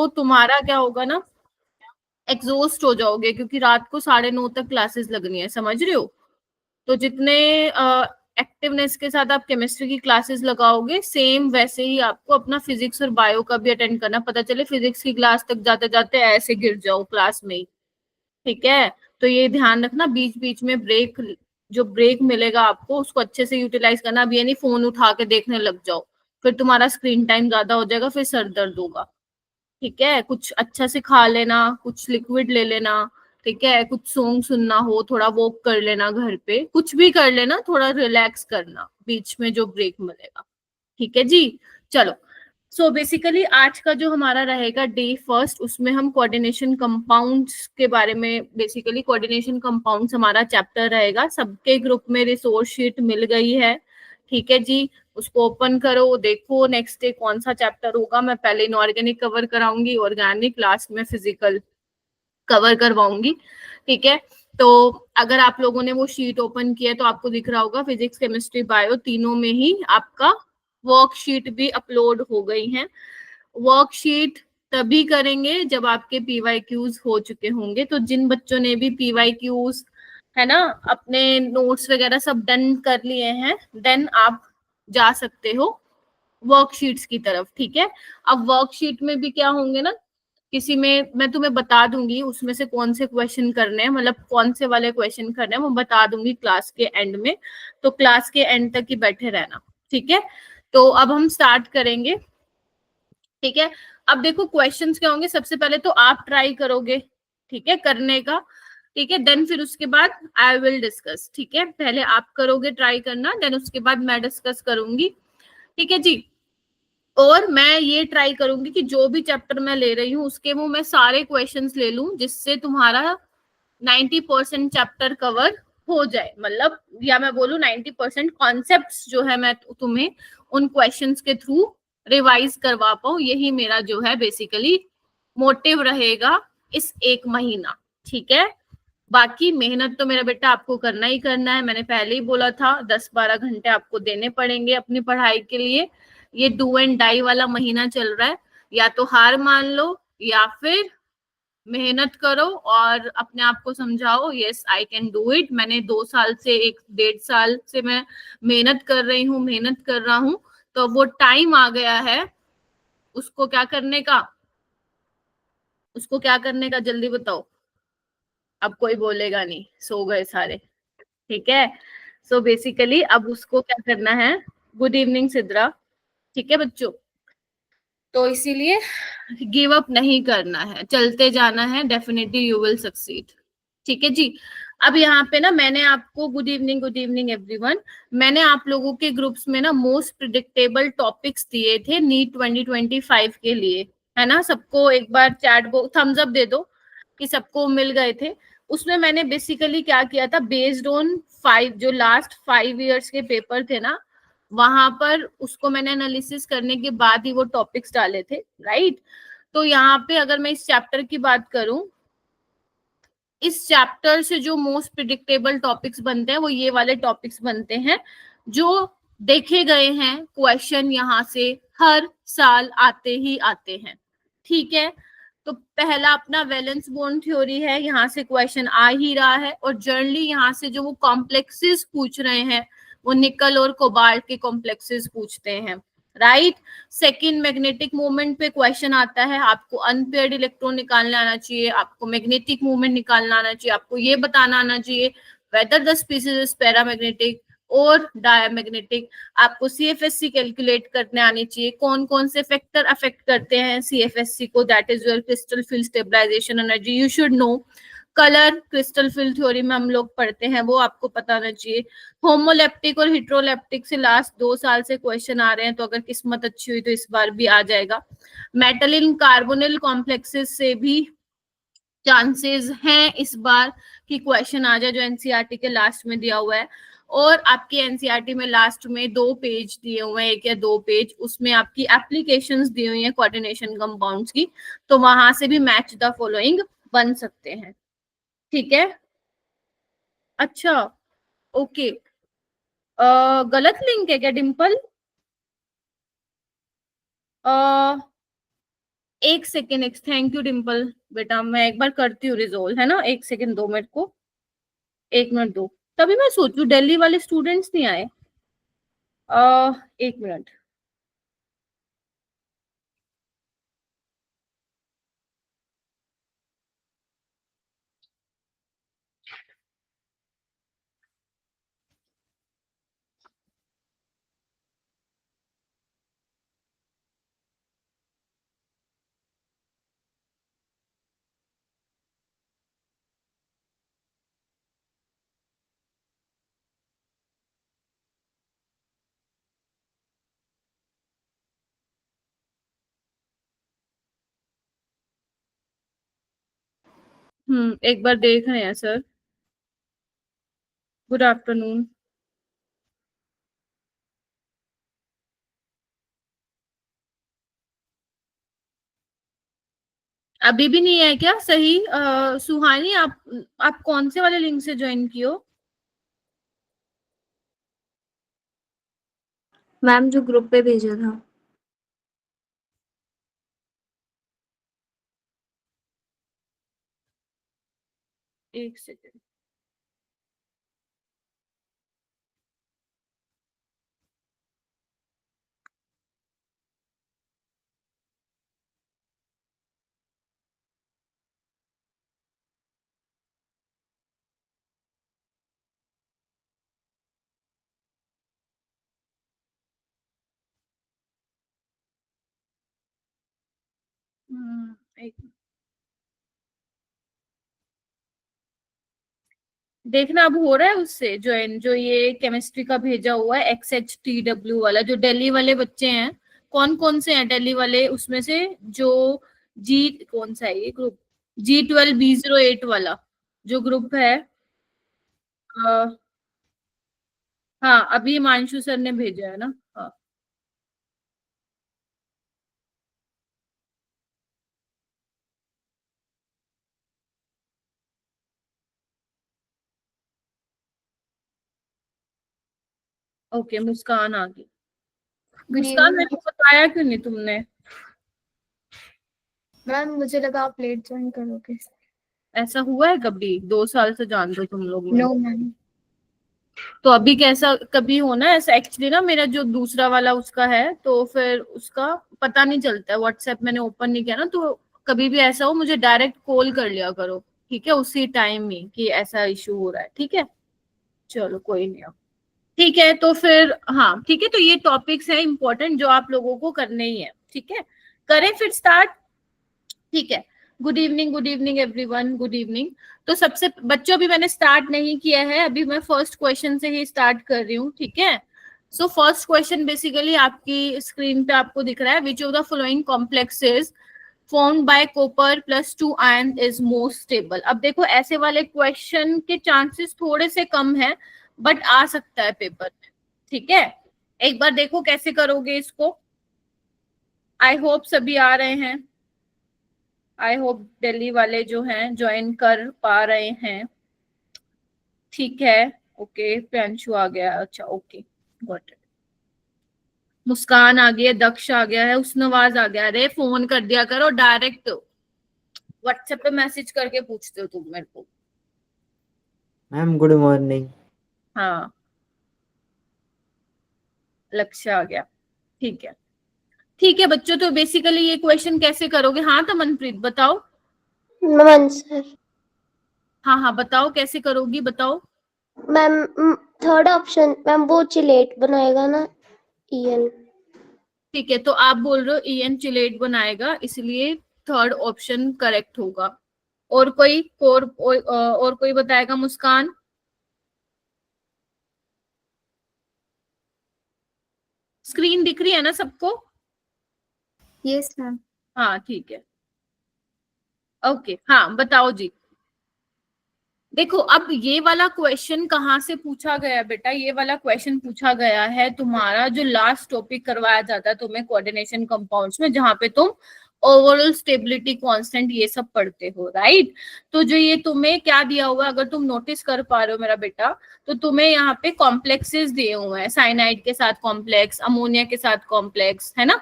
तो तुम्हारा क्या होगा ना, एग्जॉस्ट हो जाओगे, क्योंकि रात को 9:30 तक क्लासेस लगनी है, समझ रहे हो। तो जितने एक्टिवनेस के साथ आप केमिस्ट्री की क्लासेस लगाओगे, सेम वैसे ही आपको अपना फिजिक्स और बायो का भी अटेंड करना। पता चले फिजिक्स की क्लास तक जाते जाते ऐसे गिर जाओ क्लास में ही, ठीक है। तो ये ध्यान रखना, बीच बीच में ब्रेक, जो ब्रेक मिलेगा आपको उसको अच्छे से यूटिलाइज करना। अब ये नहीं फोन उठा के देखने लग जाओ, फिर तुम्हारा स्क्रीन टाइम ज्यादा हो जाएगा, फिर सर दर्द होगा, ठीक है। कुछ अच्छा से खा लेना, कुछ लिक्विड ले लेना, ठीक है। कुछ सॉन्ग सुनना हो, थोड़ा वॉक कर लेना, घर पे कुछ भी कर लेना, थोड़ा रिलैक्स करना बीच में जो ब्रेक मिलेगा, ठीक है जी। चलो, सो बेसिकली आज का जो हमारा रहेगा डे फर्स्ट, उसमें हम कोऑर्डिनेशन कंपाउंड्स के बारे में, बेसिकली कोऑर्डिनेशन कंपाउंड्स हमारा चैप्टर रहेगा। सबके ग्रुप में रिसोर्स शीट मिल गई है, ठीक है जी। उसको ओपन करो, देखो नेक्स्ट डे कौन सा चैप्टर होगा। मैं पहले इनऑर्गेनिक कवर कराऊंगी, ऑर्गेनिक लास्ट में फिजिकल कवर करवाऊंगी, ठीक है। तो अगर आप लोगों ने वो शीट ओपन किया है तो आपको दिख रहा होगा फिजिक्स केमिस्ट्री बायो तीनों में ही आपका वर्कशीट भी अपलोड हो गई है। वर्कशीट तभी करेंगे जब आपके पीवाईक्यूज हो चुके होंगे। तो जिन बच्चों ने भी पीवाईक्यूज है ना, अपने नोट्स वगैरह सब डन कर लिए हैं, देन आप जा सकते हो वर्कशीट्स की तरफ, ठीक है। अब वर्कशीट में भी क्या होंगे ना, किसी में मैं तुम्हें बता दूंगी उसमें से कौन से क्वेश्चन करने हैं, मतलब कौन से वाले क्वेश्चन करने हैं वो बता दूंगी क्लास के एंड में। तो क्लास के एंड तक ही बैठे रहना, ठीक है। तो अब हम स्टार्ट करेंगे, ठीक है। अब देखो क्वेश्चंस क्या होंगे, सबसे पहले तो आप ट्राई करोगे, ठीक है, करने का, ठीक है। देन फिर उसके बाद आई विल डिस्कस, ठीक है। पहले आप करोगे ट्राई करना, देन उसके बाद मैं डिस्कस करूंगी, ठीक है जी। और मैं ये ट्राई करूंगी कि जो भी चैप्टर मैं ले रही हूँ उसके वो मैं सारे क्वेश्चंस ले लूं, जिससे तुम्हारा 90% चैप्टर कवर हो जाए, मतलब या मैं बोलूँ 90% कॉन्सेप्ट्स जो है मैं तुम्हें उन क्वेश्चंस के थ्रू रिवाइज करवा पाऊँ। यही मेरा जो है बेसिकली मोटिव रहेगा इस एक महीना, ठीक है। बाकी मेहनत तो मेरा बेटा आपको करना ही करना है, मैंने पहले ही बोला था 10-12 घंटे आपको देने पड़ेंगे अपनी पढ़ाई के लिए। ये डू एंड डाई वाला महीना चल रहा है, या तो हार मान लो या फिर मेहनत करो और अपने आप को समझाओ yes I can do it. मैंने 2 साल से 1-1.5 साल से मैं मेहनत कर रही हूँ, मेहनत कर रहा हूँ, तो वो टाइम आ गया है उसको क्या करने का, उसको क्या करने का, जल्दी बताओ। अब कोई बोलेगा नहीं, सो गए सारे, ठीक है। सो बेसिकली अब उसको क्या करना है, गुड इवनिंग सिद्रा, ठीक है बच्चों। तो इसीलिए गिव अप नहीं करना है, चलते जाना है, डेफिनेटली यू विल सक्सीड, ठीक है जी। अब यहाँ पे ना मैंने आपको गुड इवनिंग एवरीवन, मैंने आप लोगों के ग्रुप्स में ना मोस्ट प्रिडिक्टेबल टॉपिक्स दिए थे नीट 2025 के लिए, है ना। सबको एक बार चैट बॉक्स थम्स अप दे दो कि सबको मिल गए थे। उसमें मैंने बेसिकली क्या किया था, बेस्ड ऑन 5 जो लास्ट 5 इयर्स के पेपर थे ना, वहां पर उसको मैंने एनालिसिस करने के बाद ही वो टॉपिक्स डाले थे, राइट। तो यहाँ पे अगर मैं इस चैप्टर की बात करूं, इस चैप्टर से जो मोस्ट प्रिडिक्टेबल टॉपिक्स बनते हैं वो ये वाले टॉपिक्स बनते हैं जो देखे गए हैं क्वेश्चन यहाँ से हर साल आते ही आते हैं, ठीक है। तो पहला अपना वैलेंस बॉन्ड थ्योरी है, यहाँ से क्वेश्चन आ ही रहा है, और जनरली यहाँ से जो वो कॉम्प्लेक्सेस पूछ रहे हैं वो निकल और कोबाल्ट के कॉम्प्लेक्सेस पूछते हैं, राइट। सेकेंड मैग्नेटिक मोमेंट पे क्वेश्चन आता है, आपको अनपेयर्ड इलेक्ट्रॉन निकालना आना चाहिए, आपको मैग्नेटिक मोमेंट निकालना आना चाहिए, आपको ये बताना आना चाहिए whether the species is paramagnetic और डायमैग्नेटिक। आपको सीएफएससी कैलकुलेट करने आनी चाहिए, कौन कौन से फैक्टर अफेक्ट करते हैं सीएफएससी को, that is your crystal field stabilisation energy, you should know. Colour crystal field theory में हम लोग पढ़ते हैं, वो आपको पता होना चाहिए। होमोलेप्टिक और हिट्रोलेप्टिक से लास्ट 2 साल से क्वेश्चन आ रहे हैं, तो अगर किस्मत अच्छी हुई तो इस बार भी आ जाएगा। मेटल इन कार्बोनिल कॉम्प्लेक्सेस से भी चांसेस हैं इस बार कि क्वेश्चन आ जाए, जो एनसीईआरटी के लास्ट में दिया हुआ है। और आपकी एनसीईआरटी में लास्ट में 2 पेज दिए हुए हैं, 1 या 2 पेज, उसमें आपकी एप्लीकेशंस दी हुई हैं कोऑर्डिनेशन कंपाउंड्स की, तो वहां से भी मैच द फॉलोइंग बन सकते हैं, ठीक है। अच्छा, ओके, गलत लिंक है क्या डिम्पल? एक सेकेंड, एक थैंक यू डिम्पल बेटा, मैं एक बार करती हूँ रिजोल्व, है ना, एक सेकेंड दो मेरे को, 1 मिनट दो। तभी मैं सोचू दिल्ली वाले स्टूडेंट्स नहीं आए। 1 मिनट। एक बार देख रहे हैं सर। Good afternoon. अभी भी नहीं है क्या? सही। सुहानी, आप कौन से वाले लिंक से ज्वाइन की हो? मैम जो ग्रुप पे भेजा था। एक सेकेंड। एक देखना अब हो रहा है उससे ज्वाइन, जो ये केमिस्ट्री का भेजा हुआ है XHTW वाला, जो दिल्ली वाले बच्चे हैं। कौन कौन से हैं दिल्ली वाले उसमें से? जो जी, कौन सा है ये ग्रुप? G12B08 वाला जो ग्रुप है। अ, हाँ, अभी हिमांशु सर ने भेजा है ना। हाँ, ओके, मुस्कान आ गई। गुड मुस्कान, इवनिंग मेरे को बताया क्यों नहीं तुमने? मैम, मुझे लगा आप लेट ज्वाइन करोगे। ऐसा हुआ है कभी? 2 साल से जानते हो तुम लोग नो मुझे। मैम। तो अभी कैसा कभी होना ऐसा? एक्चुअली ना मेरा जो दूसरा वाला उसका है, तो फिर उसका पता नहीं चलता है, व्हाट्सएप मैंने ओपन नहीं किया ना, तो कभी भी ऐसा हो मुझे डायरेक्ट कॉल कर लिया करो, ठीक है, उसी टाइम ही कि ऐसा इशू हो रहा है, ठीक है। चलो कोई नहीं। ठीक है, तो फिर हाँ ठीक है, तो ये टॉपिक्स है इंपॉर्टेंट जो आप लोगों को करने ही है, ठीक है। करें फिर स्टार्ट? ठीक है। Good evening everyone, good evening. तो सबसे बच्चों, अभी मैंने स्टार्ट नहीं किया है, अभी मैं फर्स्ट क्वेश्चन से ही स्टार्ट कर रही हूँ, ठीक है। सो फर्स्ट क्वेश्चन बेसिकली आपकी स्क्रीन पे आपको दिख रहा है, which of the following complexes formed by copper plus 2 ion is most stable। अब देखो ऐसे वाले क्वेश्चन के चांसेस थोड़े से कम है, बट आ सकता है पेपर में, ठीक है। एक बार देखो कैसे करोगे इसको। आई होप सभी आ रहे हैं। आई होप दिल्ली वाले जो हैं ज्वाइन कर पा रहे हैं, ठीक है। ओके, प्रियांशु आ गया, अच्छा ओके, गॉट इट। मुस्कान आ गई है, दक्ष आ गया है, उसनवाज आ गया। अरे फोन कर दिया करो डायरेक्ट, व्हाट्सएप पे मैसेज करके पूछते हो तुम मेरे को। Ma'am good morning. हाँ, लक्ष्य आ गया, ठीक है। ठीक है बच्चों, तो बेसिकली ये क्वेश्चन कैसे करोगे? हाँ तो मनप्रीत बताओ। Ma'am sir. हाँ हाँ बताओ कैसे करोगी, बताओ। मैम थर्ड ऑप्शन मैम, वो चिलेट बनाएगा ना, ईएन। ठीक है, तो आप बोल रहे हो ईएन चिलेट बनाएगा, इसलिए थर्ड ऑप्शन करेक्ट होगा। और कोई और कोई बताएगा? मुस्कान? स्क्रीन दिख रही है ना सबको? Yes ma'am. हाँ ठीक है, ओके, हाँ बताओ जी। देखो अब ये वाला क्वेश्चन कहाँ से पूछा गया बेटा? ये वाला क्वेश्चन पूछा गया है तुम्हारा जो लास्ट टॉपिक करवाया जाता है तुम्हें कोऑर्डिनेशन कंपाउंड्स में, जहाँ पे तुम ओवरऑल स्टेबिलिटी कांस्टेंट ये सब पढ़ते हो, राइट। तो जो ये तुम्हें क्या दिया हुआ है, अगर तुम नोटिस कर पा रहे हो मेरा बेटा, तो तुम्हें यहाँ पे कॉम्प्लेक्सेस दिए हुए हैं, साइनाइड के साथ कॉम्प्लेक्स, अमोनिया के साथ कॉम्प्लेक्स, है ना।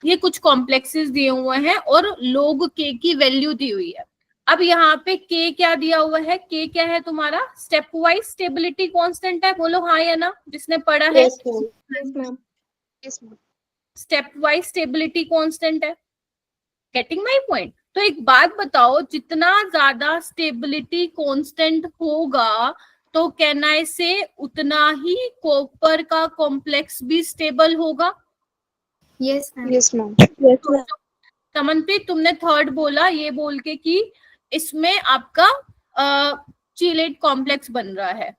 ये कुछ कॉम्प्लेक्सेस दिए हुए हैं और log k की वैल्यू दी हुई है। अब यहाँ पे k क्या दिया हुआ है, k क्या है तुम्हारा, स्टेप वाइज स्टेबिलिटी कांस्टेंट है, बोलो हाँ या ना जिसने पढ़ा है। Yes ma'am. Yes, ma'am. Step wise stability constant है, गेटिंग माय पॉइंट। तो एक बात बताओ, जितना ज्यादा स्टेबिलिटी कांस्टेंट होगा तो कैन आई से उतना ही कॉपर का कॉम्प्लेक्स भी स्टेबल होगा। Yes, ma'am. Yes, ma'am. समनप्रीत तुमने थर्ड बोला ये बोल के कि इसमें आपका चीलेट कॉम्प्लेक्स बन रहा है,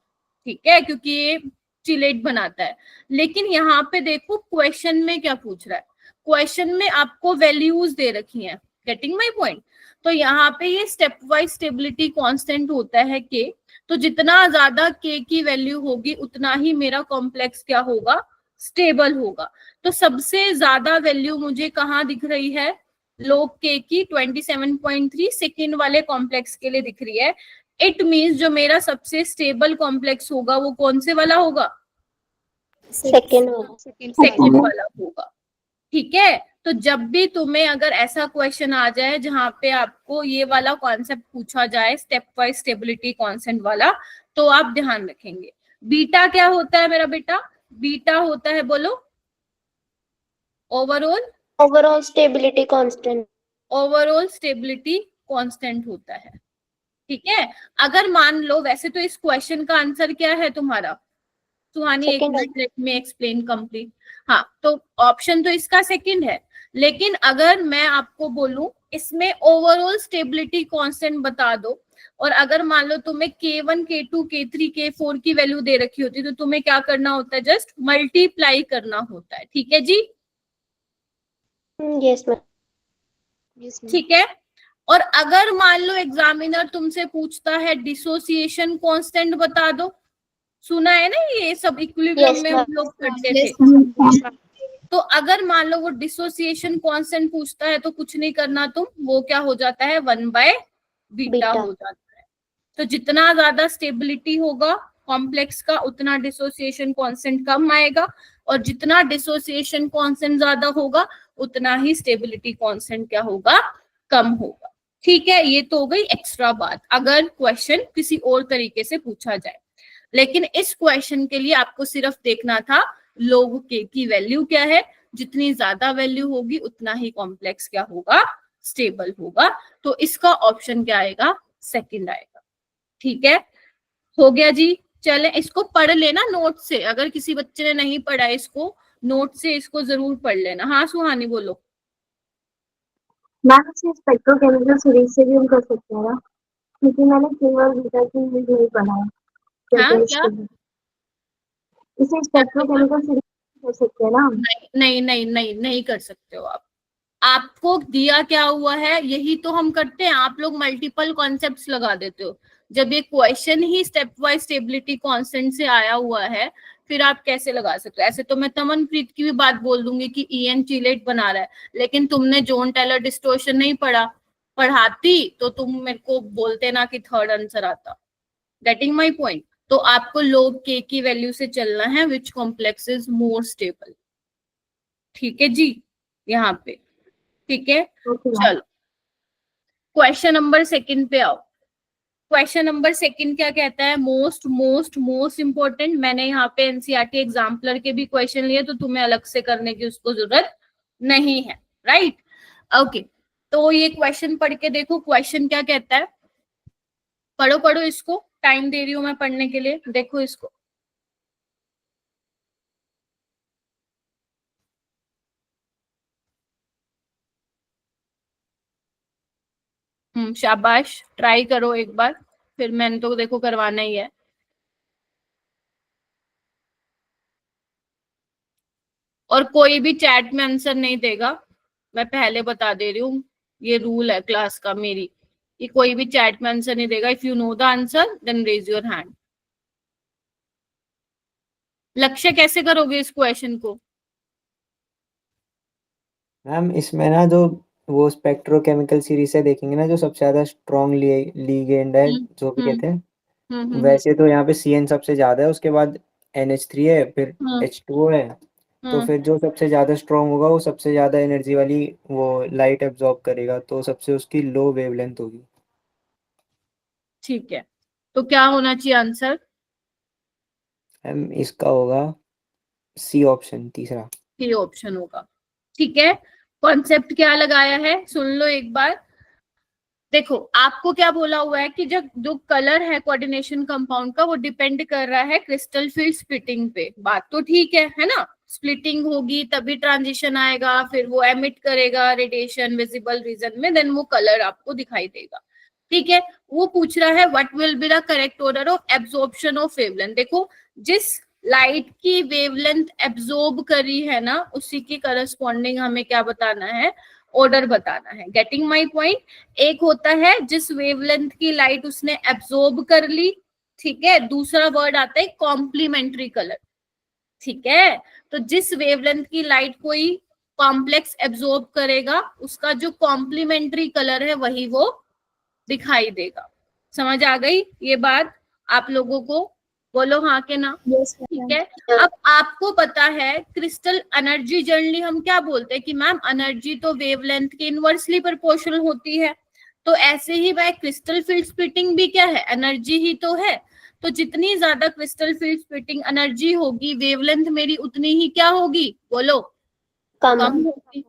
ठीक है, क्योंकि ये चीलेट बनाता है। लेकिन यहाँ पे देखो क्वेश्चन में क्या पूछ रहा है, क्वेश्चन में आपको वैल्यूज दे रखी हैं, गेटिंग माय पॉइंट। तो यहाँ पे ये स्टेप वाइज स्टेबिलिटी कांस्टेंट होता है के, तो जितना ज्यादा के की वैल्यू होगी उतना ही मेरा कॉम्प्लेक्स क्या होगा, स्टेबल होगा। तो सबसे ज्यादा वैल्यू मुझे कहाँ दिख रही है, log k की 27.3 सेकेंड वाले कॉम्प्लेक्स के लिए दिख रही है। इट मींस जो मेरा सबसे स्टेबल कॉम्प्लेक्स होगा वो कौन से वाला होगा, सेकेंड वाला। सेकेंड वाला होगा, ठीक है। तो जब भी तुम्हें अगर ऐसा क्वेश्चन आ जाए जहां पे आपको ये वाला कॉन्सेप्ट पूछा जाए स्टेप वाइज स्टेबिलिटी कांस्टेंट वाला, तो आप ध्यान रखेंगे बीटा क्या होता है मेरा बेटा, बीटा होता है बोलो overall stability constant. Overall stability constant होता है, ठीक है। अगर मान लो, वैसे तो इस क्वेश्चन का आंसर क्या है तुम्हारा सुहानी, एक Second minute let me explain complete. हाँ, तो ऑप्शन तो इसका सेकंड है, लेकिन अगर मैं आपको बोलूं इसमें ओवरऑल स्टेबिलिटी कांस्टेंट बता दो, और अगर मान लो तुम्हें K1, K2, K3, K4 की वैल्यू दे रखी होती तो तुम्हें क्या करना होता है, जस्ट मल्टीप्लाई करना होता है, ठीक है जी। Yes ma'am. ठीक है। और अगर मान लो एग्जामिनर तुमसे पूछता है डिसोसिएशन कांस्टेंट बता दो, सुना है ना ये सब इक्विलिब्रियम Yes, में ma'am. हम लोग करते थे। Yes, ma'am. तो अगर मान लो वो डिसोसिएशन कांस्टेंट पूछता है तो कुछ नहीं करना तुम, वो क्या हो जाता है 1/बीटा बीटा। हो जाता है। तो जितना ज्यादा स्टेबिलिटी होगा कॉम्प्लेक्स का उतना डिसोसिएशन कांस्टेंट कम आएगा, और जितना डिसोसिएशन कांस्टेंट ज्यादा होगा उतना ही स्टेबिलिटी कांस्टेंट क्या होगा, कम होगा, ठीक है। ये तो हो गई एक्स्ट्रा बात अगर क्वेश्चन किसी और तरीके से पूछा जाए। लेकिन इस क्वेश्चन के लिए आपको सिर्फ देखना था log k की वैल्यू क्या है, जितनी ज्यादा वैल्यू होगी उतना ही कॉम्प्लेक्स क्या होगा, स्टेबल होगा। तो इसका ऑप्शन क्या आएगा, सेकंड आएगा, ठीक है। हो गया जी। चले इसको पढ़ लेना नोट से, अगर किसी बच्चे ने नहीं पढ़ा इसको नोट से इसको जरूर पढ़ लेना। हाँ सुहानी बोलो। मैम इसे स्पेक्ट्रोकेमिकल सीरीज से भी हम कर सकते हैं ना, क्योंकि मैंने केवल बीटा की यूज नहीं पढ़ा है। हाँ क्या, इसे स्पेक्ट्रोकेमिकल सीरीज कर सकते हैं ना। नहीं कर सकते हो आप। आपको दिया क्या हुआ है यही तो हम करते हैं, आप लोग मल्टीपल कॉन्सेप्ट्स लगा देते हो। जब ये क्वेश्चन ही स्टेप वाइज स्टेबिलिटी कांस्टेंट से आया हुआ है फिर आप कैसे लगा सकते हो। ऐसे तो मैं तमनप्रीत की भी बात बोल दूंगी कि ईएन चीलेट बना रहा है, लेकिन तुमने जोन टेलर डिस्टोर्शन नहीं पढ़ा, पढ़ाती तो तुम मेरे को बोलते ना कि थर्ड आंसर आता। Getting my point. तो आपको log k की वैल्यू से चलना है विच कॉम्प्लेक्स इज मोर स्टेबल, ठीक है जी यहाँ पे, ठीक है। चलो क्वेश्चन नंबर सेकंड पे आओ। क्वेश्चन नंबर सेकंड क्या कहता है, मोस्ट इंपॉर्टेंट। मैंने यहाँ पे एनसीईआरटी एग्जाम्पलर के भी क्वेश्चन लिए तो तुम्हें अलग से करने की उसको जरूरत नहीं है, राइट। ओके तो ये क्वेश्चन पढ़ के देखो, क्वेश्चन क्या कहता है, पढ़ो इसको, टाइम दे रही हूँ मैं पढ़ने के लिए, देखो इसको। शाबाश, ट्राई करो एक बार, फिर मैंने तो देखो करवाना ही है। और कोई भी चैट में आंसर नहीं देगा, मैं पहले बता दे रही हूँ, ये रूल है क्लास का मेरी कि कोई भी चैट में आंसर नहीं देगा। If you know the answer then raise your hand. लक्ष्य कैसे करोगे इस क्वेश्चन को? मैम इसमें ना जो वो स्पेक्ट्रोकेमिकल सीरीज से देखेंगे ना, जो सबसे ज्यादा स्ट्रॉन्ग लिगेंड है जो भी कहते हैं, वैसे तो यहाँ पे CN सबसे ज्यादा है, उसके बाद NH3 है, फिर H2O है, तो फिर जो सबसे ज्यादा स्ट्रॉन्ग होगा वो सबसे ज्यादा एनर्जी वाली वो लाइट एब्जॉर्ब करेगा, तो सबसे उसकी लो वेवलेंथ होगी। ठीक है, तो क्या होना चाहिए आंसर? इसका होगा सी ऑप्शन, तीसरा। ये ऑप्शन होगा। ठीक है, कॉन्सेप्ट क्या लगाया है सुन लो एक बार। देखो आपको क्या बोला हुआ है कि जब जो कलर है कोऑर्डिनेशन कंपाउंड का वो डिपेंड कर रहा है क्रिस्टल फील्ड स्प्लिटिंग पे। बात तो ठीक है ना? स्प्लिटिंग होगी तभी ट्रांजिशन आएगा, फिर वो एमिट करेगा रेडिएशन विजिबल रीजन में, देन वो कलर आपको दिखाई देगा। ठीक है, वो पूछ रहा है what will be the correct order of absorption of wavelength. देखो जिस लाइट की वेवलेंथ एब्जॉर्ब करी है ना उसी की करस्पॉन्डिंग हमें क्या बताना है, ऑर्डर बताना है। Getting my point? एक होता है जिस वेवलेंथ की लाइट उसने एब्जॉर्ब कर ली, ठीक है, दूसरा वर्ड आता है कॉम्प्लीमेंट्री कलर। ठीक है, तो जिस वेवलेंथ की लाइट कोई कॉम्प्लेक्स एब्जॉर्ब करेगा उसका जो कॉम्प्लीमेंट्री कलर है वही वो दिखाई देगा। समझ आ गई ये बात आप लोगों को? बोलो हाँ के ना। Yes, ठीक ma'am. है, अब आपको पता है क्रिस्टल एनर्जी जनरली हम क्या बोलते हैं कि मैम एनर्जी तो वेवलेंथ के इनवर्सली प्रोपोर्शनल होती है, तो ऐसे ही वह क्रिस्टल फील्ड स्प्लिटिंग भी क्या है, एनर्जी ही तो है। तो जितनी ज्यादा क्रिस्टल फील्ड स्प्लिटिंग एनर्जी होगी वेवलेंथ मेरी उतनी ही क्या होगी, बोलो, कम। कम होगी।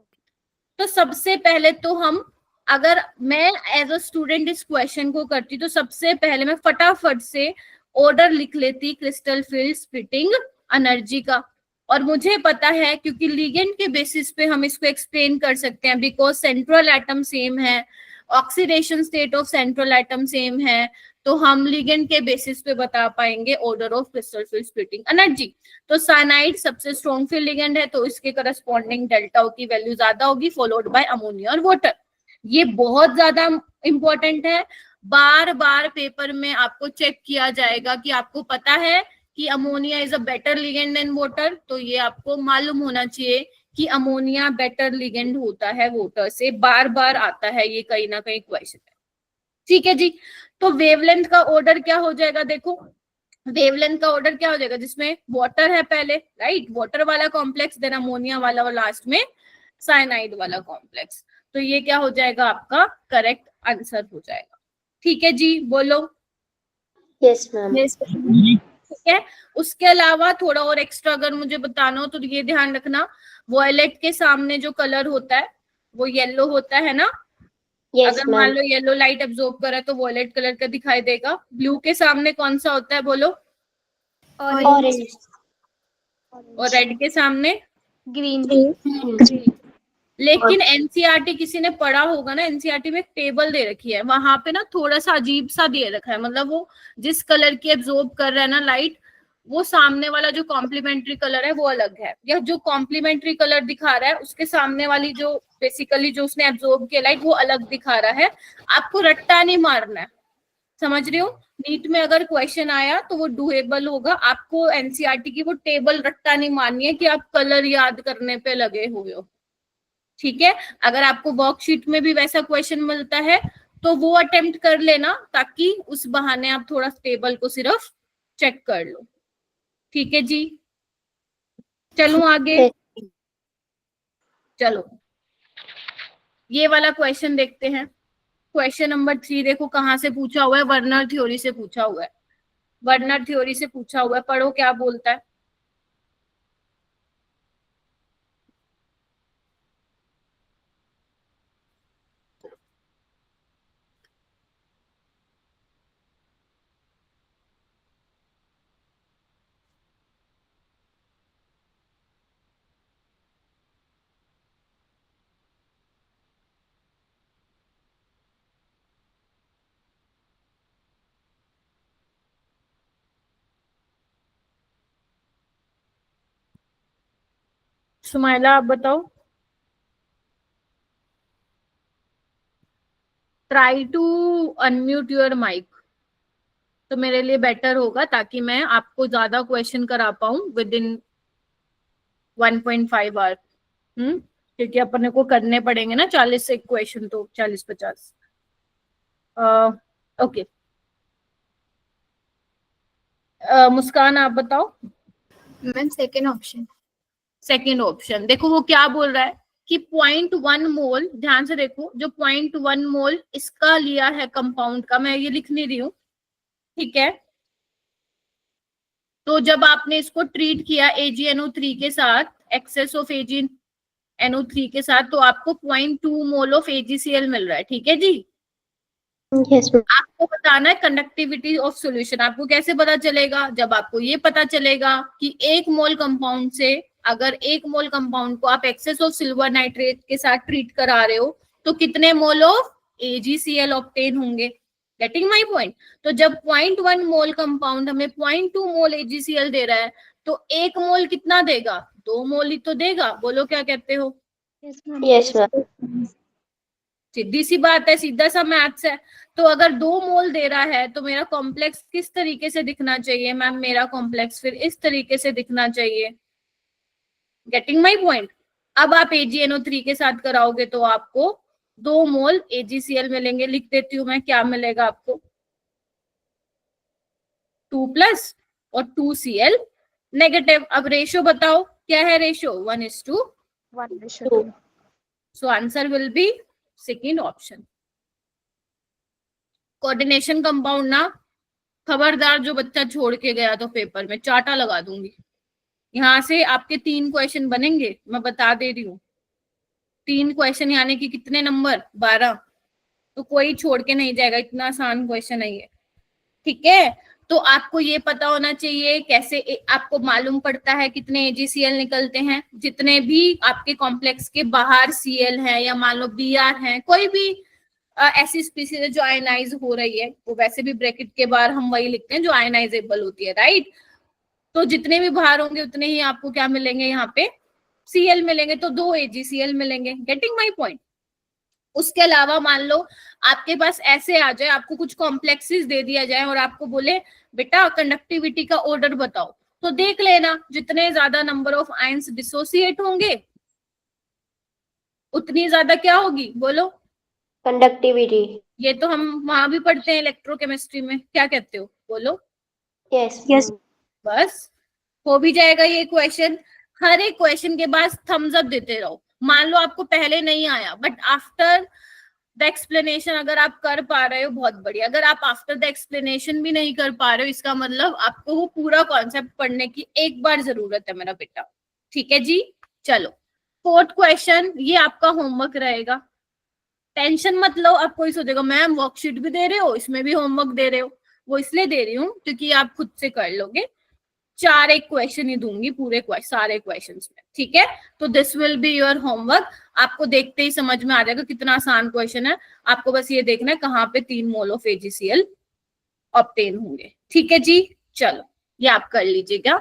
तो सबसे पहले तो हम, अगर मैं एज अ स्टूडेंट इस क्वेश्चन को करती तो सबसे पहले मैं फटाफट से ऑर्डर लिख लेती क्रिस्टल फील्ड स्प्लिटिंग एनर्जी का। और मुझे पता है क्योंकि लिगेंड के बेसिस पे हम इसको एक्सप्लेन कर सकते हैं, बिकॉज सेंट्रल एटम सेम है, oxidation state of central atom same है, तो हम लिगेंड के बेसिस पे बता पाएंगे order of crystal field splitting energy. तो साइनाइड सबसे स्ट्रॉन्ग फील्ड लिगेंड है तो इसके करस्पॉन्डिंग डेल्टा O की वैल्यू ज्यादा होगी, फॉलोड बाय अमोनिया और वाटर। ये बहुत ज्यादा इंपॉर्टेंट है, बार बार पेपर में आपको चेक किया जाएगा कि आपको पता है कि ammonia is a better ligand than water, तो ये आपको मालूम होना चाहिए कि अमोनिया बेटर लिगेंड होता है वाटर से, बार बार आता है ये कहीं ना कहीं क्वेश्चन है। ठीक है जी, तो वेवलेंथ का ऑर्डर क्या हो जाएगा, देखो वेवलेंथ का ऑर्डर क्या हो जाएगा, जिसमें वाटर है पहले, राइट, वाटर वाला कॉम्प्लेक्स, देन अमोनिया वाला और लास्ट में साइनाइड वाला कॉम्प्लेक्स। तो ये क्या हो जाएगा, आपका करेक्ट आंसर हो जाएगा। ठीक है जी, बोलो। Yes ma'am. ठीक है, उसके अलावा थोड़ा और एक्स्ट्रा अगर मुझे बताना हो तो ये ध्यान रखना, वॉयलेट के सामने जो कलर होता है वो येलो होता है ना। यस अगर मान मैम। लो येलो लाइट एब्जॉर्ब करे तो वॉयलेट कलर का दिखाई देगा। ब्लू के सामने कौन सा होता है, बोलो। ऑरेंज। और रेड के सामने ग्रीन। लेकिन एनसीईआरटी किसी ने पढ़ा होगा ना, एनसीईआरटी में एक टेबल दे रखी है, वहां पे ना थोड़ा सा अजीब सा दे रखा है, मतलब वो जिस कलर की एब्जॉर्ब कर रहा है ना लाइट, वो सामने वाला जो कॉम्प्लीमेंट्री कलर है वो अलग है, या जो कॉम्प्लीमेंट्री कलर दिखा रहा है उसके सामने वाली जो बेसिकली जो उसने एब्जॉर्ब किया लाइट वो अलग दिखा रहा है। आपको रट्टा नहीं मारना है, समझ रहे हो? नीट में अगर क्वेश्चन आया तो वो डुएबल होगा, आपको एनसीईआरटी की वो टेबल रट्टा नहीं मारनी है कि आप कलर याद करने पे लगे हुए हो। ठीक है, अगर आपको वर्कशीट में भी वैसा क्वेश्चन मिलता है तो वो अटेम्प्ट कर लेना, ताकि उस बहाने आप थोड़ा टेबल को सिर्फ चेक कर लो। ठीक है जी, चलो आगे। चलो ये वाला क्वेश्चन देखते हैं। क्वेश्चन नंबर 3 देखो कहाँ से पूछा हुआ है, वर्नर थ्योरी से पूछा हुआ है। वर्नर थ्योरी से पूछा हुआ है, पढ़ो क्या बोलता है। सुमाइला आप बताओ। Try to unmute your mic, तो मेरे लिए बेटर होगा, ताकि मैं आपको ज्यादा क्वेश्चन करा पाऊं विद इन 1.5 आवर। क्योंकि अपने को करने पड़ेंगे ना 40 से क्वेश्चन, तो 40-50। ओके, मुस्कान आप बताओ। Ma'am second option. Second option. देखो वो क्या बोल रहा है कि 0.1 मोल, ध्यान से देखो, जो 0.1 मोल इसका लिया है कंपाउंड का, मैं ये लिख नहीं रही हूँ, ठीक है। तो जब आपने इसको ट्रीट किया AgNO3 के साथ, एक्सेस ऑफ AgNO3 के साथ, तो आपको 0.2 मोल ऑफ AgCl मिल रहा है, ठीक है जी। Yes ma'am. आपको बताना है कंडक्टिविटी ऑफ सॉल्यूशन। आपको कैसे पता चलेगा? जब आपको ये पता चलेगा कि 1 मोल कंपाउंड से, अगर 1 मोल कंपाउंड को आप एक्सेस ऑफ सिल्वर नाइट्रेट के साथ ट्रीट करा रहे हो तो कितने मोल ऑफ AgCl ऑब्टेन होंगे। Getting my point? तो जब 0.1 मोल कंपाउंड हमें 0.2 मोल AgCl दे रहा है तो 1 मोल कितना देगा? 2 मोल ही तो देगा। बोलो क्या कहते हो? Yes ma'am. सीधी सी बात है, सीधा सा मैथ्स है। तो अगर 2 मोल दे रहा है तो मेरा कॉम्प्लेक्स किस तरीके से दिखना चाहिए? मैम मेरा कॉम्प्लेक्स फिर इस तरीके से दिखना चाहिए। Getting my point? अब आप AgNO3 के साथ कराओगे तो आपको 2 मोल AgCl मिलेंगे। लिख देती हूँ मैं, क्या मिलेगा आपको? 2 प्लस और 2Cl नेगेटिव। अब रेशो बताओ क्या है? Ratio 1:2। So answer will be second option. Coordination compound ना, खबरदार जो बच्चा छोड़ के गया तो पेपर में चाटा लगा दूंगी। यहाँ से आपके 3 क्वेश्चन बनेंगे, मैं बता दे रही हूँ। 3 क्वेश्चन यानी कि कितने नंबर? 12। तो कोई छोड़ के नहीं जाएगा, इतना आसान क्वेश्चन है ये, ठीक है। तो आपको ये पता होना चाहिए कैसे आपको मालूम पड़ता है कितने AgCl निकलते हैं। जितने भी आपके कॉम्प्लेक्स के बाहर Cl है या मान लो Br है, कोई भी ऐसी स्पीसीज है जो आयनाइज हो रही है, वो वैसे भी ब्रैकेट के बाहर हम वही लिखते हैं जो आयनाइजेबल होती है, राइट। तो जितने भी बाहर होंगे उतने ही आपको क्या मिलेंगे? यहाँ पे Cl मिलेंगे, तो 2 AgCl मिलेंगे। Getting my point? उसके अलावा मान लो आपके पास ऐसे आ जाए, आपको कुछ कॉम्प्लेक्सेस दे दिया जाए और आपको बोले बेटा कंडक्टिविटी का ऑर्डर बताओ, तो देख लेना जितने ज्यादा नंबर ऑफ आयंस डिसोसिएट होंगे उतनी ज्यादा क्या होगी? बोलो। कंडक्टिविटी। ये तो हम वहां भी पढ़ते हैं इलेक्ट्रोकेमिस्ट्री में, क्या कहते हो? बोलो। Yes yes. बस हो भी जाएगा ये क्वेश्चन। हर एक क्वेश्चन के बाद थम्स अप देते रहो। मान लो आपको पहले नहीं आया, बट आफ्टर द एक्सप्लेनेशन अगर आप कर पा रहे हो, बहुत बढ़िया। अगर आप आफ्टर द एक्सप्लेनेशन भी नहीं कर पा रहे हो, इसका मतलब आपको वो पूरा कॉन्सेप्ट पढ़ने की एक बार जरूरत है मेरा बेटा, ठीक है जी। चलो 4th क्वेश्चन, ये आपका होमवर्क रहेगा। टेंशन मत लो। आप कोई सोचेगा मैम वर्कशीट भी दे रहे हो, इसमें भी होमवर्क दे रहे हो। वो इसलिए दे रही हूँ क्योंकि आप खुद से कर लोगे। 4 एक क्वेश्चन ही दूंगी पूरे सारे क्वेश्चंस में, ठीक है। तो this will be your homework. आपको देखते ही समझ में आ जाएगा कितना आसान क्वेश्चन है। आपको बस ये देखना है कहाँ पे 3 मोल ऑफ AgCl ऑब्टेन होंगे, ठीक है जी। चलो ये आप कर लीजिएगा।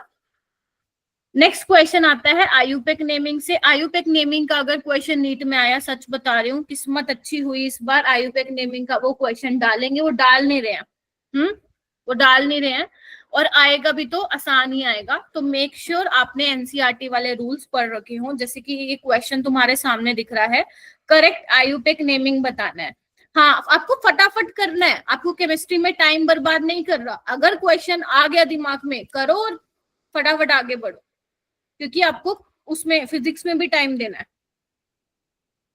नेक्स्ट क्वेश्चन आता है आयुपेक नेमिंग से। आयुपेक नेमिंग का अगर क्वेश्चन नीट में आया, सच बता रही हूँ किस्मत अच्छी हुई इस बार, आयुपेक नेमिंग का वो क्वेश्चन डालेंगे। वो डाल नहीं रहे हैं, वो डाल नहीं रहे हैं, और आएगा भी तो आसान ही आएगा। तो मेक श्योर आपने NCERT वाले रूल्स पढ़ रखे हों। जैसे कि ये क्वेश्चन तुम्हारे सामने दिख रहा है, करेक्ट आयुपेक नेमिंग बताना है। हाँ आपको फटाफट करना है, आपको केमिस्ट्री में टाइम बर्बाद नहीं कर रहा। अगर क्वेश्चन आ गया दिमाग में, करो और फटाफट आगे बढ़ो, क्योंकि आपको उसमें फिजिक्स में भी टाइम देना है।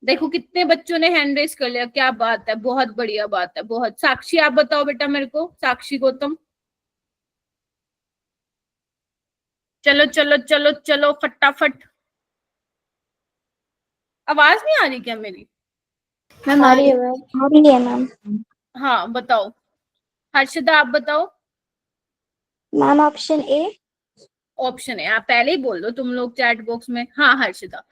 देखो कितने बच्चों ने हैंड रेस कर लिया, क्या बात है, बहुत बढ़िया बात है, बहुत। साक्षी आप बताओ बेटा मेरे को, साक्षी गौतम। चलो चलो चलो चलो फटाफट। आवाज नहीं आ रही क्या मेरी? मैम आ रही है मैम। हाँ बताओ। हर्षदा आप बताओ। Ma'am option A. ऑप्शन है, आप पहले ही बोल दो तुम लोग चैट बॉक्स में। हाँ हर्षदा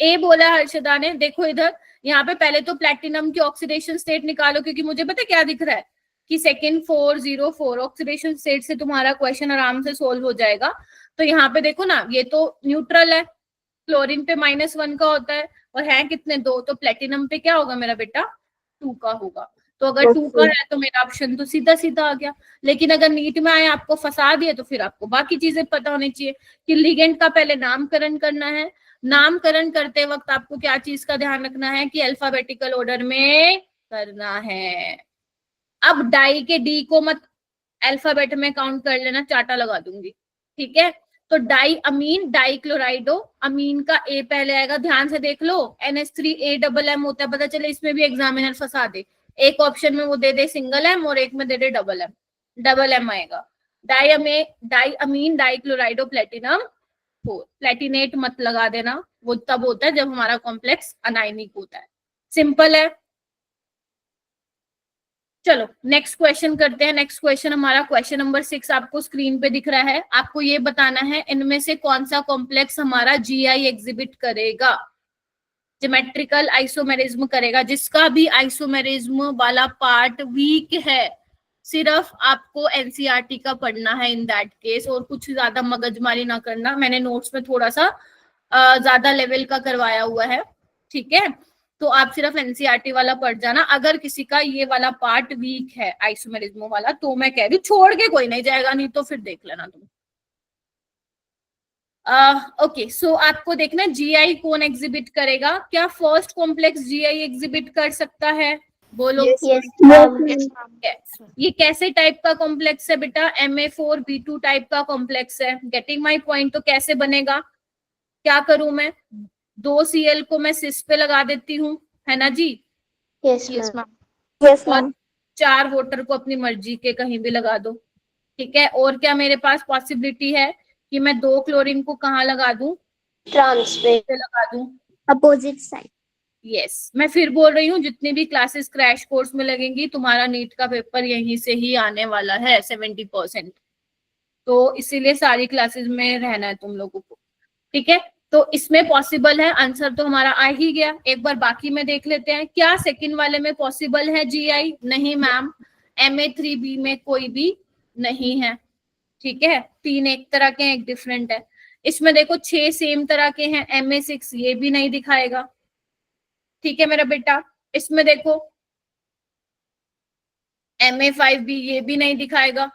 ए बोला। हर्षदा ने देखो इधर, यहाँ पे पहले तो प्लेटिनम की ऑक्सीडेशन स्टेट निकालो, क्योंकि मुझे पता क्या दिख रहा है कि सेकंड 404 ऑक्सीडेशन स्टेट से तुम्हारा क्वेश्चन आराम से सोल्व हो जाएगा। तो यहाँ पे देखो ना, ये तो न्यूट्रल है, क्लोरीन पे -1 का होता है, और है कितने? 2। तो प्लेटिनम पे क्या होगा मेरा बेटा? 2 का होगा। तो अगर 2 का है तो मेरा ऑप्शन तो सीधा सीधा आ गया। लेकिन अगर नीट में आए आपको फंसा दिए तो फिर आपको बाकी चीजें पता होनी चाहिए कि लिगेंड का पहले नामकरण करना है। नामकरण करते वक्त आपको क्या चीज का ध्यान रखना है कि अल्फाबेटिकल ऑर्डर में करना है। अब डाई के डी को मत अल्फाबेट में काउंट कर लेना, चाटा लगा दूंगी, ठीक है। तो डाई अमीन डाइक्लोराइडो, अमीन का ए पहले आएगा, ध्यान से देख लो, NH3A होता है, पता चले इसमें भी एग्जामिनर फंसा दे, एक ऑप्शन में वो दे दे सिंगल एम और एक में दे दे डबल एम आएगा। डाई अमीन डाइक्लोराइडो प्लेटिनम, प्लेटिनेट मत लगा देना, वो तब होता है जब हमारा कॉम्प्लेक्स अनायनिक होता है। सिंपल है। चलो नेक्स्ट क्वेश्चन करते हैं। नेक्स्ट क्वेश्चन हमारा क्वेश्चन नंबर 6 आपको स्क्रीन पे दिख रहा है। आपको ये बताना है इनमें से कौन सा कॉम्प्लेक्स हमारा जीआई एग्जिबिट करेगा, ज्योमेट्रिकल आइसोमेरिज्म करेगा, जिसका भी आइसोमेरिज्म वाला पार्ट वीक है। सिर्फ आपको एनसीईआरटी का पढ़ना है इन दैट केस, और कुछ ज्यादा मगजमारी ना करना। मैंने नोट्स में थोड़ा सा ज्यादा लेवल का करवाया हुआ है, ठीक है, तो आप सिर्फ एनसीईआरटी वाला पढ़ जाना। अगर किसी का ये वाला पार्ट वीक है आइसोमेरिज्म वाला, तो मैं कह रही हूँ छोड़ के कोई नहीं जाएगा, नहीं तो फिर देख लेना तुम। ओके, सो आपको देखना जीआई कौन एग्जिबिट करेगा। क्या फर्स्ट कॉम्प्लेक्स जीआई एग्जिबिट कर सकता है? बोलो। ये कैसे टाइप का कॉम्प्लेक्स है बेटा? Ma4B2 टाइप का कॉम्प्लेक्स है। Getting my point? तो कैसे बनेगा, क्या करूं मैं, 2 Cl को मैं सिस पे लगा देती हूँ, है ना जी? Yes ma'am. और 4 वोटर को अपनी मर्जी के कहीं भी लगा दो, ठीक है। और क्या मेरे पास पॉसिबिलिटी है कि मैं 2 क्लोरीन को कहाँ लगा दूं? ट्रांस पे लगा दूं, अपोजिट साइड। यस। मैं फिर बोल रही हूँ, जितनी भी क्लासेस क्रैश कोर्स में लगेंगी, तुम्हारा नीट का पेपर यहीं से ही आने वाला है 70%, तो इसीलिए सारी क्लासेस में रहना है तुम लोगों को, ठीक है। तो इसमें पॉसिबल है, आंसर तो हमारा आ ही गया। एक बार बाकी में देख लेते हैं, क्या सेकंड वाले में पॉसिबल है जीआई? नहीं मैम, Ma3B में कोई भी नहीं है, ठीक है। 3 एक तरह के हैं, एक डिफरेंट है। इसमें देखो 6 सेम तरह के हैं, Ma6 ये भी नहीं दिखाएगा, ठीक है मेरा बेटा। इसमें देखो Ma5B ये भी नहीं दिखाएगा,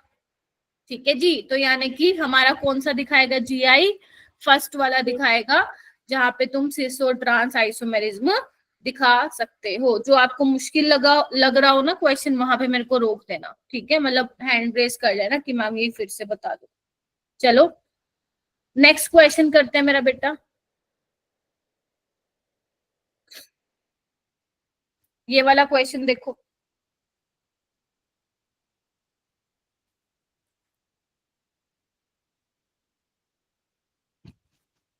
ठीक है जी। तो यानी कि हमारा कौन सा दिखाएगा जीआई? फर्स्ट वाला दिखाएगा, जहां पे तुम सिस और ट्रांस आइसोमेरिज्म दिखा सकते हो। जो आपको मुश्किल लग रहा हो ना क्वेश्चन, वहां पे मेरे को रोक देना, ठीक है, मतलब हैंड रेस कर लेना कि मैम ये फिर से बता दो। चलो नेक्स्ट क्वेश्चन करते हैं मेरा बेटा। ये वाला क्वेश्चन देखो,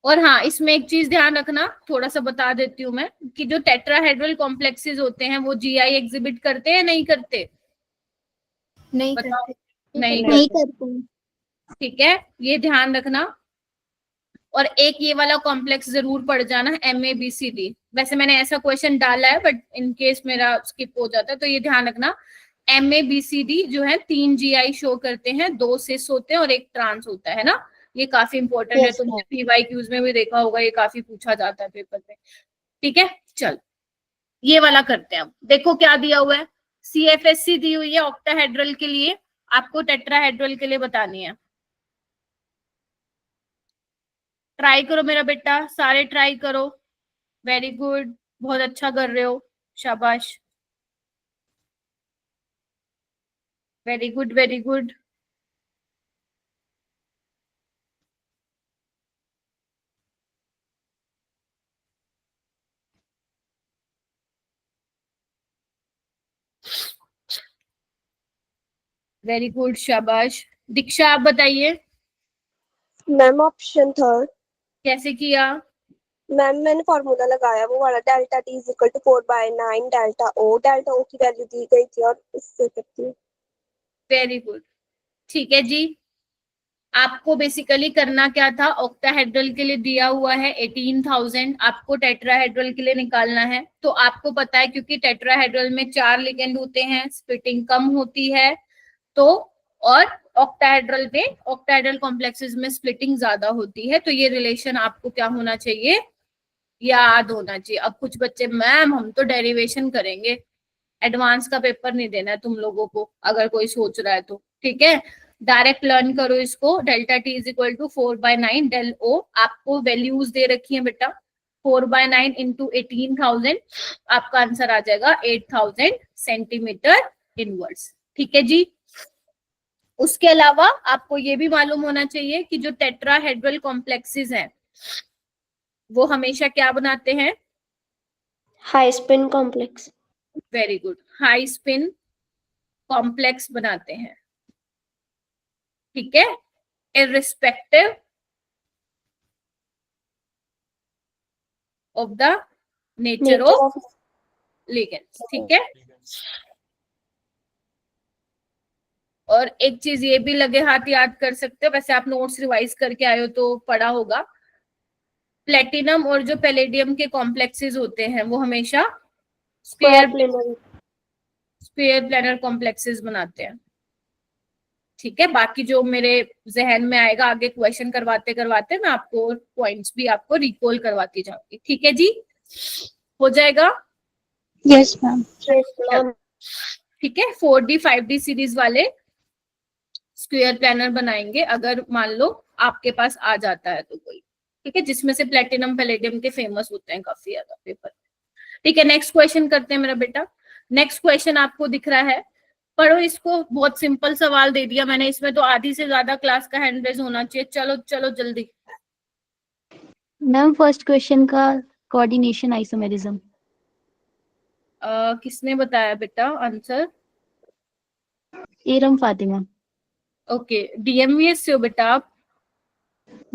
और हाँ इसमें एक चीज ध्यान रखना, थोड़ा सा बता देती हूँ मैं, कि जो टेट्राहेड्रल कॉम्प्लेक्सेस होते हैं वो जीआई एग्जिबिट करते हैं नहीं करते? नहीं बताओ। करते। नहीं करते। ठीक है, ये ध्यान रखना। और एक ये वाला कॉम्प्लेक्स जरूर पढ़ जाना, MABCD। वैसे मैंने ऐसा क्वेश्चन डाला है, बट इन केस मेरा स्किप हो जाता है, तो ये ध्यान रखना। MABCD जो है 3 GI शो करते हैं, 2 सिस होते हैं और 1 ट्रांस होता है ना। ये काफी इंपॉर्टेंट है, तुमने PYQs में भी देखा होगा, ये काफी पूछा जाता है पेपर में, ठीक है। चल ये वाला करते हैं। अब देखो क्या दिया हुआ है, CFSC दी हुई है ऑक्टाहेड्रल के लिए, आपको टेट्राहेड्रल के लिए बतानी है। ट्राई करो मेरा बेटा, सारे ट्राई करो, वेरी गुड, बहुत अच्छा कर रहे हो, शाबाश, very good very good. Very good, शाबाश। दीक्षा आप बताइए मैम ऑप्शन थर्ड। कैसे किया? मैम मैंने फॉर्मूला लगाया वो वाला, delta T is equal to 4/9 delta O की वैल्यू दी गई थी और इससे करती हूँ। वेरी गुड, ठीक है जी। आपको बेसिकली करना क्या था, ऑक्टाहेड्रल के लिए दिया हुआ है 18,000, आपको टेट्राहेड्रल के लिए निकालना है। तो आपको पता है क्योंकि टेट्राहेड्रल में 4 लिगेंड होते हैं, स्प्लिटिंग कम होती है, तो और ऑक्टाहेड्रल में, ऑक्टाहेड्रल कॉम्प्लेक्सेस में स्प्लिटिंग ज्यादा होती है। तो ये रिलेशन आपको क्या होना चाहिए, याद होना चाहिए। अब कुछ बच्चे, मैम हम तो डेरिवेशन करेंगे, एडवांस का पेपर नहीं देना है तुम लोगों को, अगर कोई सोच रहा है तो, ठीक है। डायरेक्ट लर्न करो इसको। Delta T is equal to 4/9 del O, आपको वैल्यूज दे रखी है बेटा, 4/9 इंटू 18,000, आपका आंसर आ जाएगा 8,000 सेंटीमीटर इनवर्स, ठीक है जी। उसके अलावा आपको ये भी मालूम होना चाहिए कि जो टेट्राहेड्रल कॉम्प्लेक्सेस हैं वो हमेशा क्या बनाते हैं? High spin complex. Very good, high spin complex बनाते हैं, ठीक है, irrespective of the nature of ligands, ठीक है। और एक चीज ये भी लगे हाथ याद कर सकते हो, वैसे आप नोट्स रिवाइज करके आए हो तो पढ़ा होगा, प्लेटिनम और जो पैलेडियम के कॉम्प्लेक्सेस होते हैं वो हमेशा स्क्वायर प्लेनर कॉम्प्लेक्सेस बनाते हैं, ठीक है। बाकी जो मेरे जहन में आएगा आगे क्वेश्चन करवाते करवाते मैं आपको पॉइंट्स भी आपको रिकॉल करवाती जाऊंगी, ठीक है जी, हो जाएगा। Yes ma'am. ठीक है, 4D 5D सीरीज वाले स्क्वायर प्लानर बनाएंगे अगर मान लो आपके पास आ जाता है तो कोई, ठीक है, जिसमें से प्लेटिनम पैलेडियम के फेमस होते हैं काफी ज्यादा पेपर, ठीक है। नेक्स्ट क्वेश्चन करते हैं मेरा बेटा। नेक्स्ट क्वेश्चन आपको दिख रहा है, पढ़ो इसको, बहुत सिंपल सवाल दे दिया मैंने, इसमें तो आधी से ज्यादा क्लास का हैंड रेज होना चाहिए, चलो चलो जल्दी। मैम फर्स्ट क्वेश्चन का कोऑर्डिनेशन आइसोमेरिज्म। किसने बताया बेटा आंसर? एरम फातिमा। ओके, डीएमवीएस से हो बेटा आप?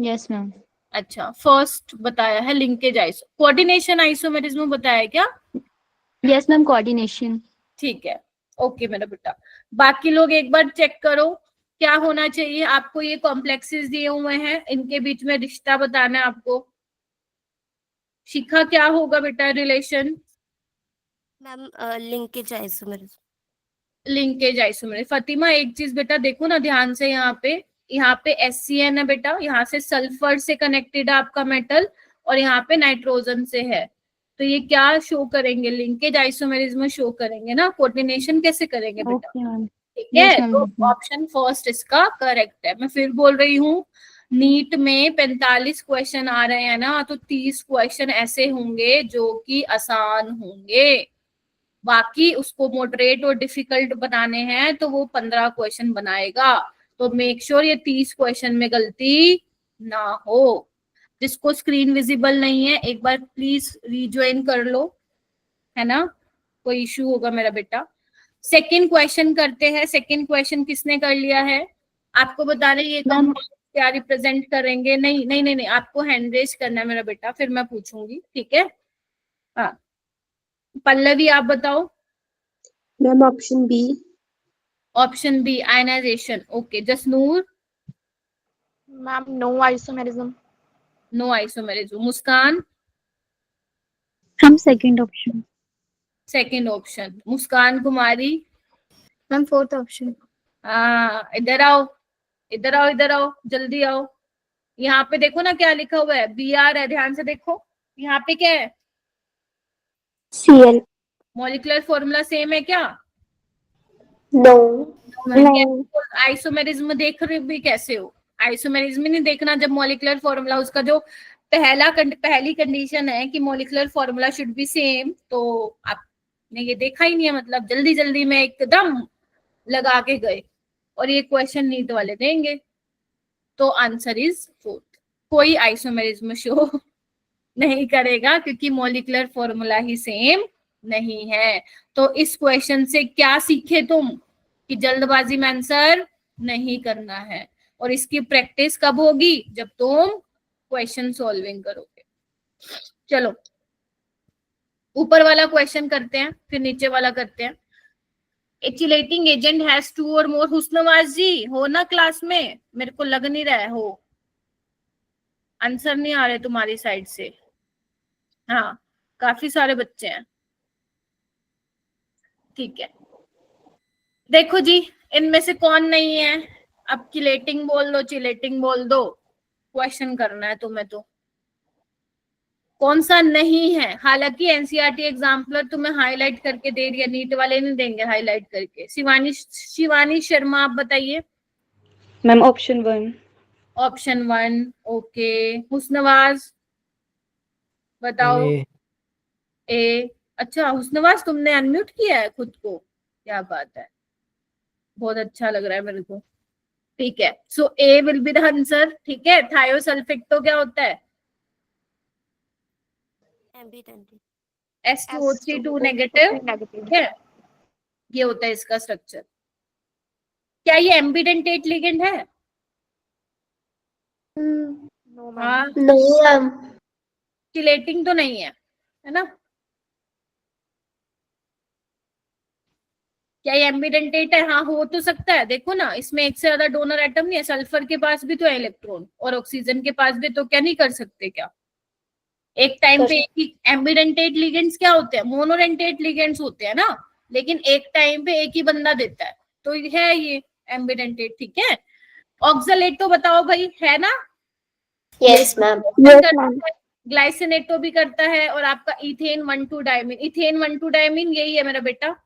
Yes ma'am. अच्छा, फर्स्ट बताया है लिंकेज आइसो, कोऑर्डिनेशन आइसोमेरिज्म बताया है क्या? Yes ma'am, coordination. ठीक है, ओके मेरा बेटा। बाकी लोग एक बार चेक करो क्या होना चाहिए आपको, ये कॉम्प्लेक्सेस दिए हुए हैं इनके बीच में रिश्ता बताना है आपको। शिखा क्या होगा बेटा relation? Ma'am linkage isomerism. Linkage isomerism. Fathima एक चीज बेटा देखो ना ध्यान से, यहाँ पे SCN है बेटा, यहाँ से सल्फर से कनेक्टेड है आपका मेटल और यहाँ पे नाइट्रोजन से है, तो ये क्या शो करेंगे? लिंकेज आइसोमेरिज्म शो करेंगे ना, कोऑर्डिनेशन कैसे करेंगे बेटा? Okay ma'am. ठीक है, Yes, ma'am. तो ऑप्शन फर्स्ट इसका करेक्ट है। मैं फिर बोल रही हूँ, नीट में 45 क्वेश्चन आ रहे हैं ना, तो 30 क्वेश्चन ऐसे होंगे जो कि आसान होंगे, बाकी उसको मॉडरेट और डिफिकल्ट बनाने हैं तो वो 15 क्वेश्चन बनाएगा, तो मेक श्योर ये 30 क्वेश्चन में गलती ना हो। जिसको स्क्रीन विजिबल नहीं है एक बार प्लीज रीज्वाइन कर लो, है ना, कोई इश्यू होगा मेरा बेटा। सेकंड क्वेश्चन करते हैं। सेकंड क्वेश्चन किसने कर लिया है? आपको बताने ये कंपाउंड क्या रिप्रेजेंट करेंगे? नहीं नहीं नहीं नहीं, आपको हैंड रेज करना है मेरा बेटा, फिर मैं पूछूंगी, ठीक है। हाँ पल्लवी आप बताओ। Ma'am option B. Option B ionization, okay. Jasnoor? Ma'am no isomerism. No isomerism. Muskan? हम second option. Second option. Muskan Kumari? Ma'am fourth option. हाँ, इधर आओ इधर आओ इधर आओ, जल्दी आओ। यहाँ पे देखो ना क्या लिखा हुआ है, BR है, ध्यान से देखो यहाँ पे क्या है? Cl। मॉलिक्यूलर फॉर्मूला सेम है क्या? No। आइसोमेरिज्म देख रहे भी कैसे हो? आइसोमेरिज्म नहीं देखना जब मॉलिक्यूलर फॉर्मूला, उसका जो पहली कंडीशन है कि molecular formula should be same, तो आपने ये देखा ही नहीं है, मतलब जल्दी जल्दी में एकदम लगा के गए, और ये क्वेश्चन नीट वाले देंगे, तो आंसर इज फोर्थ। कोई आइसोमेरिज्म शो नहीं करेगा क्योंकि मॉलिक्यूलर फॉर्मूला ही सेम नहीं है। तो इस क्वेश्चन से क्या सीखे तुम? कि जल्दबाजी में आंसर नहीं करना है, और इसकी प्रैक्टिस कब होगी? जब तुम क्वेश्चन सॉल्विंग करोगे। चलो ऊपर वाला क्वेश्चन करते हैं फिर नीचे वाला करते हैं। एचिलेटिंग एजेंट हैज 2 और मोर। हुस्नवाज जी हो ना क्लास में? मेरे को लग नहीं रहा है हो, आंसर नहीं आ रहे तुम्हारी साइड से। हाँ काफी सारे बच्चे हैं, ठीक है। देखो जी इनमें से कौन नहीं है? अब चिलेटिंग बोल दो, चिलेटिंग बोल दो, क्वेश्चन करना है तुम्हें तो। कौन सा नहीं है? हालांकि एनसीईआरटी एग्जाम्पलर तुम्हें हाईलाइट करके दे दिया, नीट वाले नहीं देंगे हाईलाइट करके। शिवानी शर्मा आप बताइए। Ma'am option 1। Option 1, okay. Husnawaz बताओ। ए। अच्छा हुस्नवाज तुमने अनम्यूट किया है खुद को, क्या बात है, बहुत अच्छा लग रहा है मेरे को। ठीक है, सो ए विल बी द आंसर। ठीक है, थायोसल्फेट तो क्या होता है? एम्बिडेंट। S2O3 negative. ठीक है, ये होता है इसका स्ट्रक्चर। क्या ये एम्बिडेंटेट लिगेंड है? No, ma'am. हाँ, नो मैम। चिलेटिंग तो नहीं है ना? क्या ये एम्बिडेंटेट है? हाँ, हो तो सकता है। देखो ना, इसमें एक से ज्यादा डोनर एटम नहीं है, सल्फर के पास भी तो है इलेक्ट्रॉन और ऑक्सीजन के पास भी, तो क्या नहीं कर सकते क्या? एक टाइम कर पे एक ही एम्बिडेंटेट लिगेंड्स क्या होते हैं? मोनोडेंटेट लिगेंड्स होते हैं ना, लेकिन एक टाइम पे एक ही बंदा देता है, तो है ये एम्बिडेंटेट। ठीक है, ऑक्सलेट तो बताओ भाई, है ना? Yes ma'am. ग्लाइसिनेटो भी करता है, और आपका इथेन 1,2 डायमीन, इथेन 1,2 डायमीन यही है मेरा बेटा,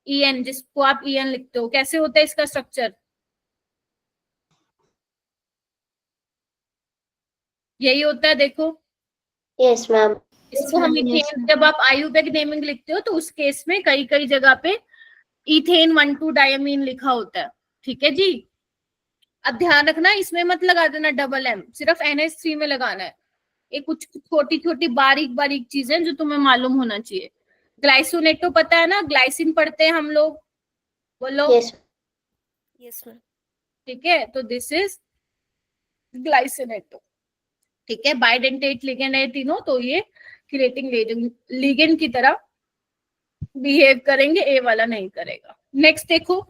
EN, जिसको आप EN लिखते हो। कैसे होता है इसका स्ट्रक्चर? यही होता है, देखो। Yes ma'am. इसको हम Yes, इथेन, ma'am. जब आप आयुर्वेद नेमिंग लिखते हो तो उस केस में कई कई जगह पे इथेन 1,2 डायमीन लिखा होता है। ठीक है जी, अब ध्यान रखना, इसमें मत लगा देना डबल M, सिर्फ NH3 में लगाना है। ये कुछ छोटी छोटी बारीक बारीक चीजें जो तुम्हें मालूम होना चाहिए। ग्लाइसोनेटो पता है ना, ग्लाइसिन पढ़ते हैं हम लोग, बोलो। यस। Yes ma'am. ठीक है, तो दिस इज ग्लाइसिनेटो। ठीक है, बाइडेंटेट लिगेंड है तीनों, तो ये क्रिएटिंग लिगेंड की तरह बिहेव करेंगे, ए वाला नहीं करेगा। नेक्स्ट देखो,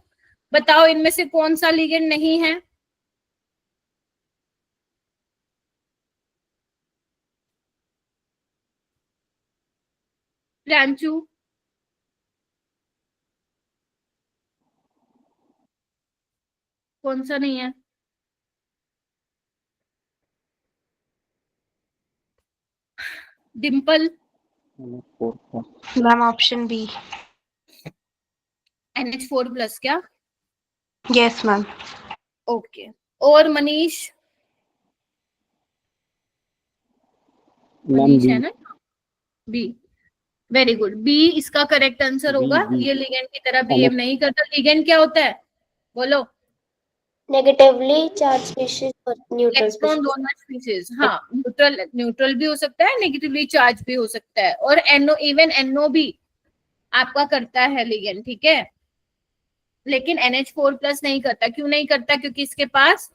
बताओ इनमें से कौन सा लिगेंड नहीं है? प्रांशु, कौन सा नहीं है? Dimple, Ma'am, option B. NH4 plus क्या? Yes, ma'am. ओके, और मनीष? मनीष है ना? बी, वेरी गुड, बी इसका करेक्ट आंसर होगा। ये लिगेंड की तरह बिहेव नहीं करता। लिगेंड क्या होता है, बोलो? नेगेटिवली चार्ज स्पीशीज और neutral electron species. Donor species. हाँ, न्यूट्रल, न्यूट्रल भी हो सकता है, नेगेटिवली चार्ज भी हो सकता है, और NO, इवन NO भी आपका करता है लिगेंड। ठीक है, लेकिन NH4 प्लस नहीं करता। क्यों नहीं करता? क्योंकि इसके पास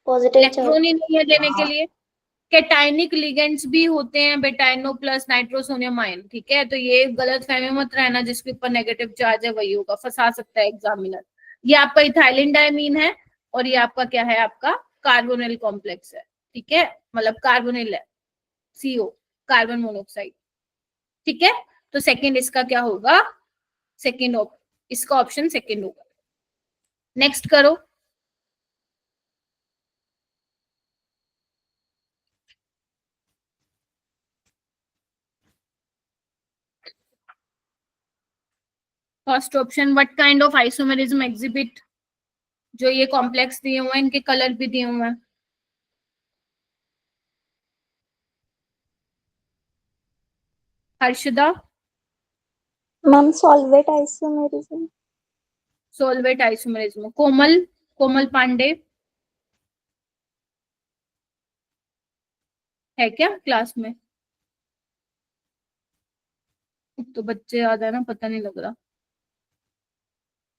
पॉजिटिव चार्ज। इलेक्ट्रॉन ही नहीं है देने के लिए। कैटाइनिक लिगेंड्स भी होते हैं, बेटाइनो प्लस नाइट्रोसोनियम आयन। ठीक है, तो ये गलत फहमी मत रहना, जिसके ऊपर नेगेटिव चार्ज है वही होगा, फंसा सकता है एग्जामिनर। ये आपका इथाइलिन डायमीन है, और ये आपका क्या है? आपका कार्बोनिल कॉम्प्लेक्स है। ठीक है, मतलब कार्बोनिल है, CO, कार्बन मोनोऑक्साइड। ठीक है, तो सेकंड इसका क्या होगा? सेकंड, इसका ऑप्शन सेकंड होगा। नेक्स्ट करो। First option, what kind of isomerism exhibit? जो ये कॉम्प्लेक्स दिए हुए हैं, इनके कलर भी दिए हुए हैं। Harshada? Ma'am, solvate isomerism. Solvate isomerism. Komal, Komal Pandey है क्या क्लास में? तो बच्चे याद है ना, पता नहीं लग रहा।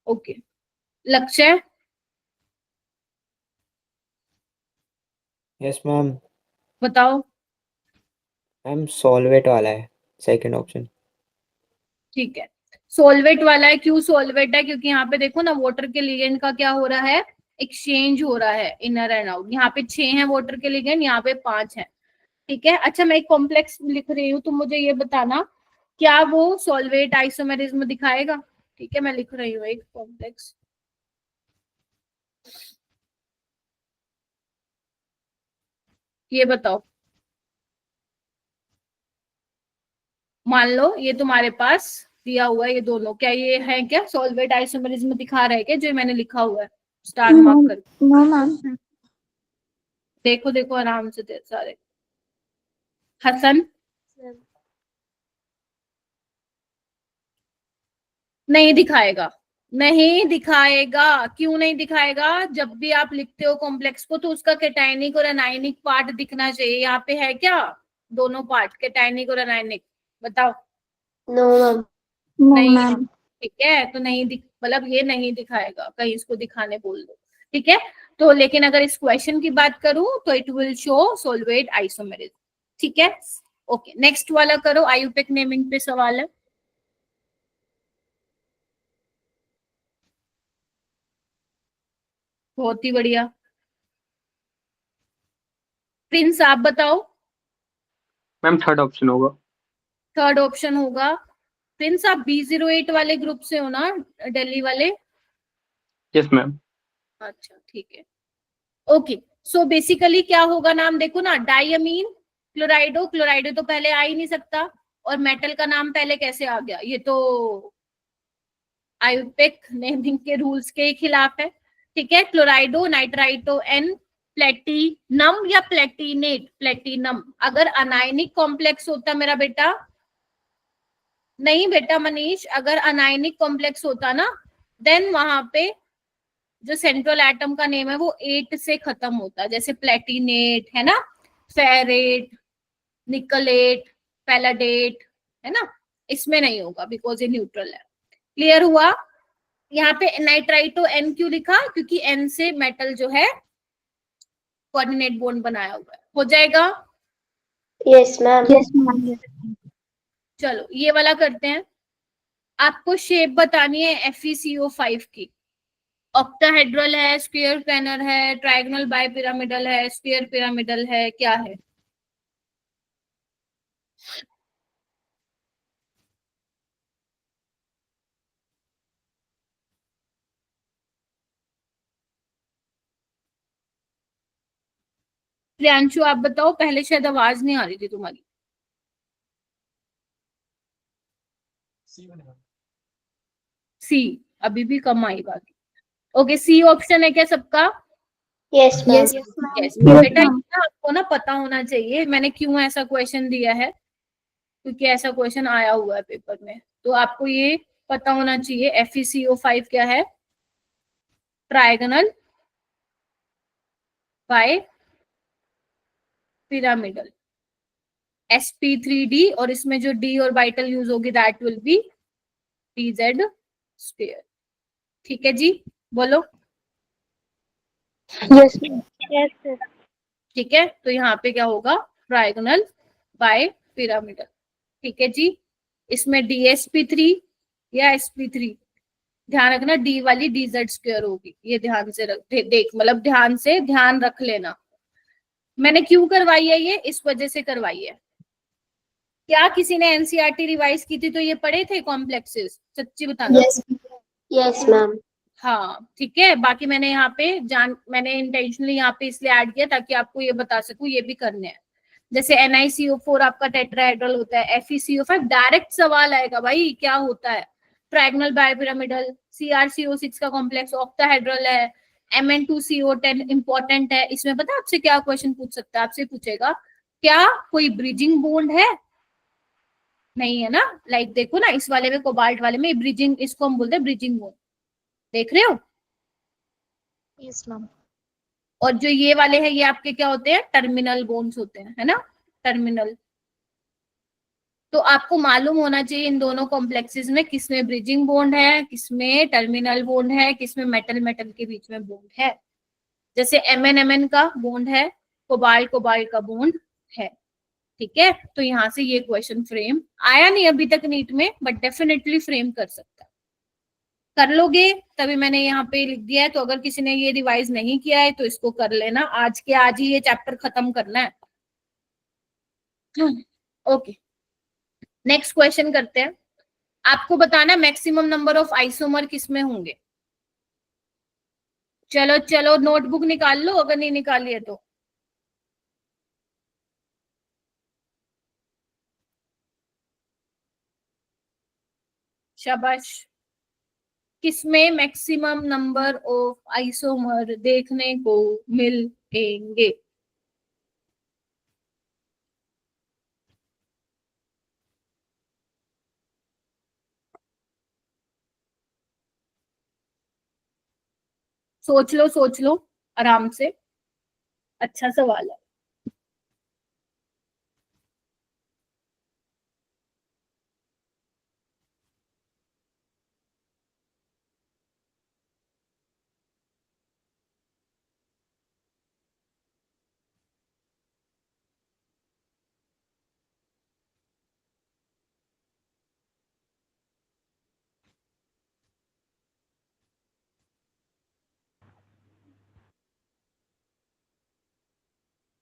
ओके, लक्ष्य? Yes ma'am. बताओ। मैम सॉल्वेट वाला है सेकंड ऑप्शन। ठीक है, सोलवेट वाला है। क्यों सोलवेट है? क्योंकि यहाँ पे देखो ना, वाटर के लिगेंड का क्या हो रहा है? एक्सचेंज हो रहा है, इनर एंड आउट। यहाँ पे 6 हैं वाटर के लिगेंड, यहाँ पे 5 हैं। ठीक है, अच्छा मैं एक कॉम्प्लेक्स लिख रही हूँ, तुम मुझे ये बताना, क्या वो सोलवेट आइसोमेरिज्म दिखाएगा? ठीक है, मैं लिख रही हूँ एक कॉम्प्लेक्स। ये बताओ, मान लो ये तुम्हारे पास दिया हुआ है, ये दोनों क्या ये है? क्या सोलवेट आइसोमेरिज्म दिखा रहा है क्या, जो मैंने लिखा हुआ है स्टार मार्क कर? No, ma'am. देखो देखो आराम से सारे। हसन? नहीं दिखाएगा। नहीं दिखाएगा। क्यों नहीं दिखाएगा? जब भी आप लिखते हो कॉम्प्लेक्स को तो उसका कैटायनिक और एनायनिक पार्ट दिखना चाहिए। यहाँ पे है क्या दोनों पार्ट, कैटायनिक और एनायनिक? बताओ। No ma'am. No, नहीं है। ma'am. ठीक है, तो नहीं दिख, मतलब ये नहीं दिखाएगा, कहीं इसको दिखाने बोल दो। ठीक है, तो लेकिन अगर इस क्वेश्चन की बात करूं तो इट विल शो सोलवेट आइसोमेरिज्म। ठीक है, ओके। नेक्स्ट वाला करो, आयुपेक नेमिंग पे सवाल है। बहुत ही बढ़िया। प्रिंस आप बताओ। मैम थर्ड ऑप्शन होगा। थर्ड ऑप्शन होगा। प्रिंस आप B08 वाले ग्रुप से हो ना, दिल्ली वाले? Yes ma'am. अच्छा ठीक है, ओके। सो बेसिकली क्या होगा, नाम देखो ना, डाइअमीन क्लोराइडो। क्लोराइडो तो पहले आ ही नहीं सकता, और मेटल का नाम पहले कैसे आ गया? ये तो आयुपेक नेमिंग के रूल्स के खिलाफ है। ठीक है, क्लोराइडो, नाइट्राइटो एन, प्लेटिनम या प्लेटिनेट, प्लेटिनम। अगर अनायनिक कॉम्प्लेक्स होता मेरा बेटा, नहीं बेटा मनीष, अगर अनायनिक कॉम्प्लेक्स होता ना, देन वहां पे जो सेंट्रल एटम का नेम है वो 8 से खत्म होता, जैसे प्लेटिनेट है ना, फेरेट, निकलेट, पैलाडेट, है ना। इसमें नहीं होगा बिकॉज ये न्यूट्रल है। क्लियर हुआ? यहाँ पे नाइट्राइटो एन क्यों लिखा? क्योंकि एन से मेटल जो है कोऑर्डिनेट बॉन्ड बनाया हुआ है। हो जाएगा? Yes ma'am. Yes, ma'am. चलो ये वाला करते हैं। आपको शेप बतानी है FeCO5 की। ऑक्टाहेड्रल है, स्क्वायर प्लेनर है, ट्रायगोनल बाइपिरामिडल है, स्फीयर पिरामिडल है, क्या है? प्रियांशु आप बताओ, पहले शायद आवाज नहीं आ रही थी तुम्हारी। सी, अभी भी कम आई बात। ओके, सी ऑप्शन है क्या सबका? Yes ma'am. Yes, Yes, ma'am. Yes yes, बेटा, ये ma'am. ना आपको ना पता होना चाहिए मैंने क्यों ऐसा क्वेश्चन दिया है, क्योंकि ऐसा क्वेश्चन आया हुआ है पेपर में, तो आपको ये पता होना चाहिए। FeCO5 क्या है? ट्रायगोनल बाय पिरामिडल, sp3d, और इसमें जो d और बाइटल यूज होगी that will be dz square. ठीक है जी, बोलो। Yes, ma'am. Yes, sir. ठीक है, तो यहाँ पे क्या होगा? Trigonal bipyramidal. ठीक है जी, इसमें DsP3 या sp3, ध्यान रखना डी वाली dz स्क्वायर होगी, ये ध्यान से देख, मतलब ध्यान रख लेना। मैंने क्यों करवाई है ये? इस वजह से करवाई है। क्या किसी ने एनसीईआरटी रिवाइज की थी तो ये पढ़े थे कॉम्प्लेक्सेस? सच्ची बताना। Yes. Yes ma'am. हाँ ठीक है, बाकी मैंने यहाँ पे मैंने इंटेंशनली यहाँ पे इसलिए ऐड किया ताकि आपको ये बता सकूं ये भी करने हैं। जैसे NiCO4 आपका टेट्राहेड्रल होता है, FeCO5 डायरेक्ट सवाल आएगा भाई क्या होता है। ट्रायगोनल बाइपिरामिडल, CrCO6 का कॉम्प्लेक्स ऑक्टाहेड्रल है, Mn2CO10 इंपॉर्टेंट है। इसमें पता है आपसे क्या क्वेश्चन पूछ सकता है? आपसे पूछेगा क्या कोई ब्रिजिंग बॉन्ड है? नहीं है ना। लाइक देखो ना, इस वाले में, कोबाल्ट वाले में ब्रिजिंग, इसको हम बोलते हैं ब्रिजिंग बॉन्ड। देख रहे हो? Yes, ma'am. और जो ये वाले हैं ये आपके क्या होते हैं? टर्मिनल बोन्स होते हैं, है ना, टर्मिनल। तो आपको मालूम होना चाहिए इन दोनों कॉम्प्लेक्सेस में किसमें ब्रिजिंग बॉन्ड है, किसमें टर्मिनल बॉन्ड है, किसमें मेटल मेटल के बीच में बॉन्ड है। जैसे MnMn का बॉन्ड है, कोबाल्ट कोबाल्ट का बॉन्ड है। ठीक है, तो यहाँ से ये क्वेश्चन फ्रेम आया नहीं अभी तक नीट में, बट डेफिनेटली फ्रेम कर सकता है। कर लोगे तभी मैंने यहाँ पे लिख दिया है। तो अगर किसी ने ये रिवाइज नहीं किया है तो इसको कर लेना, आज के आज ही ये चैप्टर खत्म करना है। ओके, नेक्स्ट क्वेश्चन करते हैं। आपको बताना मैक्सिमम नंबर ऑफ आइसोमर किसमें होंगे। चलो चलो नोटबुक निकाल लो अगर नहीं निकाली है तो। शाबाश। किसमें मैक्सिमम नंबर ऑफ आइसोमर देखने को मिलेंगे? सोच लो आराम से, अच्छा सवाल है।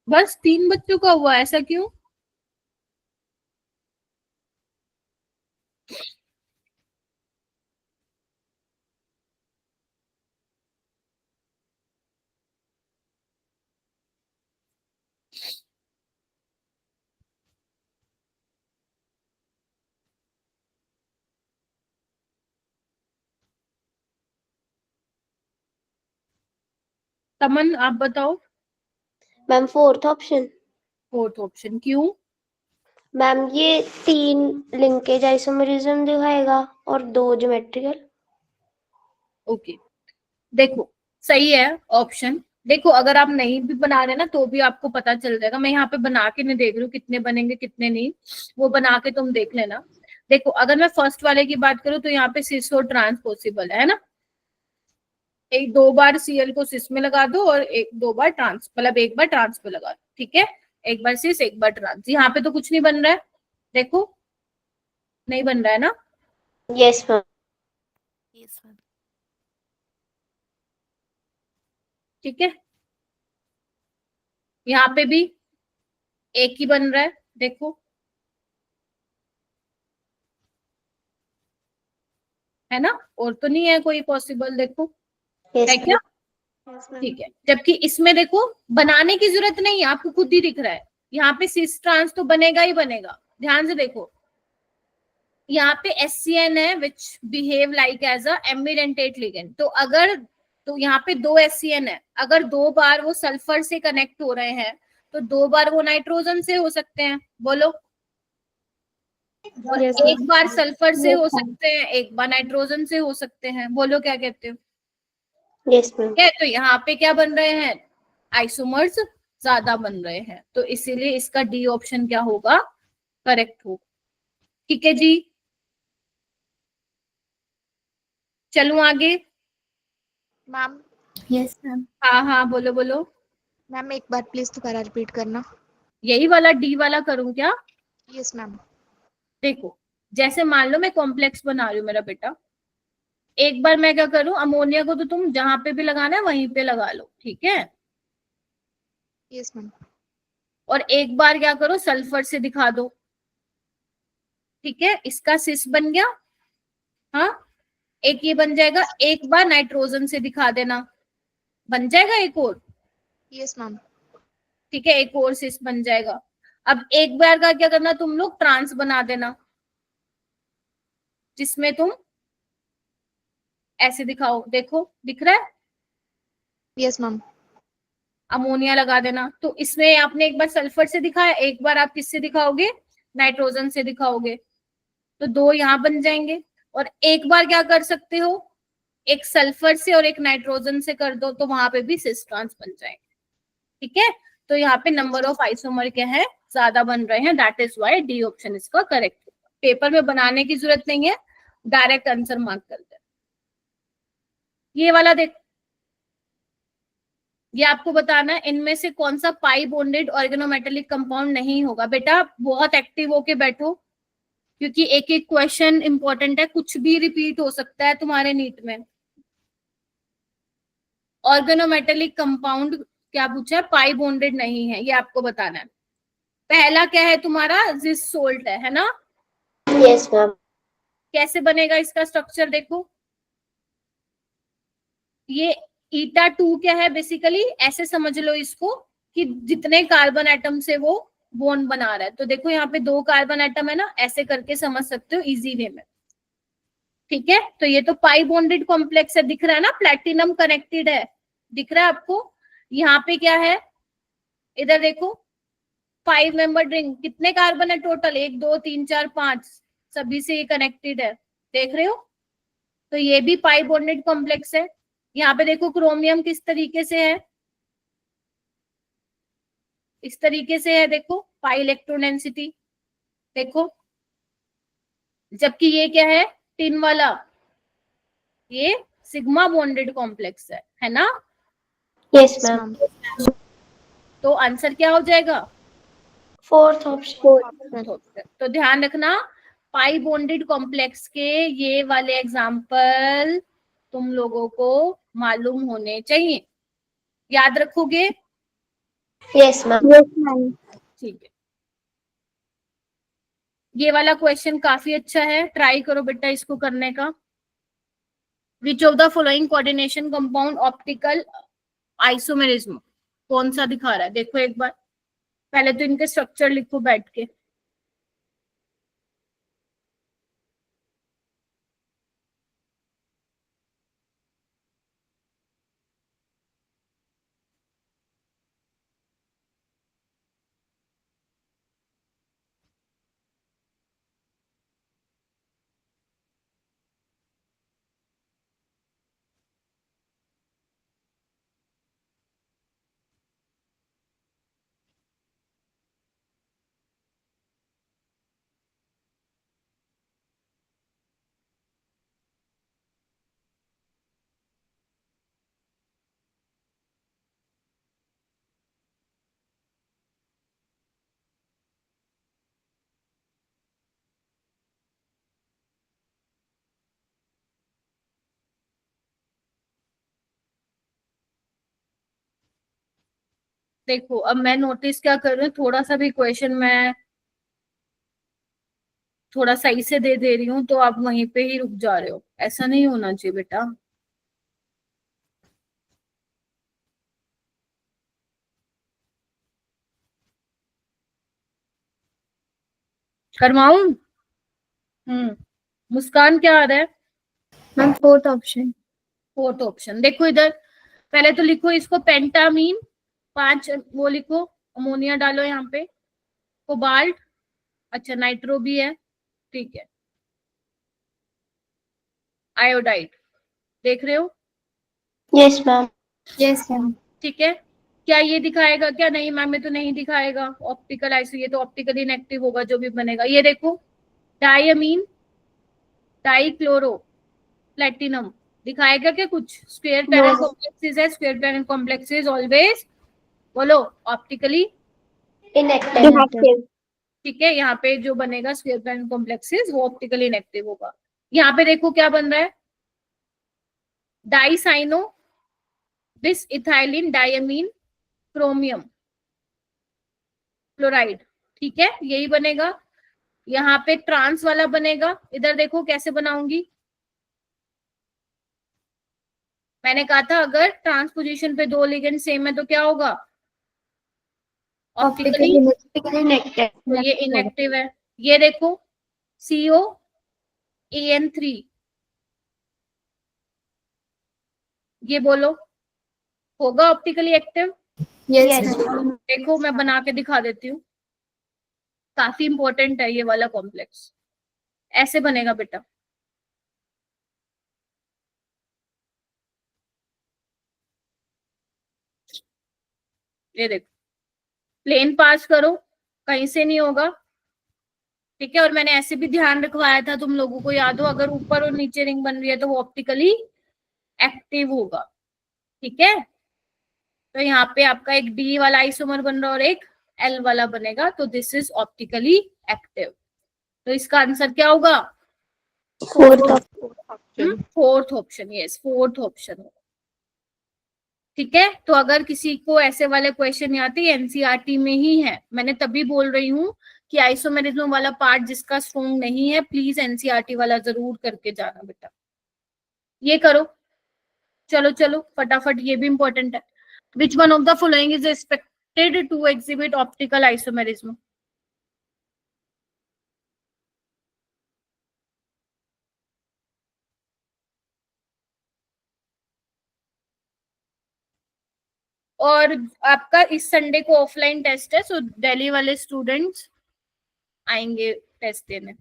बस 3 बच्चों का हुआ, ऐसा क्यों? तमन आप बताओ। Ma'am fourth option. Fourth option क्यों? मैम ये 3 लिंकेज आइसोमरिज्म दिखाएगा और 2 ज्योमेट्रिकल। ओके, देखो सही है ऑप्शन। देखो अगर आप नहीं भी बना रहे ना तो भी आपको पता चल जाएगा। मैं यहाँ पे बना के नहीं देख रही हूँ कितने बनेंगे कितने नहीं, वो बना के तुम देख लेना। देखो अगर मैं फर्स्ट वाले की बात करूँ तो यहाँ पे सिस और ट्रांस पॉसिबल है ना। एक 2 बार सीएल को सिस में लगा दो और 2 बार ट्रांस, मतलब 1 बार ट्रांस पे लगा दो, ठीक है। 1 बार सिस 1 बार ट्रांस। यहाँ पे तो कुछ नहीं बन रहा है, देखो नहीं बन रहा है ना। Yes ma'am. Yes, ma'am. ठीक है, यहाँ पे भी एक ही बन रहा है, देखो है ना, और तो नहीं है कोई पॉसिबल, देखो यस है क्या? मैम। ठीक है, जबकि इसमें देखो बनाने की जरूरत नहीं है, आपको खुद ही दिख रहा है। यहाँ पे सिस ट्रांस तो बनेगा ही बनेगा, ध्यान से देखो। यहाँ पे SCN है which behave like as a ambidentate ligand. तो अगर, तो यहाँ पे 2 SCN है, अगर 2 बार वो सल्फर से कनेक्ट हो रहे हैं तो 2 बार वो नाइट्रोजन से हो सकते हैं, बोलो। और Yes, एक बार सल्फर से Yes, हो ma'am. सकते हैं, एक बार नाइट्रोजन से हो सकते हैं, बोलो क्या कहते हो? Yes ma'am. ठीक है, तो यहाँ पे क्या बन रहे हैं, आइसोमर्स ज्यादा बन रहे हैं, तो इसीलिए इसका डी ऑप्शन क्या होगा, करेक्ट होगा। ठीक है जी, चलूं आगे। Ma'am Yes, ma'am. हाँ हाँ बोलो बोलो। मैम एक बार प्लीज दोबारा रिपीट करना। यही वाला डी वाला करूं क्या? Yes ma'am. देखो जैसे मान लो मैं कॉम्प्लेक्स बना रही हूँ मेरा बेटा, एक बार मैं क्या करूं, अमोनिया को तो तुम जहां पे भी लगाना है वहीं पे लगा लो, ठीक है। Yes ma'am. और एक बार क्या करो, सल्फर से दिखा दो, ठीक है, इसका सिस बन गया। हाँ, एक ये बन जाएगा, एक बार नाइट्रोजन से दिखा देना, बन जाएगा एक और, यस मैम। ठीक है, एक और सिस बन जाएगा। अब एक बार का क्या करना, तुम लोग ट्रांस बना देना, जिसमें तुम ऐसे दिखाओ, देखो दिख रहा है, यस मैम। अमोनिया लगा देना। तो इसमें आपने एक बार सल्फर से दिखाया, एक बार आप किससे दिखाओगे, नाइट्रोजन से दिखाओगे, तो 2 यहाँ बन जाएंगे। और एक बार क्या कर सकते हो, एक सल्फर से और एक नाइट्रोजन से कर दो, तो वहां पे भी सिस ट्रांस बन जाएंगे, ठीक है। तो यहाँ पे नंबर ऑफ आइसोमर क्या है, ज्यादा बन रहे हैं, that is why D option इसका करेक्ट। पेपर में बनाने की जरूरत नहीं है, डायरेक्ट आंसर मार्क कर दे। ये वाला देख, ये आपको बताना है इनमें से कौन सा पाई बॉन्डेड ऑर्गेनोमेटेलिक कंपाउंड नहीं होगा। बेटा बहुत एक्टिव होके बैठो, क्योंकि एक एक क्वेश्चन इंपॉर्टेंट है, कुछ भी रिपीट हो सकता है तुम्हारे नीट में। ऑर्गेनोमेटेलिक कंपाउंड क्या पूछा है, पाई बॉन्डेड नहीं है, ये आपको बताना है। पहला क्या है तुम्हारा, जिस सोल्ट है ना। Yes ma'am. कैसे बनेगा इसका स्ट्रक्चर, देखो ये eta2 क्या है, बेसिकली ऐसे समझ लो इसको कि जितने कार्बन एटम से वो बॉन्ड बना रहा है। तो देखो यहाँ पे 2 कार्बन एटम है ना, ऐसे करके समझ सकते हो इजी वे में, ठीक है। तो ये तो पाई बॉन्डेड कॉम्प्लेक्स है, दिख रहा है ना, प्लैटिनम कनेक्टेड है, दिख रहा है आपको। यहाँ पे क्या है, इधर देखो 5 मेंबर रिंग, कितने कार्बन है टोटल, 1 2 3 4 5, सभी से ये कनेक्टेड है, देख रहे हो। तो ये भी पाई बॉन्डेड कॉम्प्लेक्स है, यहाँ पे देखो क्रोमियम किस तरीके से है, इस तरीके से है, देखो पाई इलेक्ट्रॉन डेंसिटी, देखो, जबकि ये क्या है, टिन वाला, ये सिग्मा बॉन्डेड कॉम्प्लेक्स है ना। Yes ma'am. तो आंसर क्या हो जाएगा, फोर्थ ऑप्शन। तो ध्यान रखना, पाई बॉन्डेड कॉम्प्लेक्स के ये वाले एग्जाम्पल तुम लोगों को मालूम होने चाहिए, याद रखोगे। Yes ma'am. ठीक है, ये वाला क्वेश्चन काफी अच्छा है, ट्राई करो बेटा इसको करने का। Which of the following coordination compound optical isomerism, कौन सा दिखा रहा है, देखो एक बार, पहले तो इनके स्ट्रक्चर लिखो बैठ के। देखो अब मैं नोटिस क्या कर रही हूँ, थोड़ा सा भी क्वेश्चन मैं थोड़ा सही से दे रही हूँ तो आप वहीं पे ही रुक जा रहे हो, ऐसा नहीं होना चाहिए बेटा। करवाऊं? मुस्कान क्या आ रहा है? Ma'am fourth option. Fourth option, देखो इधर, पहले तो लिखो इसको पेंटामीन, 5 वो लिखो, अमोनिया डालो यहाँ पे, कोबाल्ट, अच्छा नाइट्रो भी है, ठीक है, आयोडाइड, देख रहे हो, यस मैम। Yes ma'am. ठीक है। क्या ये दिखाएगा क्या, नहीं मैम ये तो नहीं दिखाएगा, ऑप्टिकल आइसो, ये तो ऑप्टिकली इनएक्टिव होगा जो भी बनेगा। ये देखो डायमीन डाइक्लोरो प्लेटिनम, दिखाएगा क्या कुछ, स्क्वायर पैनल कॉम्प्लेक्सेस है, स्क्वायर पैनल कॉम्प्लेक्सेस ऑलवेज, बोलो, ऑप्टिकली इनएक्टिव। ठीक है, यहाँ पे जो बनेगा स्क्वायर पैनल कॉम्प्लेक्सेस वो ऑप्टिकली इनएक्टिव होगा। यहाँ पे देखो क्या बन रहा है, डाइसाइनो बिस इथाइलिन डायमीन क्रोमियम क्लोराइड, ठीक है, यही बनेगा। यहाँ पे ट्रांस वाला बनेगा, इधर देखो कैसे बनाऊंगी, मैंने कहा था अगर ट्रांस पोजीशन पे 2 लिगेंड सेम है तो क्या होगा, ऑप्टिकली इनएक्टिव। तो ये इनएक्टिव है। ये देखो COAN3, ये बोलो होगा ऑप्टिकली एक्टिव? यस। देखो मैं बना के दिखा देती हूँ, काफी इंपॉर्टेंट है ये वाला कॉम्प्लेक्स, ऐसे बनेगा बेटा, ये देखो, प्लेन पास करो, कहीं से नहीं होगा, ठीक है। और मैंने ऐसे भी ध्यान रखवाया था तुम लोगों को, याद हो, अगर ऊपर और नीचे रिंग बन रही है तो वो ऑप्टिकली एक्टिव होगा, ठीक है। तो यहाँ पे आपका एक D वाला आइसोमर बन रहा है और एक L वाला बनेगा, तो दिस इज ऑप्टिकली एक्टिव। तो इसका आंसर क्या होगा, fourth option, yes fourth option होगा, ठीक है। तो अगर किसी को ऐसे वाले क्वेश्चन आते हैं, एनसीईआरटी में ही है, मैंने तभी बोल रही हूँ कि आइसोमेरिज्म वाला पार्ट जिसका स्ट्रॉन्ग नहीं है प्लीज एनसीईआरटी वाला जरूर करके जाना बेटा, ये करो, चलो चलो फटाफट, ये भी इंपॉर्टेंट है। Which one of the following is expected to exhibit optical isomerism, और आपका इस संडे को ऑफलाइन टेस्ट है, सो दिल्ली वाले स्टूडेंट्स आएंगे टेस्ट देने,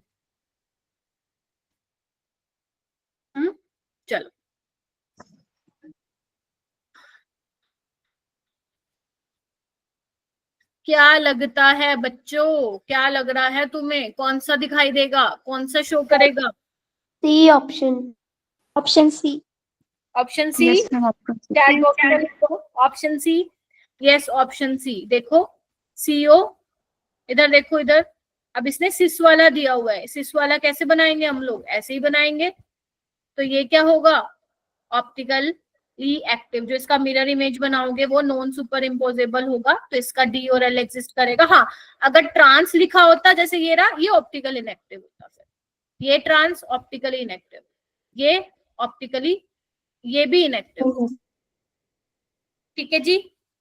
चलो क्या लगता है बच्चों, क्या लग रहा है तुम्हें, कौन सा दिखाई देगा, कौन सा शो करेगा? C option. Option C. Option C. Yes, ma'am. Option C. Chat box में लिखो option C. Yes option C. देखो सीओ, इधर देखो इधर। अब इसने सिस वाला दिया हुआ है, सिस वाला कैसे बनाएंगे हम लोग, ऐसे ही बनाएंगे। तो ये क्या होगा, ऑप्टिकली एक्टिव। जो इसका मिरर इमेज बनाओगे वो नॉन सुपर इम्पोजेबल होगा, तो इसका डी और एल एग्जिस्ट करेगा। हाँ, अगर ट्रांस लिखा होता जैसे ये रहा, ये ऑप्टिकल इनएक्टिव होता, फिर ये ट्रांस ऑप्टिकली इनएक्टिव, ये ऑप्टिकली, ये भी इनएक्टिव। ठीक है जी,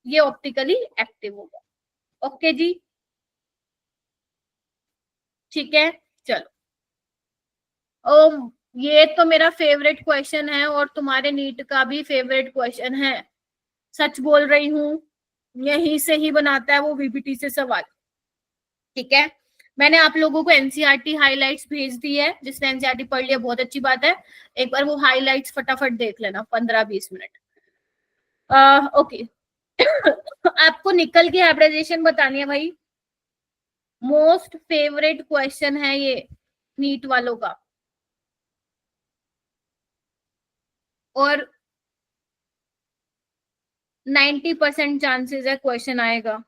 ये ऑप्टिकली एक्टिव होगा। ओके जी, ठीक है। चलो, ये तो मेरा फेवरेट क्वेश्चन है और तुम्हारे नीट का भी फेवरेट क्वेश्चन है, सच बोल रही हूँ। यहीं से ही बनाता है वो वीपीटी से सवाल। ठीक है, मैंने आप लोगों को एनसीईआरटी हाइलाइट्स भेज दी है। जिसने एनसीईआरटी पढ़ लिया बहुत अच्छी बात है, एक बार वो हाइलाइट्स फटाफट देख लेना, 15-20 मिनट। ओके आपको निकल की हाइब्रिडाइजेशन बतानी है भाई, मोस्ट फेवरेट क्वेश्चन है ये नीट वालों का, और 90% चांसेस है क्वेश्चन आएगा।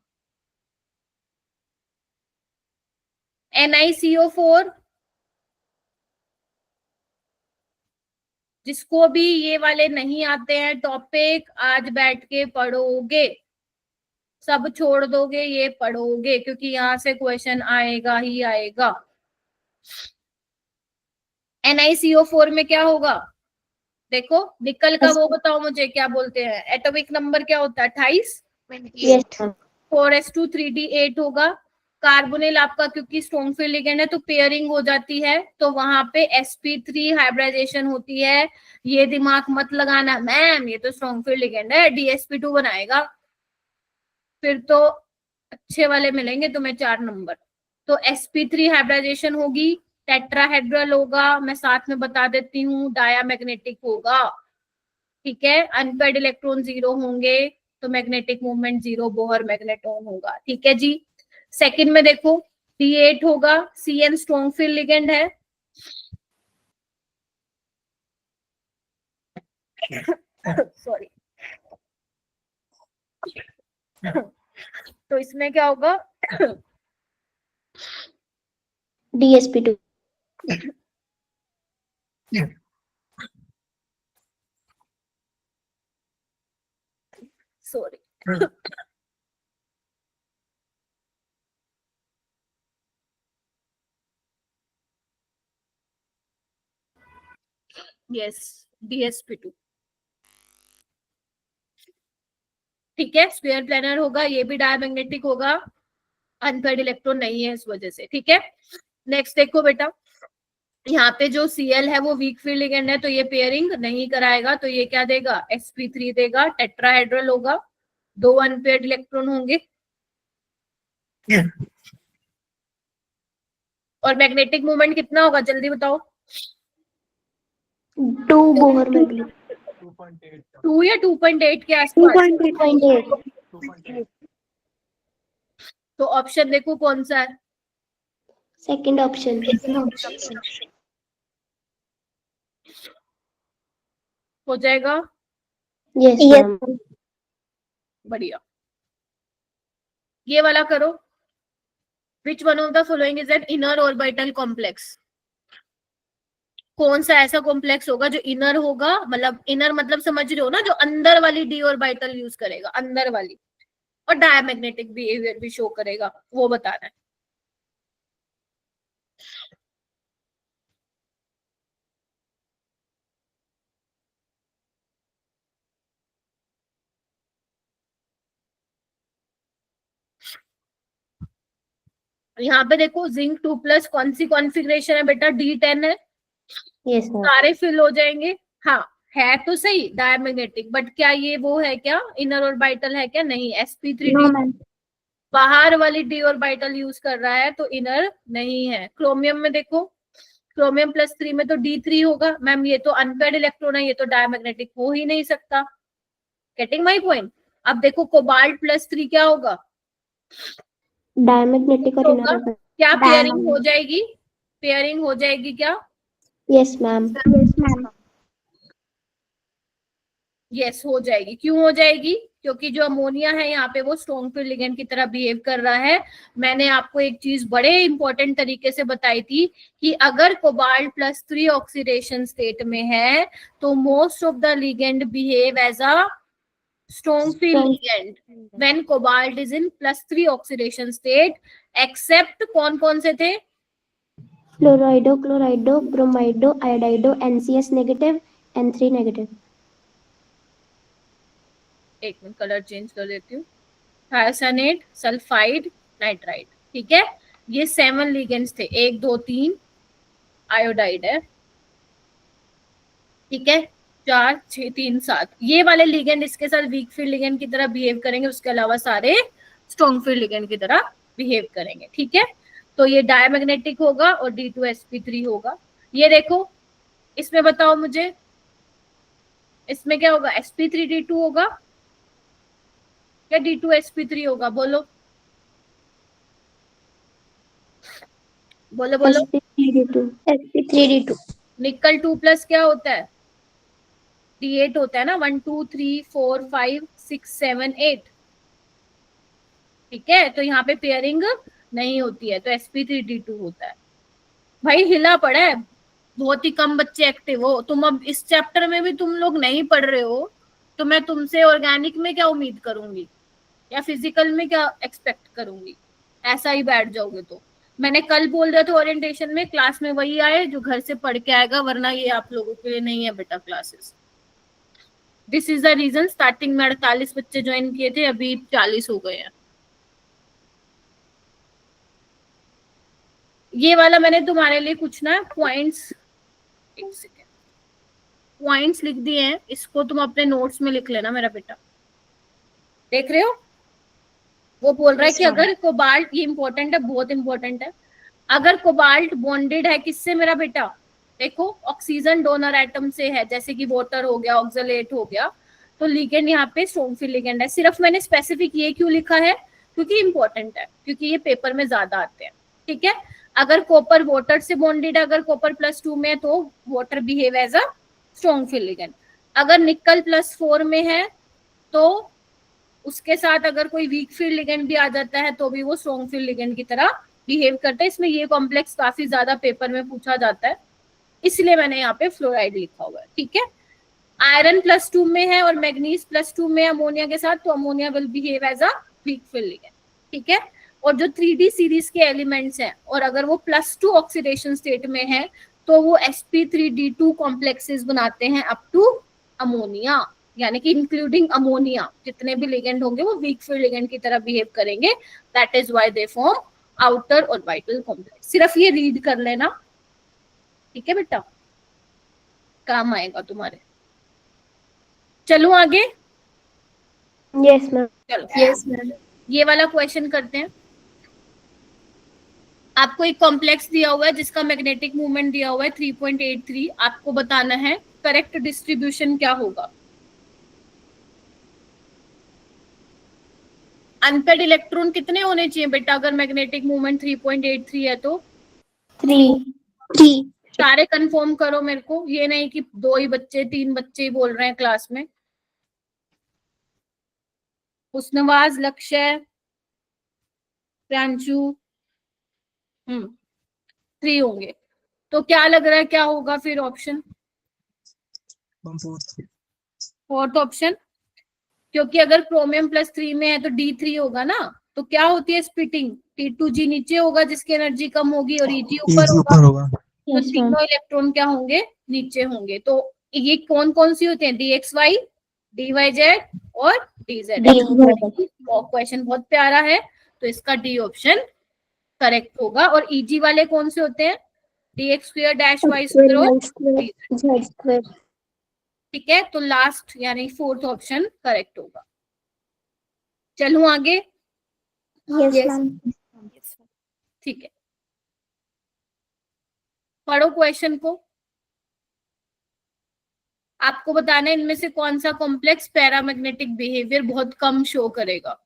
NiCO4, जिसको भी ये वाले नहीं आते हैं टॉपिक, आज बैठ के पढ़ोगे, सब छोड़ दोगे, ये पढ़ोगे, क्योंकि यहां से क्वेश्चन आएगा ही आएगा। NiCO4 में क्या होगा, देखो निकल का वो बताओ मुझे, क्या बोलते हैं, एटॉमिक नंबर क्या होता है, 28। 4s2 3d8 होगा। कार्बोनिल आपका क्योंकि स्ट्रॉन्ग फील्ड लिगेंड है तो पेयरिंग हो जाती है, तो वहां पे sp3 हाइब्रिडाइजेशन होती है। ये दिमाग मत लगाना मैम ये तो स्ट्रॉन्ग फील्ड लिगेंड है, dsp2 बनाएगा, फिर तो अच्छे वाले मिलेंगे तुम्हें 4 नंबर। तो sp3 हाइब्रिडाइजेशन होगी, टेट्राहेड्रल होगा, मैं साथ में बता देती हूँ, डायामैग्नेटिक होगा। ठीक है, अनपेयर्ड इलेक्ट्रॉन 0 होंगे तो मैग्नेटिक मूवमेंट 0, बोहर मैग्नेटॉन होगा। ठीक है जी, सेकंड में देखो D8 होगा, CN स्ट्रॉन्ग फील्ड लिगेंड है। सॉरी तो इसमें क्या होगा, DSP2। Sorry yes DSP2। ठीक है, स्क्वायर प्लेनर होगा, ये भी डायमैग्नेटिक होगा, अनपेयर्ड इलेक्ट्रॉन नहीं है इस वजह से। ठीक है, नेक्स्ट देखो बेटा, यहाँ पे जो Cl है वो वीक फील्ड लिगेंड है, तो ये पेयरिंग नहीं कराएगा, तो ये क्या देगा, sp3 देगा, टेट्राहेड्रल होगा, 2 अनपेयर्ड इलेक्ट्रॉन होंगे। और मैग्नेटिक मूवमेंट कितना होगा जल्दी बताओ, 2 बोहर मैग्नेट। 2 या 2.8 के आसपास। 2.8। तो ऑप्शन देखो कौन सा है, सेकंड ऑप्शन। हो जाएगा, यस मैम। बढ़िया। ये वाला करो, विच one of the following is an inner orbital complex. कौन सा ऐसा कॉम्प्लेक्स होगा जो इनर होगा, मतलब इनर मतलब समझ रहे हो ना, जो अंदर वाली डी ऑर्बिटल यूज करेगा, अंदर वाली, और डायमैग्नेटिक बिहेवियर भी शो करेगा, वो बताना है। यहाँ पे देखो जिंक 2+ कौन सी कॉन्फ़िगरेशन है बेटा, D10 है। Yes ma'am. सारे फिल हो जाएंगे। हाँ है तो सही डायमैग्नेटिक, बट क्या ये वो है क्या, इनर ऑर्बिटल है क्या, नहीं, sp3d बाहर वाली डी ऑर्बिटल यूज कर रहा है, तो इनर नहीं है। क्रोमियम में देखो, क्रोमियम +3 में तो D3 होगा, मैम ये तो अनपेयर्ड इलेक्ट्रॉन है, ये तो डायमैग्नेटिक हो ही नहीं सकता। Getting my point. अब देखो कोबाल्ट +3 क्या होगा, डायमैग्नेटिक और होगा? इनर क्या पेयरिंग हो जाएगी? पेयरिंग हो जाएगी क्या? Yes ma'am. यस हो जाएगी। क्यों हो जाएगी? क्योंकि जो अमोनिया है यहाँ पे वो स्ट्रॉन्ग फील्ड लिगेंड की तरह बिहेव कर रहा है। मैंने आपको एक चीज बड़े इंपॉर्टेंट तरीके से बताई थी कि अगर कोबाल्ट +3 ऑक्सीडेशन स्टेट में है तो most of the ligand behave as a strong field ligand when cobalt is in +3 oxidation state except कौन से थे? फ्लोराइडो, क्लोराइडो, ब्रोमाइडो, आयोडाइडो, NCS नेगेटिव, N3 नेगेटिव। एक मिनट कलर चेंज कर देती हूँ। थायोसानेट, सल्फाइड, नाइट्राइड, ठीक है। ये 7 लिगेंड्स थे, 1 2 3 आयोडाइड है, ठीक है, 4 6 3 7। ये वाले लिगेंड इसके साथ वीक फील्ड लिगेंड की तरह बिहेव करेंगे, उसके अलावा सारे स्ट्रॉन्ग फील्ड लिगेंड की तरह बिहेव करेंगे, ठीक है। तो ये डायमैग्नेटिक होगा और D2sp3 होगा। ये देखो, इसमें बताओ मुझे, इसमें क्या होगा? sp3d2 होगा या D2sp3 होगा? बोलो बोलो बोलो। sp3d2 निकल 2+ क्या होता है? D8 होता है ना। 1 2 3 4 5 6 7 8, ठीक है। तो यहाँ पे पेयरिंग नहीं होती है, तो sp3d2 होता है। भाई हिला पड़ा है, बहुत ही कम बच्चे एक्टिव हो तुम। अब इस चैप्टर में भी तुम लोग नहीं पढ़ रहे हो तो मैं तुमसे ऑर्गेनिक में क्या उम्मीद करूंगी या फिजिकल में क्या एक्सपेक्ट करूंगी? ऐसा ही बैठ जाओगे तो। मैंने कल बोल दिया था ओरिएंटेशन में, क्लास में वही आए जो घर से पढ़ के आएगा, वरना ये आप लोगों के लिए नहीं है बेटा classes. This is the reason. Starting में 48 बच्चे ज्वाइन किए थे, अभी 40 हो गए हैं। ये वाला मैंने तुम्हारे लिए कुछ ना पॉइंट्स, एक सेकेंड, पॉइंट्स लिख दिए हैं, इसको तुम अपने नोट्स में लिख लेना मेरा बेटा। देख रहे हो? वो बोल रहा है कि अगर कोबाल्ट, ये इंपॉर्टेंट है, बहुत इंपॉर्टेंट है, अगर कोबाल्ट बॉन्डेड है किससे मेरा बेटा? देखो ऑक्सीजन डोनर एटम से है, जैसे कि वाटर हो गया, ऑक्सलेट हो गया, तो लिगेंड यहाँ पे स्ट्रॉन्ग फील्ड लिगेंड है। सिर्फ मैंने स्पेसिफिक ये क्यों लिखा है? क्योंकि इंपॉर्टेंट है, क्योंकि ये पेपर में ज्यादा आते हैं, ठीक है। अगर कॉपर वाटर से बॉन्डेड है, अगर कॉपर +2 में है तो water behave as a strong field ligand. अगर निकल +4 में है तो उसके साथ अगर कोई वीक फील्ड लिगेंड भी आ जाता है तो भी वो स्ट्रॉन्ग फील्ड लिगेंड की तरह बिहेव करता है। इसमें ये कॉम्प्लेक्स काफी ज्यादा पेपर में पूछा जाता है, इसलिए मैंने यहाँ पे फ्लोराइड लिखा हुआ है, ठीक है। आयरन +2 में है और मैग्नीज +2 में अमोनिया के साथ, तो ammonia will behave as a weak field ligand, ठीक है। और जो 3D सीरीज के एलिमेंट्स हैं और अगर वो +2 ऑक्सीडेशन स्टेट में है तो वो sp3d2 कॉम्प्लेक्सेस बनाते हैं अप टू अमोनिया, यानी कि इंक्लूडिंग अमोनिया। जितने भी लिगेंड होंगे वो वीक फील्ड लिगेंड की तरह बिहेव करेंगे। That is why they form outer orbital complex. सिर्फ ये रीड कर लेना, ठीक है बेटा, काम आएगा तुम्हारे। चलो आगे। Yes ma'am. चलो यस मैम। ये वाला क्वेश्चन करते हैं। आपको एक कॉम्प्लेक्स दिया हुआ है जिसका मैग्नेटिक मोमेंट दिया हुआ है 3.83। आपको बताना है करेक्ट डिस्ट्रीब्यूशन क्या होगा। अनपेड इलेक्ट्रॉन कितने होने चाहिए बेटा अगर मैग्नेटिक मोमेंट 3.83 है तो? 3। सारे कंफर्म करो मेरे को, ये नहीं कि 2 ही बच्चे 3 बच्चे ही बोल रहे हैं क्लास में। हुस्नवाज, लक्ष्य, प्रांशु, 3 होंगे। तो क्या लग रहा है क्या होगा फिर ऑप्शन? फोर्थ ऑप्शन, क्योंकि अगर क्रोमियम +3 में है तो D3 होगा ना। तो क्या होती है स्प्लिटिंग? T2G नीचे होगा जिसकी एनर्जी कम होगी और EG ऊपर होगा, तो तीनों इलेक्ट्रॉन क्या होंगे? नीचे होंगे। तो ये कौन कौन सी होते हैं? DXY, DYZ और DZ। क्वेश्चन बहुत प्यारा है, तो इसका डी ऑप्शन करेक्ट होगा। और EG वाले कौन से होते हैं? DX² -Y² और DZ, ठीक है। तो लास्ट यानी फोर्थ ऑप्शन करेक्ट होगा। चलूं आगे? Yes ma'am. ठीक है, पढ़ो क्वेश्चन को। आपको बताना है इनमें से कौन सा कॉम्प्लेक्स पैरामैग्नेटिक बिहेवियर बहुत कम शो करेगा।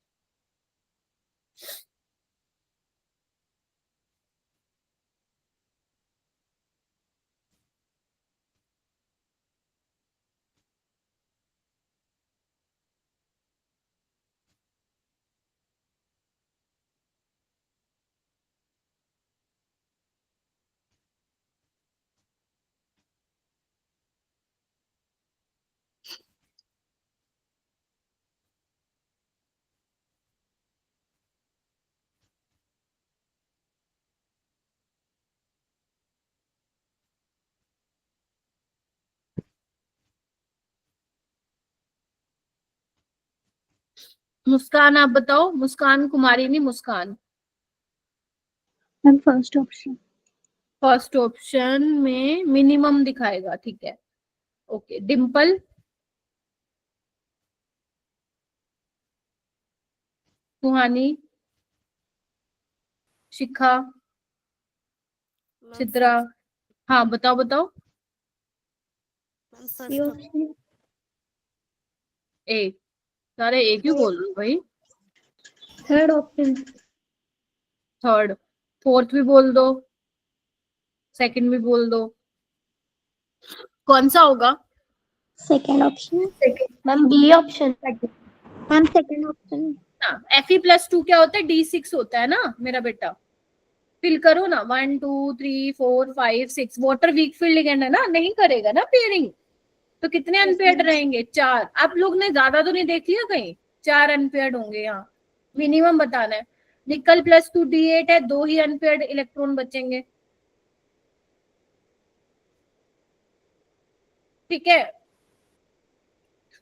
मुस्कान आप बताओ, मुस्कान कुमारी नहीं Muskan. Ma'am first option. First option में मिनिमम दिखाएगा, ठीक है ओके। डिम्पल, सुहानी, शिखा, Ma'am, चित्रा, हाँ बताओ बताओ। Ma'am, सी first ऑप्शन। ए, सारे ए क्यों बोल रहे हो भाई? Third option. थर्ड, फोर्थ भी बोल दो, सेकंड भी बोल दो, कौन सा होगा? Second option. Second. Ma'am B option. Ma'am second option. हाँ, Fe+2 क्या होता है? D6 होता है ना मेरा बेटा। फिल करो ना, 1 2 3 4 5 6। वाटर वीक फील्ड लिगेंड है ना, नहीं करेगा ना पेयरिंग, तो कितने अनपेयर्ड रहेंगे? 4। आप लोग ने ज्यादा तो नहीं देख लिया कहीं? 4 अनपेयर्ड होंगे यहाँ, मिनिमम बताना है। निकल +2 D8 है, 2 ही अनपेयर्ड इलेक्ट्रॉन बचेंगे, ठीक है।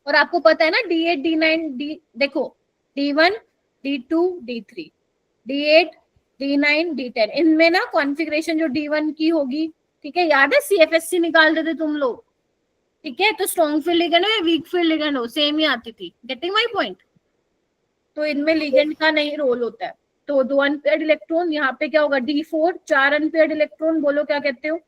और आपको पता है ना D8 D9 D, देखो D1 D2 D3 D8 D9 D10, इनमें ना कॉन्फ़िगरेशन जो D1 की होगी, ठीक है, याद है CFSC निकाल देते तुम लोग, ठीक है। तो स्ट्रॉन्ग फील्ड लिगेंड हो या वीक फील्ड लिगेंड हो, सेम ही आती थी। Getting my point? तो इनमें लिगेंड का नहीं रोल होता है। तो 2 अनपेयर्ड इलेक्ट्रॉन, यहाँ पे क्या होगा? D4, 4 अनपेयर्ड इलेक्ट्रॉन, बोलो क्या कहते हो?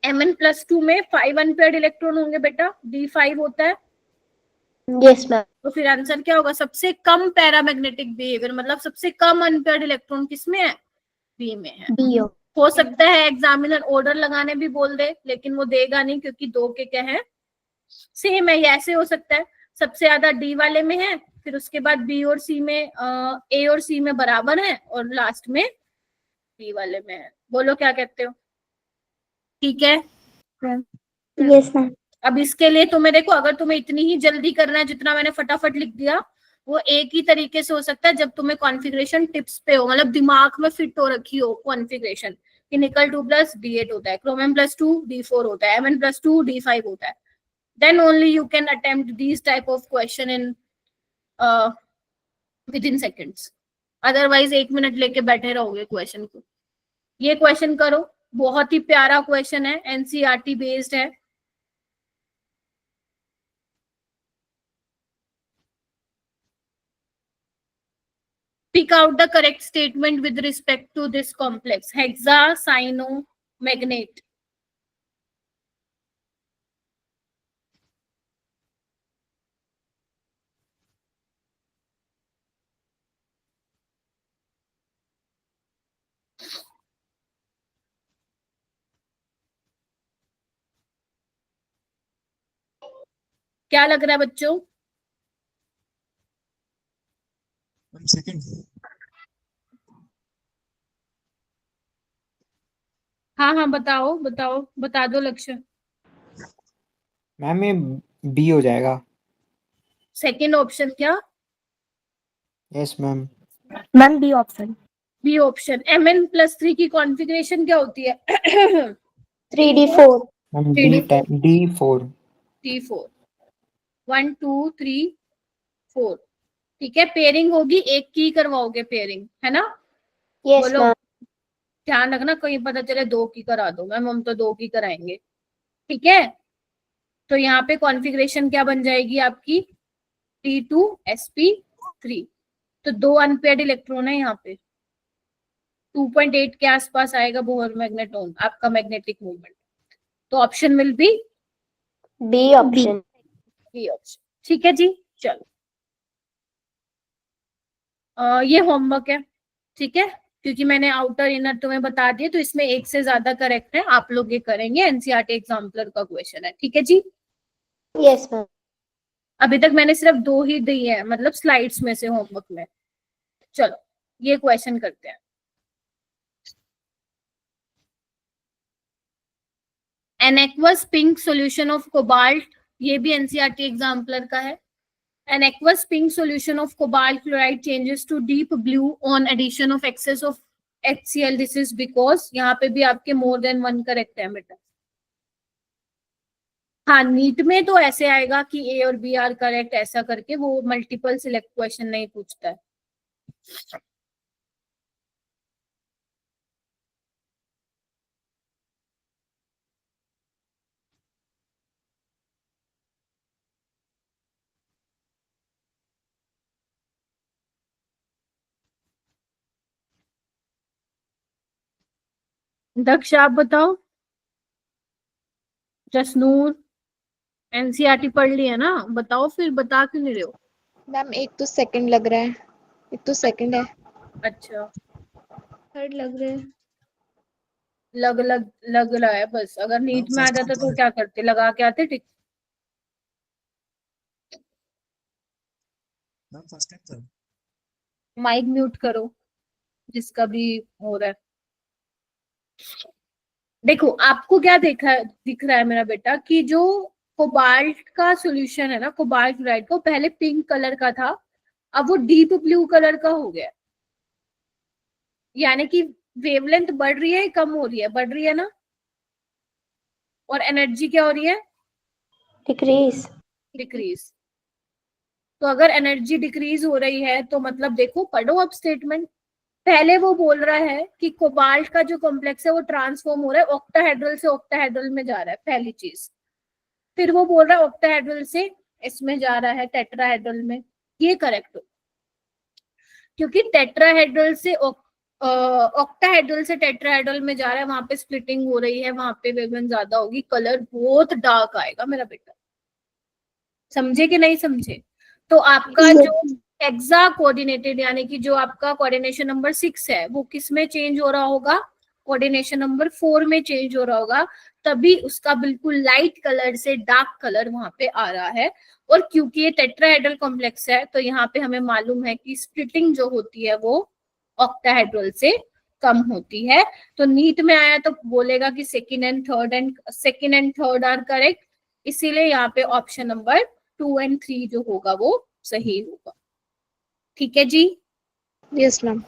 Mn+2 में 5 अनपेयर्ड इलेक्ट्रॉन होंगे बेटा, D5 होता है। Yes ma'am. तो फिर आंसर क्या होगा? सबसे कम पैरामैग्नेटिक बिहेवियर, मतलब सबसे कम अनपेयर्ड इलेक्ट्रॉन किसमें है? बी में है। बी। हो सकता है एग्जामिनर ऑर्डर लगाने भी बोल दे, लेकिन वो देगा नहीं, क्योंकि 2 के क्या है? सेम है। ये ऐसे हो सकता है, सबसे ज्यादा डी वाले में है, फिर उसके बाद बी और सी में, ए और सी में बराबर है, और लास्ट में बी वाले में है। बोलो क्या कहते हो? ठीक है। Yes ma'am. अब इसके लिए तुम्हें देखो, अगर तुम्हें इतनी ही जल्दी करना है जितना मैंने फटाफट लिख दिया, वो एक ही तरीके से हो सकता है जब तुम्हें कॉन्फ़िगरेशन टिप्स पे हो, मतलब दिमाग में फिट हो रखी हो कॉन्फ़िगरेशन कि निकल 2 + D8 होता है, क्रोमियम +2 D4 होता है, Mn+2 D5 होता है। Then only you can attempt these type of question in within seconds. Otherwise 1 minute लेके बैठे रहोगे क्वेश्चन को। ये क्वेश्चन करो, बहुत ही प्यारा क्वेश्चन है, एनसीईआरटी बेस्ड है। Pick out the correct statement with respect to this complex, hexacyanomagnate. क्या लग रहा है बच्चों? सेकंड। हाँ हाँ बताओ बताओ, बता दो लक्ष्य। मैम ये बी हो जाएगा। सेकंड ऑप्शन क्या? Yes ma'am. Ma'am B option. B option. Mn+3 की कॉन्फ़िगरेशन क्या होती है? 3D4। Ma'am D4। D4, 1 2 3 4, ठीक है। पेयरिंग होगी, एक की करवाओगे पेयरिंग, है ना? यस बोलो, मैम। ध्यान रखना कहीं पता चले 2 की करा दो। मैम हम तो 2 की कराएंगे, ठीक है। तो यहाँ पे कॉन्फ़िगरेशन क्या बन जाएगी आपकी? T2sp3। तो 2 अनपेयर्ड इलेक्ट्रॉन है यहाँ पे, 2.8 के आसपास आएगा बोहर मैग्नेटोन आपका मैग्नेटिक मूवमेंट। तो option will be B option. B option, ठीक है जी। चलो ये होमवर्क है, ठीक है, क्योंकि मैंने आउटर इनर तुम्हें बता दिए, तो इसमें एक से ज्यादा करेक्ट है, आप लोग ये करेंगे। एनसीईआरटी एग्जाम्पलर का क्वेश्चन है, ठीक है जी। Yes ma'am. अभी तक मैंने सिर्फ 2 ही दी है, मतलब स्लाइड्स में से होमवर्क में। चलो ये क्वेश्चन करते हैं। An aqueous pink solution of cobalt, ये भी एनसीईआरटी एग्जाम्पलर का है। An aqueous pink solution of cobalt chloride changes to deep blue on addition of excess of HCl. This is because यहाँ पे भी आपके more than 1 करेक्ट है बेटा। हाँ, नीट में तो ऐसे आएगा कि ए और बी आर करेक्ट, ऐसा करके, वो मल्टीपल सिलेक्ट क्वेश्चन नहीं पूछता है। दक्ष आप बताओ। जसनूर, एनसीईआरटी पढ़ ली है ना, बताओ फिर, बता क्यों नहीं रहे हो? मैम एक तो सेकंड लग रहा है, एक तो सेकंड है। अच्छा, थर्ड लग रहे हैं। लग रहा है बस। अगर नीट में आ first जाता and तो third. क्या करते, लगा के आते tick. Ma'am, first and third. Mic mute करो जिसका भी हो रहा है। देखो आपको क्या दिख रहा है मेरा बेटा, कि जो कोबाल्ट का सॉल्यूशन है ना, कोबाल्ट क्लोराइड को पहले पिंक कलर का था, अब वो डीप ब्लू कलर का हो गया। यानी कि वेवलेंथ बढ़ रही है, कम हो रही है? बढ़ रही है ना। और एनर्जी क्या हो रही है? डिक्रीज। डिक्रीज। तो अगर एनर्जी डिक्रीज हो रही है तो मतलब देखो, पढ़ो अब स्टेटमेंट। पहले वो बोल रहा है कि कोबाल्ट का जो कॉम्प्लेक्स है वो ट्रांसफॉर्म हो रहा है, ऑक्टाहेड्रल से ऑक्टाहेड्रल में जा रहा है, पहली चीज। फिर वो बोल रहा है ऑक्टाहेड्रल से इसमें जा रहा है, टेट्राहेड्रल में। ये करेक्ट हो, क्योंकि टेट्राहेड्रल से ऑक्टाहेड्रल से टेट्राहेड्रल में जा रहा है, वहां पे स्प्लिटिंग हो रही है, वहां पे वेवलेंथ ज्यादा होगी, कलर बहुत डार्क आएगा मेरा बेटा। समझे कि नहीं समझे? तो आपका जो एक्सा कोऑर्डिनेटेड, यानी कि जो आपका कोऑर्डिनेशन नंबर 6 है, वो किस में चेंज हो रहा होगा? कोऑर्डिनेशन नंबर 4 में चेंज हो रहा होगा। तभी उसका बिल्कुल लाइट कलर से डार्क कलर वहां पे आ रहा है। और क्योंकि ये टेट्राहेड्रल कॉम्प्लेक्स है, तो यहाँ पे हमें मालूम है कि स्प्लिटिंग जो होती है वो ऑक्टाहेड्रल से कम होती है। तो नीट में आया तो बोलेगा कि second and third are correct, इसीलिए यहाँ पे ऑप्शन नंबर 2 और 3 जो होगा वो सही होगा। ठीक है जी। Yes ma'am.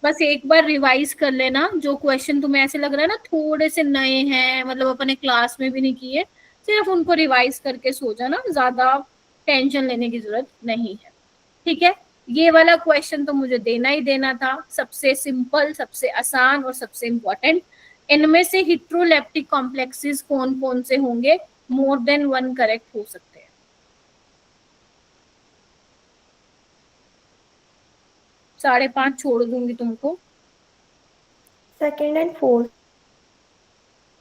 बस एक बार रिवाइज कर लेना। जो क्वेश्चन तुम्हें ऐसे लग रहा है ना थोड़े से नए हैं, मतलब अपने क्लास में भी नहीं किए, सिर्फ उनको रिवाइज करके सो जाना, ज्यादा टेंशन लेने की जरूरत नहीं है। ठीक है, ये वाला क्वेश्चन तो मुझे देना ही देना था, सबसे सिंपल, सबसे आसान और सबसे इम्पोर्टेंट। इनमें से हिट्रोलेप्टिक कॉम्प्लेक्सेस कौन कौन से होंगे? मोर देन 1 करेक्ट हो सकते हैं। 5.5 छोड़ दूंगी तुमको। Second and fourth.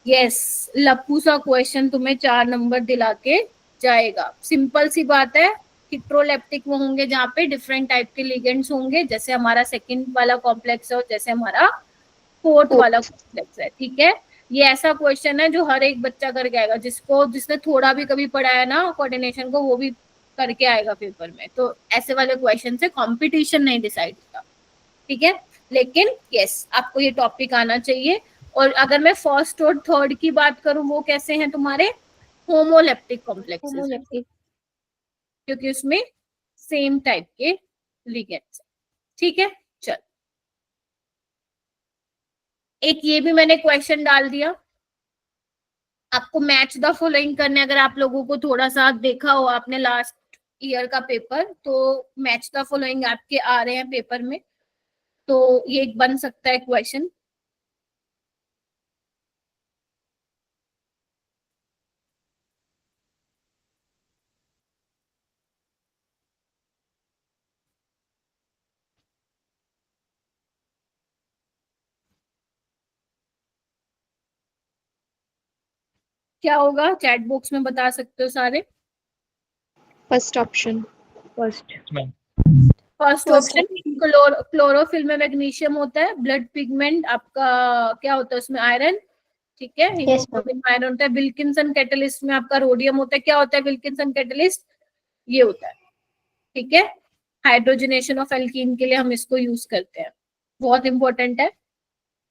यस, लप्पू सा क्वेश्चन तुम्हें 4 नंबर दिला के जाएगा। सिंपल सी बात है। हिट्रोलेप्टिक वो होंगे जहाँ पे डिफरेंट टाइप के लिगेंड्स होंगे, जैसे हमारा सेकंड वाला कॉम्प्लेक्स है और जैसे हमारा फोर्थ वाला कॉम्प्लेक्स है। ठीक है, ये ऐसा क्वेश्चन है जो हर एक बच्चा करके आएगा, जिसने थोड़ा भी कभी पढ़ा है ना कोऑर्डिनेशन को, वो भी करके आएगा पेपर में। तो ऐसे वाले क्वेश्चन से कंपटीशन नहीं डिसाइड होता। ठीक है, लेकिन यस, आपको ये टॉपिक आना चाहिए। और अगर मैं फर्स्ट और थर्ड की बात करूं, वो कैसे हैं तुम्हारे? होमोलेप्टिक कॉम्प्लेक्सेस, क्योंकि उसमें सेम टाइप के लिगेंड्स। ठीक है, चल, एक ये भी मैंने क्वेश्चन डाल दिया। आपको मैच द फॉलोइंग करने, अगर आप लोगों को थोड़ा सा देखा हो आपने लास्ट ईयर का पेपर, तो मैच द फॉलोइंग आपके आ रहे हैं पेपर में, तो ये एक बन सकता है क्वेश्चन। क्या होगा चैट बॉक्स में बता सकते हो सारे? First option. First. First option chlorophyll में मैग्नीशियम होता है। ब्लड पिगमेंट आपका क्या होता है उसमें? आयरन। ठीक है, हीमोग्लोबिन में आयरन होता है। विल्किंसन कैटलिस्ट में आपका रोडियम होता है। क्या होता है विल्किंसन कैटलिस्ट? ये होता है। ठीक है, हाइड्रोजनेशन ऑफ एल्कीन के लिए हम इसको यूज करते हैं, बहुत इंपॉर्टेंट है,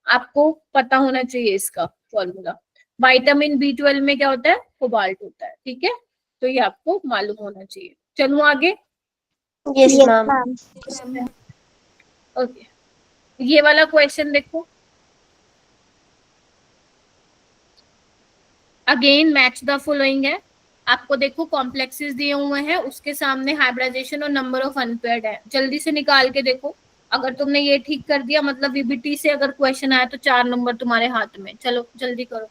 आपको पता होना चाहिए इसका फॉर्मूला। विटामिन B12 में क्या होता है? कोबाल्ट होता है। ठीक है, तो ये आपको मालूम होना चाहिए। चलूं आगे? Yes ma'am. ओके, ये वाला क्वेश्चन देखो। अगेन मैच द फॉलोइंग है, आपको देखो कॉम्प्लेक्सेस दिए हुए हैं, उसके सामने हाइब्रिडाइजेशन और नंबर ऑफ अनपेयर्ड है, जल्दी से निकाल के देखो। अगर तुमने ये ठीक कर दिया मतलब वीबीटी से अगर क्वेश्चन आया तो 4 नंबर तुम्हारे हाथ में। चलो जल्दी करो।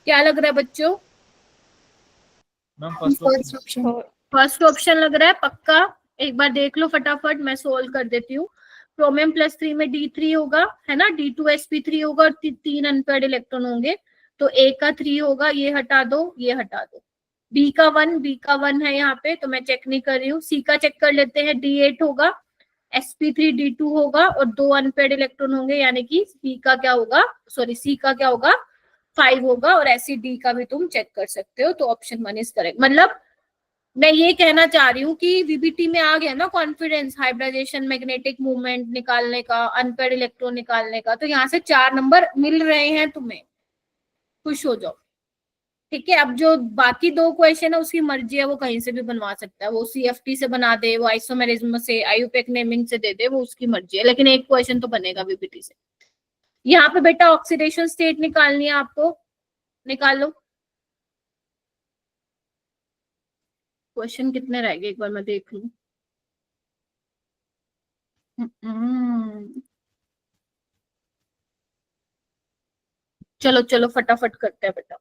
क्या लग रहा है बच्चों? Ma'am first option. First option लग रहा है पक्का? एक बार देख लो फटाफट, मैं सोल्व कर देती हूँ। क्रोमियम +3 में D3 होगा, है ना, D2sp3 होगा और 3 अनपेयर्ड इलेक्ट्रॉन होंगे, तो A का 3 होगा, ये हटा दो, ये हटा दो। B का 1 है यहाँ पे, तो मैं चेक नहीं कर रही हूँ। C का चेक कर लेते हैं, D8 होगा, sp3 D2 होगा और 2 अनपेयर्ड इलेक्ट्रॉन होंगे, यानी कि C का क्या होगा, 5 होगा। और ऐसे D का भी तुम चेक कर सकते हो, तो ऑप्शन 1 इज करेक्ट। मतलब मैं ये कहना चाह रही हूँ कि वीबीटी में आ गया ना कॉन्फिडेंस, हाइब्रिडाइजेशन, मैग्नेटिक मूवमेंट निकालने का, अनपेयर्ड इलेक्ट्रॉन निकालने का, तो यहाँ से 4 नंबर मिल रहे हैं तुम्हें, खुश हो जाओ। ठीक है, अब जो बाकी 2 क्वेश्चन है उसकी मर्जी है, वो कहीं से भी बनवा सकता है, वो CFT से बना दे, वो आइसोमेरिज्म से, IUPAC नेमिंग से दे दे, वो उसकी मर्जी है, लेकिन एक क्वेश्चन तो बनेगा वीबीटी से। यहाँ पे बेटा ऑक्सीडेशन स्टेट निकालनी है आपको, निकाल लो। क्वेश्चन कितने रह गए एक बार मैं देख लूं। चलो चलो फटाफट करते हैं बेटा।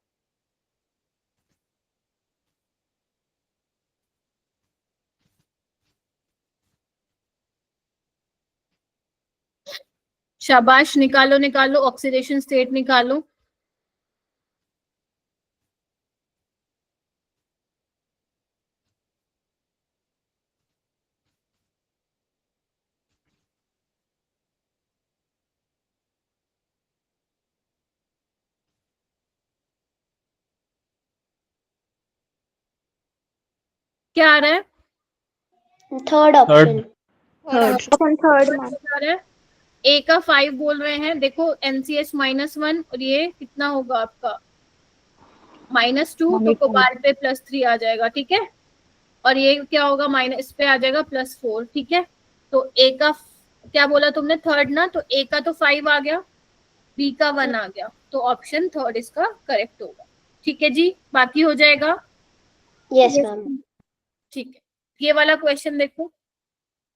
शाबाश, निकालो निकालो, ऑक्सीडेशन स्टेट निकालो। क्या आ रहा है? Third option. Third ma'am. आ रहा है A का 5 बोल रहे हैं, देखो NCS -1 और ये कितना होगा आपका -2, तो कोबाल्ट पे +3 आ जाएगा, ठीक है। और ये क्या होगा, माइनस पे आ जाएगा +4, ठीक है। तो A का क्या बोला तुमने, थर्ड ना, तो A का तो 5 आ गया, B का 1 आ गया, तो ऑप्शन थर्ड इसका करेक्ट होगा। ठीक है जी, बाकी हो जाएगा। Yes ma'am. ठीक है, ये वाला क्वेश्चन देखो,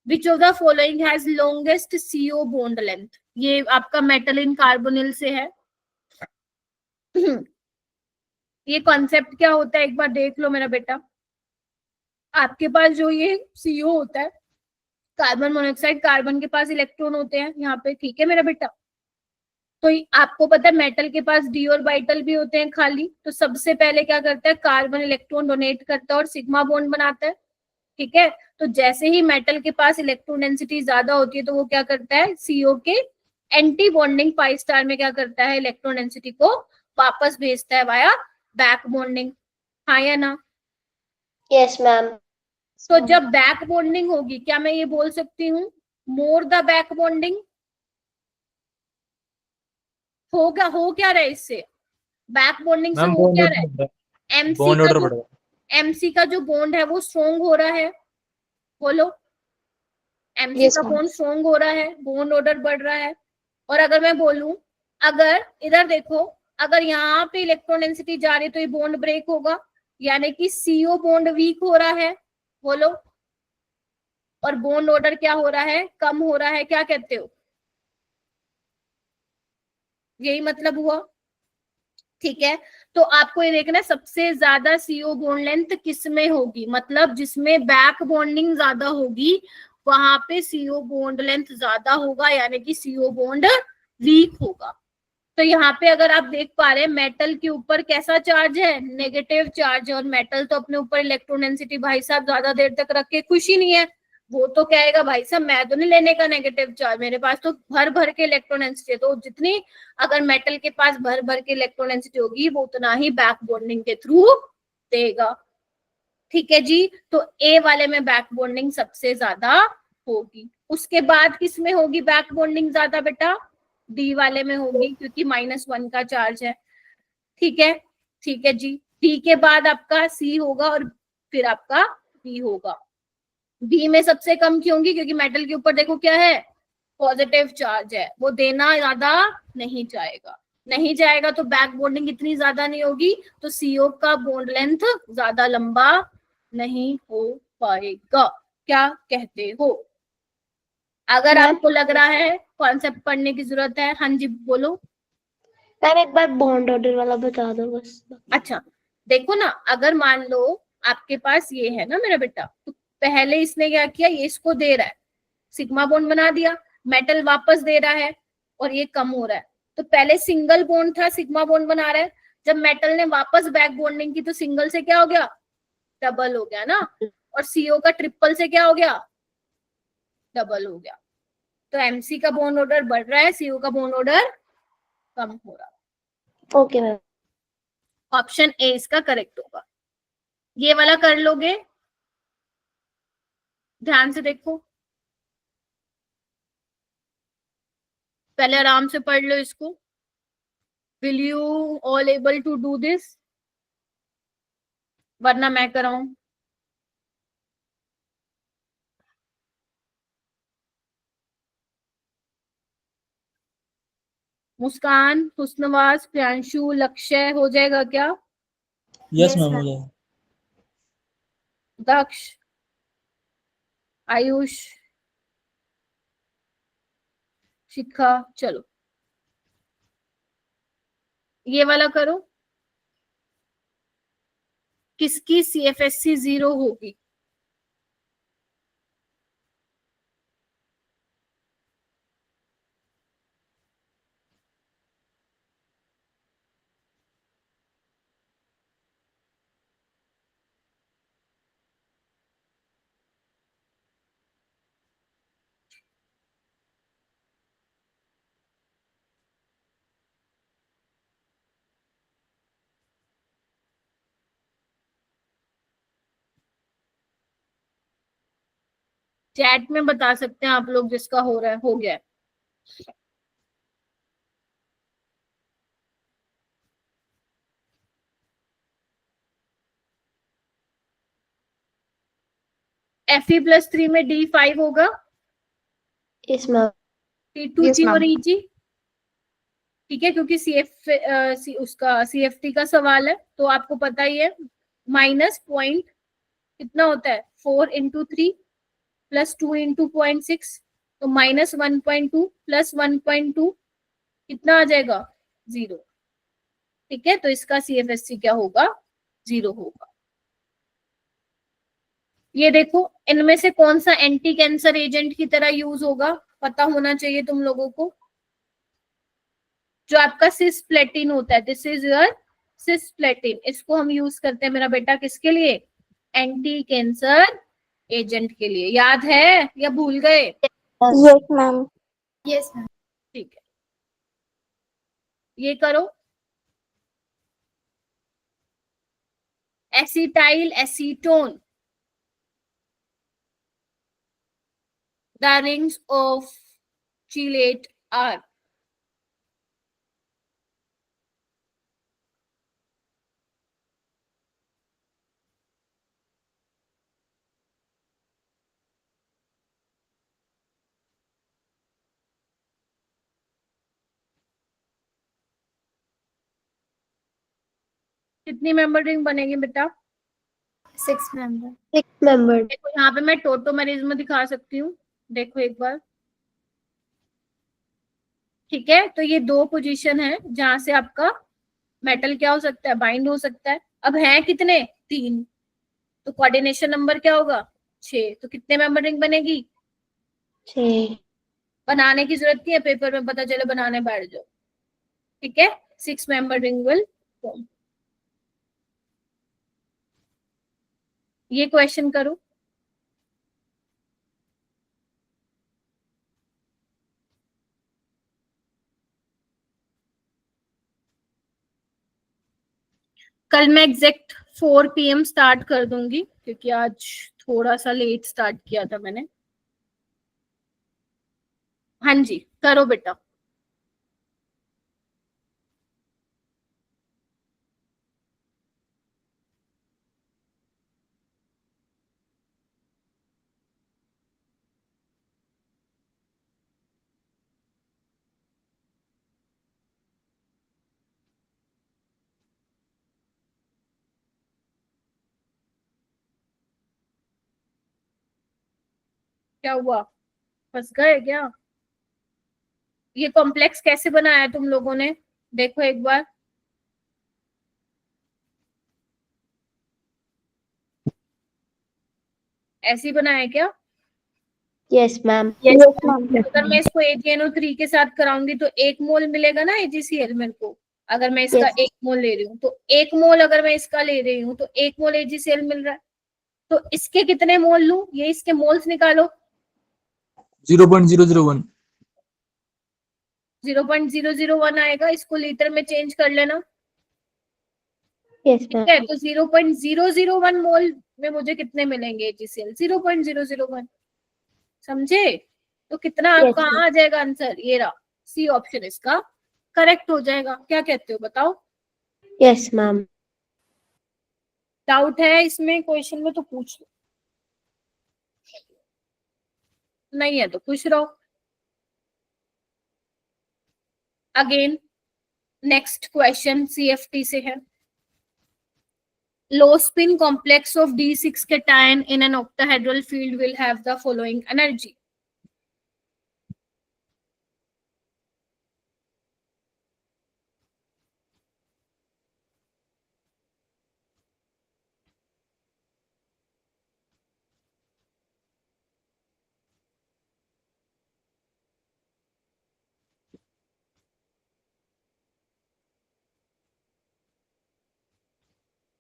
which of the following has longest CO bond length. ये आपका मेटल इन कार्बोनिल से है। ये कॉन्सेप्ट क्या होता है एक बार देख लो मेरा बेटा। आपके पास जो ये CO होता है, कार्बन मोनोऑक्साइड, कार्बन के पास इलेक्ट्रॉन होते हैं यहाँ पे, ठीक है मेरा बेटा। तो आपको पता है मेटल के पास d ऑर्बिटल भी होते हैं खाली, तो सबसे पहले क्या करता है, कार्बन इलेक्ट्रॉन डोनेट करता है और सिग्मा बॉन्ड बनाता है, ठीक है। तो जैसे ही मेटल के पास इलेक्ट्रॉन डेंसिटी ज्यादा होती है, तो वो क्या करता है, CO के एंटी बॉन्डिंग pi में क्या करता है, इलेक्ट्रॉन डेंसिटी को वापस भेजता है वाया बैक बॉन्डिंग, हाँ या ना? Yes ma'am. तो जब बैक बॉन्डिंग होगी, क्या मैं ये बोल सकती हूँ मोर द बैक बॉन्डिंग? होगा, हो क्या रहा है इससे, बैक बॉन्डिंग से हो क्या रहा है, MC का जो बॉन्ड है वो स्ट्रॉन्ग हो रहा है, बोलो। MC Yes, का ma'am. बॉन्ड स्ट्रॉन्ग हो रहा है, बॉन्ड ऑर्डर बढ़ रहा है। और अगर मैं बोलूं, अगर इधर देखो, अगर यहाँ पे इलेक्ट्रॉन डेंसिटी जा रही है तो ये बॉन्ड ब्रेक होगा, यानी कि CO बॉन्ड वीक हो रहा है, बोलो। और बॉन्ड ऑर्डर क्या हो रहा है, कम हो रहा है, क्या कहते हो? यही मतलब हुआ, ठीक है। तो आपको ये देखना है सबसे ज्यादा CO बॉन्ड लेंथ किस में होगी, मतलब जिसमें बैक बॉन्डिंग ज्यादा होगी वहां पे CO बॉन्ड लेंथ ज्यादा होगा, यानी कि CO बॉन्ड वीक होगा। तो यहाँ पे अगर आप देख पा रहे हैं मेटल के ऊपर कैसा चार्ज है, नेगेटिव चार्ज है, और मेटल तो अपने ऊपर इलेक्ट्रॉन डेंसिटी भाई साहब ज्यादा देर तक रख के खुश ही नहीं है, वो तो कहेगा भाई साहब मैं तो नहीं लेने का नेगेटिव चार्ज, मेरे पास तो भर भर के इलेक्ट्रॉन डेंसिटी है। तो जितनी अगर मेटल के पास भर भर के इलेक्ट्रॉन डेंसिटी होगी वो उतना ही बैक बॉन्डिंग के थ्रू देगा। ठीक है जी, तो ए वाले में बैक बॉन्डिंग सबसे ज्यादा होगी। उसके बाद किस में होगी बैक बॉन्डिंग ज्यादा बेटा? डी वाले में होगी, क्योंकि -1 का चार्ज है। ठीक है, ठीक है जी। डी के बाद आपका सी होगा और फिर आपका बी होगा। बी में सबसे कम क्यों होगी? क्योंकि मेटल के ऊपर देखो क्या है, पॉजिटिव चार्ज है, वो देना ज्यादा नहीं चाहेगा, नहीं जाएगा तो बैक बॉन्डिंग इतनी ज्यादा नहीं होगी, तो सीओ का बॉन्ड लेंथ ज्यादा लंबा नहीं हो पाएगा। क्या कहते हो? अगर आपको लग रहा है कॉन्सेप्ट पढ़ने की जरूरत है, हाँ जी बोलो। मैम एक बार बॉन्ड ऑर्डर वाला बता दो बस। अच्छा देखो ना, अगर मान लो आपके पास ये है ना मेरा बेटा, तो पहले इसने क्या किया, ये इसको दे रहा है, सिग्मा बॉन्ड बना दिया, मेटल वापस दे रहा है और ये कम हो रहा है। तो पहले सिंगल बॉन्ड था, सिग्मा बॉन्ड बना रहा है, जब मेटल ने वापस बैक बॉन्डिंग की तो सिंगल से क्या हो गया, डबल हो गया ना, और सीओ का ट्रिपल से क्या हो गया, डबल हो गया। तो एमसी का बॉन्ड ऑर्डर बढ़ रहा है, सीओ का बॉन्ड ऑर्डर कम हो रहा है। Okay ma'am. ऑप्शन ए इसका करेक्ट होगा। ये वाला कर लोगे, ध्यान से देखो, पहले आराम से पढ़ लो इसको। Will you all able to do this, वरना मैं कराऊं। मुस्कान, हुस्नवाज, प्रियांशु, लक्ष्य हो जाएगा क्या? यस मैम हो जाएगा। दक्ष, आयुष, शिखा, चलो ये वाला करो। किसकी CFSC 0 होगी? चैट में बता सकते हैं आप लोग जिसका हो रहा है, हो गया है। Fe+3 में D5 होगा, yes ma'am. T2 Yes, G ma'am. और EG। ठीक है, क्योंकि उसका CFT का सवाल है, तो आपको पता ही है माइनस पॉइंट कितना होता है, 4 × 3 + 2 × 0.6, तो -1.2 + 1.2 कितना आ जाएगा, 0। ठीक है, तो इसका CFSC क्या होगा, 0 होगा। ये देखो, इनमें से कौन सा एंटी कैंसर एजेंट की तरह यूज होगा, पता होना चाहिए तुम लोगों को। जो आपका सिस्प्लेटिन होता है, दिस इज योर सिस्प्लेटिन, इसको हम यूज करते हैं मेरा बेटा किसके लिए, एंटी कैंसर एजेंट के लिए। याद है या भूल गए? Yes ma'am. Yes ma'am. ठीक है, ये करो। Acetyl acetone, the rings of chelate are कितनी मेंबर रिंग बनेगी बेटा? 6 मेंबर। 6 मेंबर। देखो यहाँ पे मैं टोटोमेरिज्म में दिखा सकती हूँ, देखो एक बार। ठीक है, तो ये 2 पोजीशन है जहां से आपका मेटल क्या हो सकता है, बाइंड हो सकता है। अब है कितने, 3, तो कोऑर्डिनेशन नंबर क्या होगा, 6। तो कितने मेंबर रिंग बनेगी, 6। बनाने की जरूरत नहीं है, पेपर में पता चले बनाने बैठ जाओ। ठीक है, 6 member ring will form. ये क्वेश्चन करो. कल मैं एग्जैक्ट 4 PM स्टार्ट कर दूंगी क्योंकि आज थोड़ा सा लेट स्टार्ट किया था मैंने. हाँ जी, करो बेटा. क्या हुआ, फंस गए क्या? ये कॉम्प्लेक्स कैसे बनाया तुम लोगों ने, देखो एक बार. ऐसे ही बनाया क्या? Yes ma'am. अगर मैं इसको AgNO3 के साथ कराऊंगी तो 1 मोल मिलेगा ना AgCl मेरे को. अगर मैं इसका Yes. 1 मोल ले रही हूँ तो 1 मोल अगर मैं इसका ले रही हूँ तो 1 मोल AgCl मिल रहा है. तो इसके कितने मोल लूं, ये इसके मोल्स निकालो. 0.001. 0.001 आएगा, इसको लीटर में चेंज कर लेना. यस ठीक है, मैम. तो 0.001 मोल में मुझे कितने मिलेंगे AgCl? 0.001. समझे? तो कितना Yes, कहाँ आ जाएगा आंसर? ये रहा, सी ऑप्शन इसका करेक्ट हो जाएगा. क्या कहते हो बताओ? Yes ma'am. डाउट है इसमें क्वेश्चन में तो पूछ लो, नहीं है तो खुश रहो. अगेन नेक्स्ट क्वेश्चन CFT से है. लो spin complex of D6 cation in an octahedral field will have the following energy.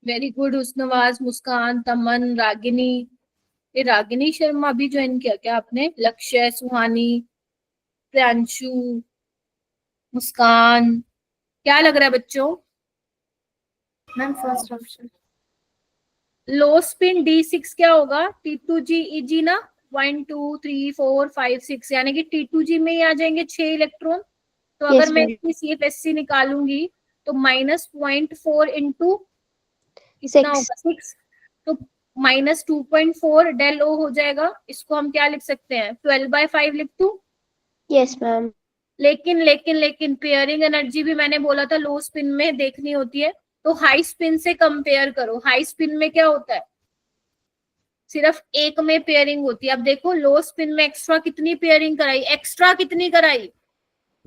Very good. Husnawaz, Muskan, Taman, Ragini. ये रागिनी शर्मा भी ज्वाइन किया क्या आपने? लक्ष्य, सुहानी, प्रियांशु, मुस्कान. क्या लग रहा है बच्चों? Ma'am first option. लो स्पिन D6 क्या होगा? T2G ना. 1 2 3 4 5 6 यानी कि T2G में ही आ जाएंगे 6 इलेक्ट्रॉन. तो अगर Yes, मैं ma'am. इसकी CFSC निकालूंगी तो -0.4 इंटू कितना होगा? 6. तो -2.4 del O हो जाएगा. इसको हम क्या लिख सकते हैं? 12/5 लिख दूं. Yes ma'am. लेकिन पेयरिंग एनर्जी भी मैंने बोला था लो स्पिन में देखनी होती है. तो हाई स्पिन से कंपेयर करो. हाई स्पिन में क्या होता है? सिर्फ एक में पेयरिंग होती है. अब देखो लो स्पिन में एक्स्ट्रा कितनी पेयरिंग कराई? एक्स्ट्रा कितनी कराई?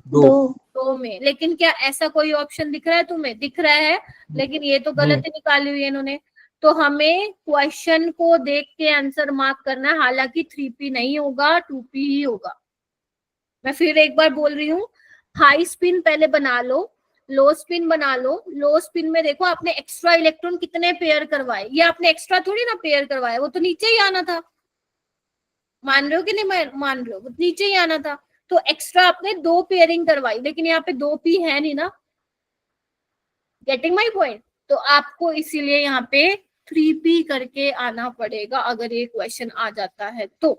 2. 2 में. लेकिन क्या ऐसा कोई ऑप्शन दिख रहा है तुम्हें? दिख रहा है, लेकिन ये तो गलत ही निकाली हुई है इन्होंने. तो हमें क्वेश्चन को देख के आंसर मार्क करना है. हालांकि 3p नहीं होगा, 2p ही होगा. मैं फिर एक बार बोल रही हूँ, हाई स्पिन पहले बना लो, लो स्पिन बना लो. लो स्पिन में देखो आपने एक्स्ट्रा इलेक्ट्रॉन कितने पेयर करवाए. ये आपने एक्स्ट्रा थोड़ी ना पेयर करवाए, वो तो नीचे ही आना था. मान रहे हो कि नहीं मान रहे हो? नीचे ही आना था. तो एक्स्ट्रा आपने 2 पेयरिंग करवाई, लेकिन यहाँ पे 2p है नहीं ना. Getting my point? तो आपको इसीलिए यहाँ पे 3p करके आना पड़ेगा अगर ये क्वेश्चन आ जाता है तो.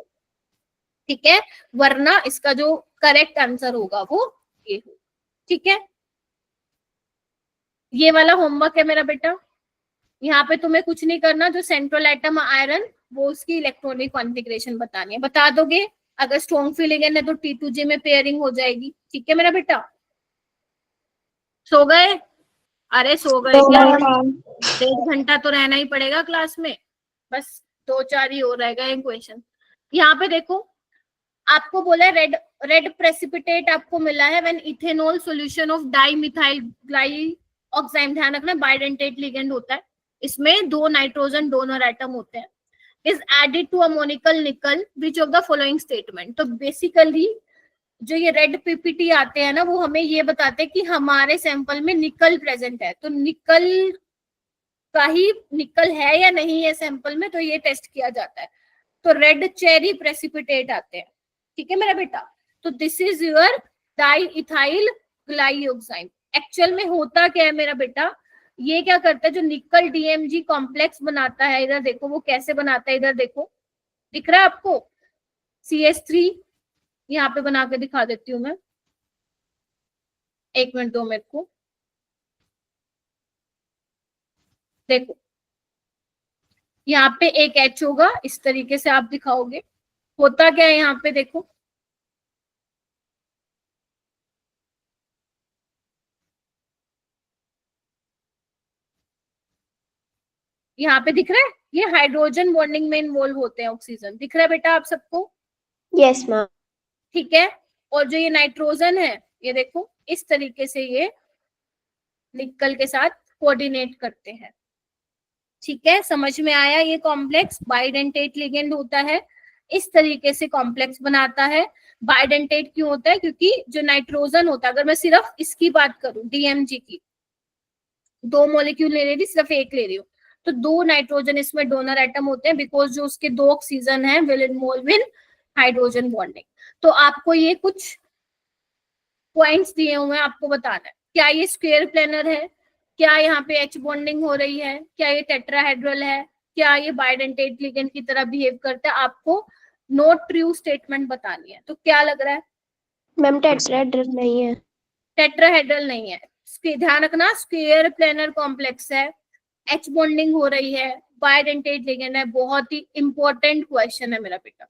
ठीक है, वरना इसका जो करेक्ट आंसर होगा वो ये हो. ठीक है, ये वाला होमवर्क है मेरा बेटा. यहाँ पे तुम्हें कुछ नहीं करना. जो सेंट्रल एटम आयरन वो उसकी इलेक्ट्रॉनिक कॉन्फ़िगरेशन बतानी है. बता दोगे? अगर स्ट्रॉन्ग फीलिंग है तो T2G में पेयरिंग हो जाएगी. ठीक है मेरा बेटा? सो गए? अरे सो गए क्या? 1.5 घंटा तो रहना ही पड़ेगा क्लास में. बस 2-4 ही हो रहेगा ये क्वेश्चन. यहाँ पे देखो आपको बोला है रेड प्रेसिपिटेट आपको मिला है when ethanol solution of dimethyl glyoxide. ध्यान रखना बाइडेंटेट लिगेंड होता है. इसमें 2 नाइट्रोजन डोनर एटम होते हैं. इज एडेड टू अमोनिकल निकल which of the following statement. तो बेसिकली जो ये रेड पीपीटी आते हैं ना, वो हमें ये बताते हैं कि हमारे सैंपल में निकल प्रेजेंट है, तो निकल का ही निकल है या नहीं है सैंपल में, तो ये टेस्ट किया जाता है। तो रेड चेरी प्रेसिपिटेट आते हैं, ठीक है मेरा बेटा। तो this is your di ethyl glyoxide. Actual में होता क्या है मेरा बेटा, ये क्या करता है, जो निकल डीएमजी कॉम्प्लेक्स बनाता है, इधर देखो वो कैसे बनाता है, इधर देखो दिख रहा है आपको, CH3 यहाँ पे बना के दिखा देती हूँ मैं, एक मिनट दो मेरे को। देखो यहाँ पे एक H होगा, इस तरीके से आप दिखाओगे। होता क्या है यहाँ पे देखो, यहाँ पे दिख रहा है, ये हाइड्रोजन बॉन्डिंग में इन्वॉल्व होते हैं ऑक्सीजन, दिख रहा है बेटा आप सबको? Yes ma'am. ठीक है। और जो ये नाइट्रोजन है, ये देखो इस तरीके से ये निकल के साथ कोऑर्डिनेट करते हैं, ठीक है। समझ में आया? ये कॉम्प्लेक्स बाइडेंटेट लिगेंड होता है, इस तरीके से कॉम्प्लेक्स बनाता है। बाइडेंटेट क्यों होता है? क्योंकि जो नाइट्रोजन होता है, अगर मैं सिर्फ इसकी बात करूं डीएमजी की, 2 मॉलिक्यूल ले रही थी, सिर्फ एक ले रही हूँ, तो 2 नाइट्रोजन इसमें डोनर एटम होते हैं, बिकॉज जो उसके 2 ऑक्सीजन है will involve in hydrogen bonding. तो आपको ये कुछ पॉइंट्स दिए हुए हैं, आपको बताना है क्या ये स्क्वायर प्लेनर है, क्या यहाँ पे H बॉन्डिंग हो रही है, क्या ये टेट्राहेड्रल है, क्या ये बाइडेंटेट लिगेंड की तरह बिहेव करता है। आपको नोट ट्रू स्टेटमेंट बतानी है। तो क्या लग रहा है मैम टेट्राहेड्रल नहीं है। टेट्राहेड्रल नहीं है, ध्यान रखना स्क्वायर प्लेनर कॉम्प्लेक्स है, H बॉन्डिंग हो रही है, बाइडेंटेट लिगेंड है। बहुत ही इंपॉर्टेंट क्वेश्चन है मेरा बेटा,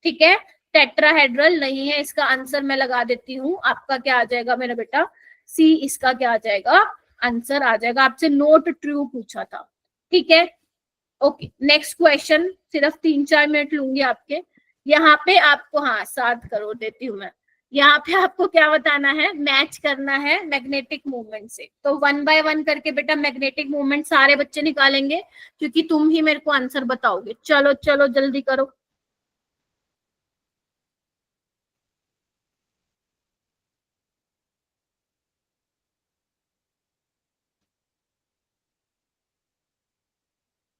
ठीक है। टेट्राहेड्रल नहीं है, इसका आंसर मैं लगा देती हूँ। आपका क्या आ जाएगा मेरा बेटा? सी इसका क्या आ जाएगा? आंसर आ जाएगा। आपसे नोट ट्रू पूछा था, ठीक है। ओके नेक्स्ट क्वेश्चन, सिर्फ 3-4 मिनट लूंगी आपके। यहाँ पे आपको, हाँ 7 करोड़ देती हूँ मैं। यहाँ पे आपको क्या बताना है? मैच करना है मैग्नेटिक मूवमेंट से। तो 1 बाय 1 करके बेटा मैग्नेटिक मूवमेंट सारे बच्चे निकालेंगे, क्योंकि तुम ही मेरे को आंसर बताओगे। चलो चलो जल्दी करो।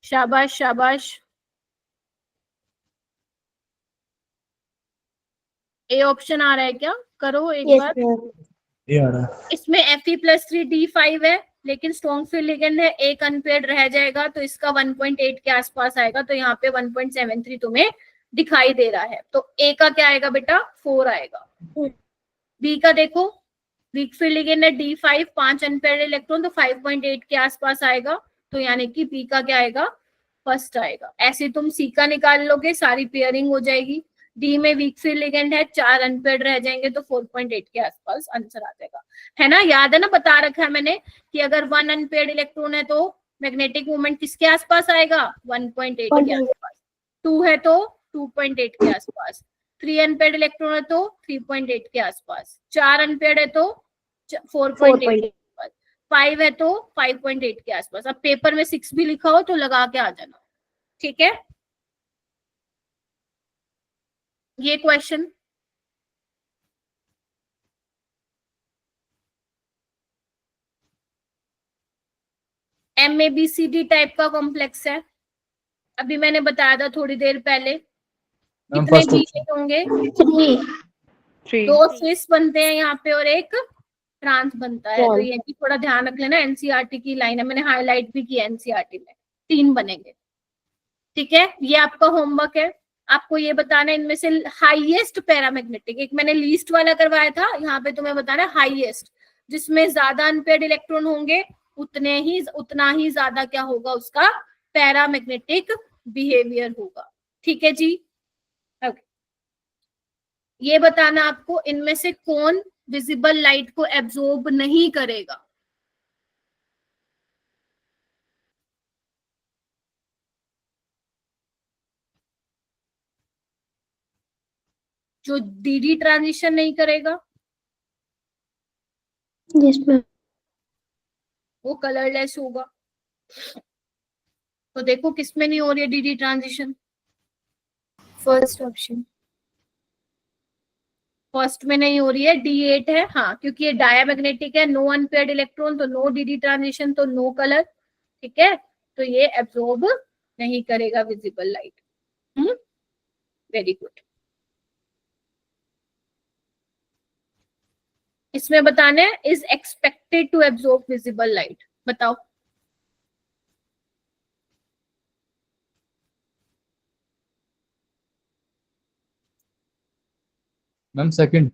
शाबाश शाबाश। ए ऑप्शन आ रहा है क्या? करो एक यस बार। मैम। ये आ रहा है। इसमें Fe+3D5 है, लेकिन स्ट्रॉन्ग फील्ड लिगेंड है, एक अनपेयर्ड रह जाएगा, तो इसका 1.8 के आसपास आएगा। तो यहाँ पे 1.73 तुम्हें दिखाई दे रहा है। तो ए का क्या आएगा बेटा? 4 आएगा। बी का देखो, वीक फील्ड लिगेंड है D5, 5 अनपेयर्ड इलेक्ट्रॉन, तो 5.8 के आसपास आएगा। तो यानी कि बी का क्या आएगा? फर्स्ट आएगा। ऐसे तुम सी का निकाल लोगे, सारी पेयरिंग हो जाएगी। डी में वीक फील्ड लिगेंड है, 4 अनपेयर्ड रह जाएंगे, तो 4.8 के आसपास आंसर आ जाएगा। है ना? याद है ना, बता रखा है मैंने कि अगर 1 अनपेयर्ड इलेक्ट्रॉन है तो मैग्नेटिक मोमेंट किसके आसपास आएगा? 1.8 के आसपास। 2 है तो 2.8 के आसपास। 3 अनपेयर्ड इलेक्ट्रॉन है तो 3.8 के आसपास। 4 अनपेयर्ड है तो 4.8 के आसपास। 5 है तो 5.8 के आसपास। अब पेपर में 6 भी लिखा हो तो लगा के आ जाना, ठीक है। ये क्वेश्चन MABCD टाइप का कॉम्प्लेक्स है, अभी मैंने बताया था थोड़ी देर पहले। मैम कितने फर्स्ट बीए ऑप्शन। होंगे? 3 2 स्विस बनते हैं यहाँ पे और एक ट्रांस बनता है। तो ये भी थोड़ा ध्यान रख लेना, एनसीईआरटी की लाइन है, मैंने हाईलाइट भी किया एनसीईआरटी में। 3 बनेंगे, ठीक है। ये आपका होमवर्क है। आपको ये बताना है इनमें से हाईएस्ट पैरामैग्नेटिक, एक मैंने लीस्ट वाला करवाया था, यहाँ पे तुम्हें बताना है हाईएस्ट। जिसमें ज्यादा अनपेयर्ड इलेक्ट्रॉन होंगे उतना ही ज्यादा क्या होगा? उसका पैरामैग्नेटिक बिहेवियर होगा, ठीक है जी। ओके, ये बताना आपको इनमें से कौन विजिबल लाइट को एब्जॉर्ब नहीं करेगा। जो डीडी ट्रांजिशन नहीं करेगा यस मैम। वो कलरलेस होगा। तो देखो किसमें नहीं हो रही है DD transition? First option. First में नहीं हो रही है, D8 है, हाँ क्योंकि ये डायमैग्नेटिक है, नो अनपेयर्ड इलेक्ट्रॉन तो नो DD ट्रांजिशन तो नो कलर, ठीक है, तो ये एब्जॉर्ब नहीं करेगा विजिबल लाइट। Very good. इसमें बताना है is expected to absorb visible light, बताओ। Ma'am second.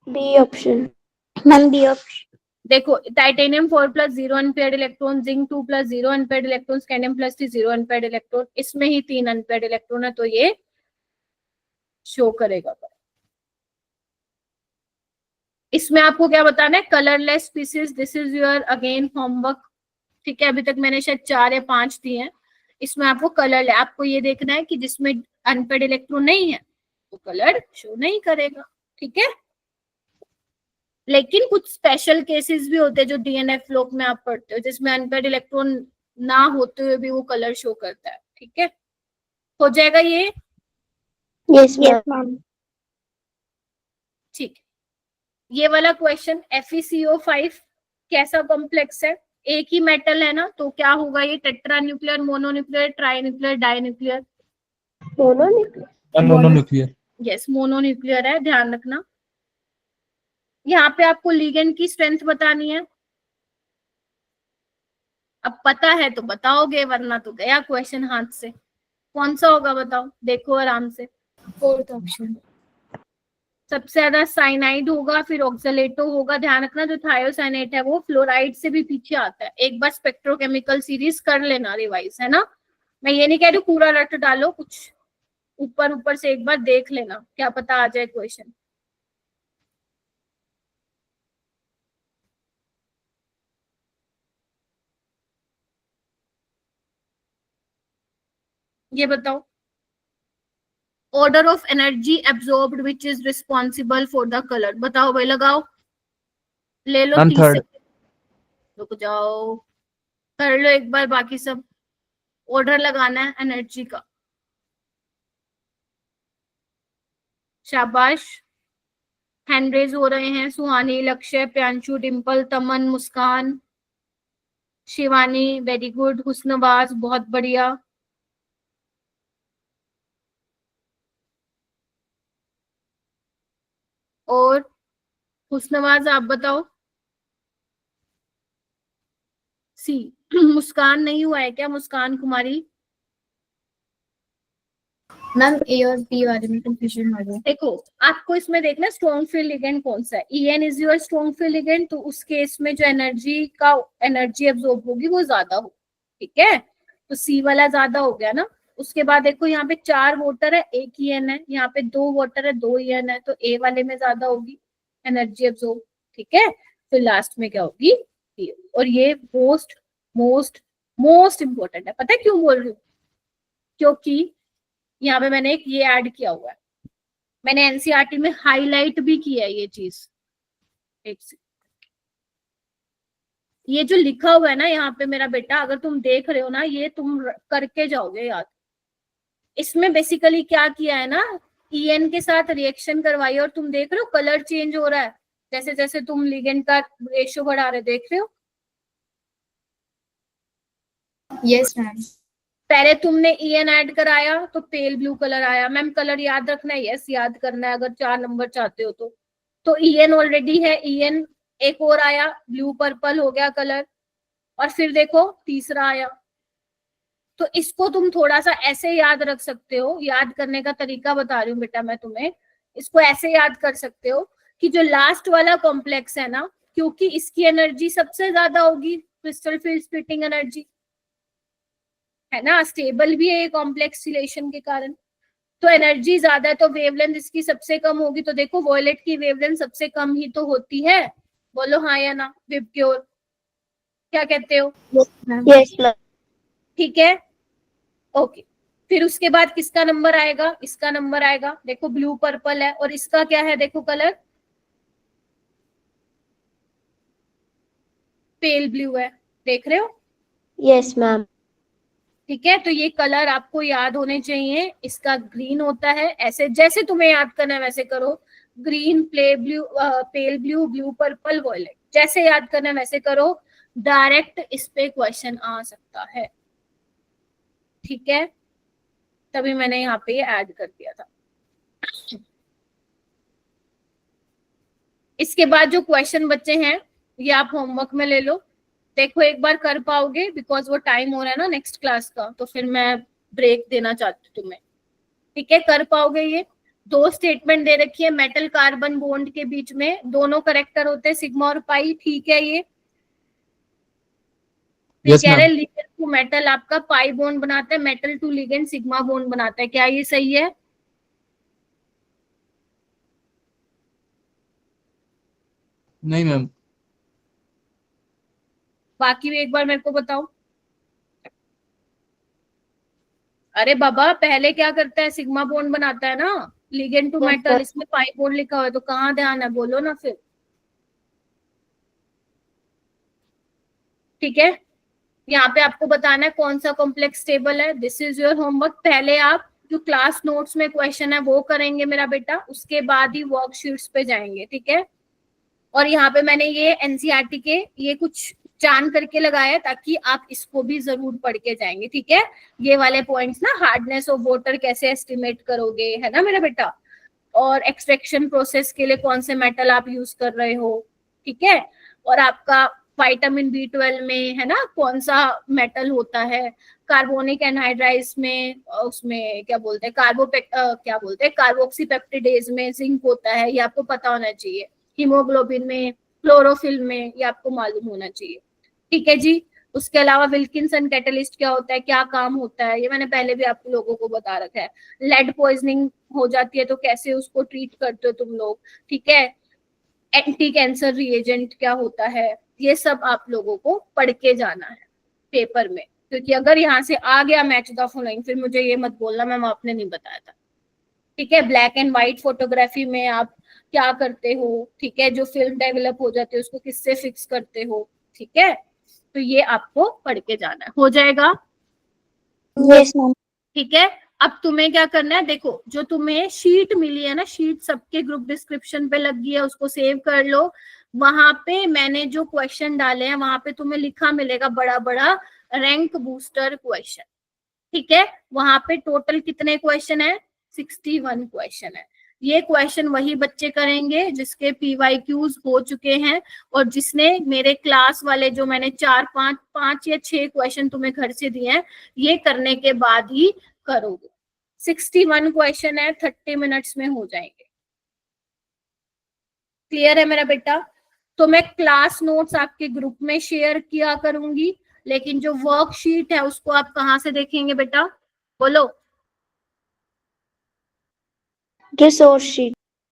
B option. Ma'am B option. देखो titanium 4+ 0 unpaired electron, zinc 2+ 0 unpaired electron, scandium +3 0 unpaired electron, इसमें ही 3 अनपेयर्ड इलेक्ट्रॉन है तो ये शो करेगा। इसमें आपको क्या बताना है, colourless species, this is your again homework, ठीक है, अभी तक मैंने शायद 4 या 5 दिए हैं। इसमें आपको कलर, आपको ये देखना है कि जिसमें अनपेयर्ड इलेक्ट्रॉन नहीं है तो कलर शो नहीं करेगा, ठीक है। लेकिन कुछ स्पेशल केसेस भी होते हैं जो DNF लोक में आप पढ़ते हो, जिसमें अनपेयर्ड इलेक्ट्रॉन ना होते हुए भी वो कलर शो करता है, ठीक है। हो जाएगा ये, यस मैम। ठीक। ये वाला क्वेश्चन FeCO5 कैसा कॉम्प्लेक्स है, एक ही मेटल है ना, तो क्या होगा ये, tetra nuclear, mononuclear, tri nuclear, di nuclear? Mononuclear. Yes mononuclear है, ध्यान रखना। यहाँ पे आपको लिगेंड की स्ट्रेंथ बतानी है, अब पता है तो बताओगे वरना तो गया क्वेश्चन हाथ से। कौन सा होगा बताओ, देखो आराम से। Fourth option. सबसे ज्यादा साइनाइड होगा, फिर ऑक्सलेटो होगा, ध्यान रखना जो थायोसाइनेट है वो फ्लोराइड से भी पीछे आता है। एक बार स्पेक्ट्रोकेमिकल सीरीज कर लेना रिवाइज, है ना, मैं ये नहीं कह रही पूरा रट डालो, कुछ ऊपर ऊपर से एक बार देख लेना, क्या पता आ जाए क्वेश्चन। ये बताओ, order of energy absorbed which is responsible for the colour, बताओ भाई, लगाओ, ले लो 30 थर्ड। सेकंड, रुक जाओ, कर लो एक बार, बाकी सब ऑर्डर लगाना है एनर्जी का। शाबाश, हैंड रेज हो रहे हैं, सुहानी, लक्ष्य, प्यांशु, डिम्पल, तमन, मुस्कान, शिवानी, वेरी गुड, हुस्नवाज, बहुत बढ़िया। और हुस्नवाज आप बताओ। सी मुस्कान नहीं हुआ है क्या, मुस्कान कुमारी? मैम ए और बी वाले में कंफ्यूजन हो गया। देखो आपको इसमें देखना स्ट्रॉन्ग फील्ड लिगेंड कौन सा है, EN is your strong field ligand, तो उस केस में जो एनर्जी एब्जॉर्ब होगी वो ज्यादा हो, ठीक है, तो सी वाला ज्यादा हो गया ना। उसके बाद देखो यहाँ पे 4 वोटर है, 1 EN है, यहाँ पे 2 वोटर है, 2 EN है, तो ए वाले में ज्यादा होगी एनर्जी एब्जॉर्ब, ठीक है। फिर लास्ट में क्या होगी, और ये मोस्ट मोस्ट मोस्ट इंपॉर्टेंट है, पता है क्यों बोल रही हूँ, क्योंकि यहाँ पे मैंने एक ये ऐड किया हुआ है, मैंने एनसीईआरटी में हाईलाइट भी किया है ये चीज। एक से ये जो लिखा हुआ है ना यहाँ पे मेरा बेटा, अगर तुम देख रहे हो ना, ये तुम करके जाओगे याद। इसमें बेसिकली क्या किया है ना, EN के साथ रिएक्शन करवाई और तुम देख रहे हो कलर चेंज हो रहा है जैसे जैसे तुम लिगेंड का रेशियो बढ़ा रहे, देख रहे हो। Yes ma'am. पहले तुमने EN ऐड कराया तो पेल ब्लू कलर आया, मैम कलर याद रखना है, यस याद करना है अगर 4 नंबर चाहते हो तो EN ऑलरेडी है, EN एक और आया, ब्लू पर्पल हो गया कलर, और फिर देखो तीसरा आया। तो इसको तुम थोड़ा सा ऐसे याद रख सकते हो, याद करने का तरीका बता रही हूँ बेटा मैं तुम्हें, इसको ऐसे याद कर सकते हो कि जो लास्ट वाला कॉम्प्लेक्स है ना, क्योंकि इसकी एनर्जी सबसे ज्यादा होगी, क्रिस्टल फील्ड स्प्लिटिंग एनर्जी है ना, स्टेबल भी है ये कॉम्प्लेक्स रिलेशन के कारण, तो एनर्जी ज्यादा है, तो वेवलेंथ इसकी सबसे कम होगी। तो देखो वॉयलेट की वेवलेंथ सबसे कम ही तो होती है, बोलो हाँ या ना, विबग्योर क्या कहते हो? Yes ma'am. ठीक है, ओके। फिर उसके बाद किसका नंबर आएगा, इसका नंबर आएगा, देखो ब्लू पर्पल है, और इसका क्या है देखो कलर, पेल ब्लू है, देख रहे हो? Yes ma'am. ठीक है, तो ये कलर आपको याद होने चाहिए, इसका ग्रीन होता है, ऐसे जैसे तुम्हें याद करना है वैसे करो। Green, pale blue, blue purple, violet. जैसे याद करना वैसे करो, डायरेक्ट इस पे क्वेश्चन आ सकता है, ठीक है? तभी मैंने यहाँ पे ये ऐड कर दिया था। इसके बाद जो क्वेश्चन बच्चे हैं ये आप होमवर्क में ले लो, देखो एक बार कर पाओगे, बिकॉज वो टाइम हो रहा है ना नेक्स्ट क्लास का, तो फिर मैं ब्रेक देना चाहती हूँ तुम्हें, ठीक है? कर पाओगे ये? 2 स्टेटमेंट दे रखी है मेटल कार्बन बॉन्ड के बीच में, दोनों करेक्टर होते हैं सिग्मा और पाई, ठीक है? ये Yes, कह रहे ma'am. लिगेंड टू मेटल आपका पाई बॉन्ड बनाता है, metal to ligand sigma bond बनाता है, क्या ये सही है? नहीं मैम। बाकी भी एक बार मेरे को बताओ। अरे बाबा पहले क्या करता है, सिग्मा बॉन्ड बनाता है ना, लिगेंड टू मेटल, इसमें पाई बॉन्ड लिखा हुआ है, तो कहाँ ध्यान है, बोलो ना फिर, ठीक है? यहाँ पे आपको बताना है कौन सा कॉम्प्लेक्स टेबल है, दिस इज योर होमवर्क। पहले आप जो क्लास नोट्स में क्वेश्चन है वो करेंगे मेरा बेटा, उसके बाद ही वर्कशीट्स पे जाएंगे, ठीक है? और यहाँ पे मैंने ये एनसीईआरटी के ये कुछ जान करके लगाया ताकि आप इसको भी जरूर पढ़ के जाएंगे, ठीक है? ये वाले पॉइंट्स ना, हार्डनेस ऑफ वाटर कैसे एस्टिमेट करोगे, है ना मेरा बेटा, और एक्सट्रैक्शन प्रोसेस के लिए कौन से मेटल आप यूज कर रहे हो, ठीक है? और आपका विटामिन B12 में है ना कौन सा मेटल होता है, कार्बोनिक एनहाइड्राइड्स में उसमें क्या बोलते हैं, कार्बोक्सीपेप्टिडेज में जिंक होता है, ये आपको पता होना चाहिए। हीमोग्लोबिन में, क्लोरोफिल में, ये आपको मालूम होना चाहिए, ठीक है जी? उसके अलावा विल्किंसन कैटलिस्ट क्या होता है, क्या काम होता है, ये मैंने पहले भी आप लोगों को बता रखा है। लेड पॉइजनिंग हो जाती है तो कैसे उसको ट्रीट करते हो तुम लोग, ठीक है? एंटी कैंसर रिएजेंट क्या होता है, ये सब आप लोगों को पढ़ के जाना है पेपर में, क्योंकि अगर यहाँ से आ गया मैच द फॉलोइंग, फिर मुझे ये मत बोलना मैम आपने नहीं बताया था, ठीक है? ब्लैक एंड व्हाइट फोटोग्राफी में आप क्या करते हो, ठीक है? जो फिल्म डेवलप हो जाती है उसको किससे फिक्स करते हो, ठीक है? तो ये आपको पढ़ के जाना है, हो जाएगा? Yes ma'am. ठीक है? अब तुम्हें क्या करना है, देखो जो तुम्हें शीट मिली है ना, शीट सबके ग्रुप डिस्क्रिप्शन पे लगी है, उसको सेव कर लो। वहां पे मैंने जो क्वेश्चन डाले हैं वहां पे तुम्हें लिखा मिलेगा बड़ा बड़ा रैंक बूस्टर क्वेश्चन, ठीक है? वहां पे टोटल कितने क्वेश्चन है, 61 क्वेश्चन है। ये क्वेश्चन वही बच्चे करेंगे जिसके PYQs हो चुके हैं, और जिसने मेरे क्लास वाले जो मैंने 5 या 6 क्वेश्चन तुम्हें घर से दिए हैं, ये करने के बाद ही करोगे। 61 क्वेश्चन है, 30 मिनट्स में हो जाएंगे। क्लियर है मेरा बेटा? तो मैं क्लास नोट्स आपके ग्रुप में शेयर किया करूंगी, लेकिन जो वर्कशीट है उसको आप कहाँ से देखेंगे बेटा, बोलो? Resource sheet.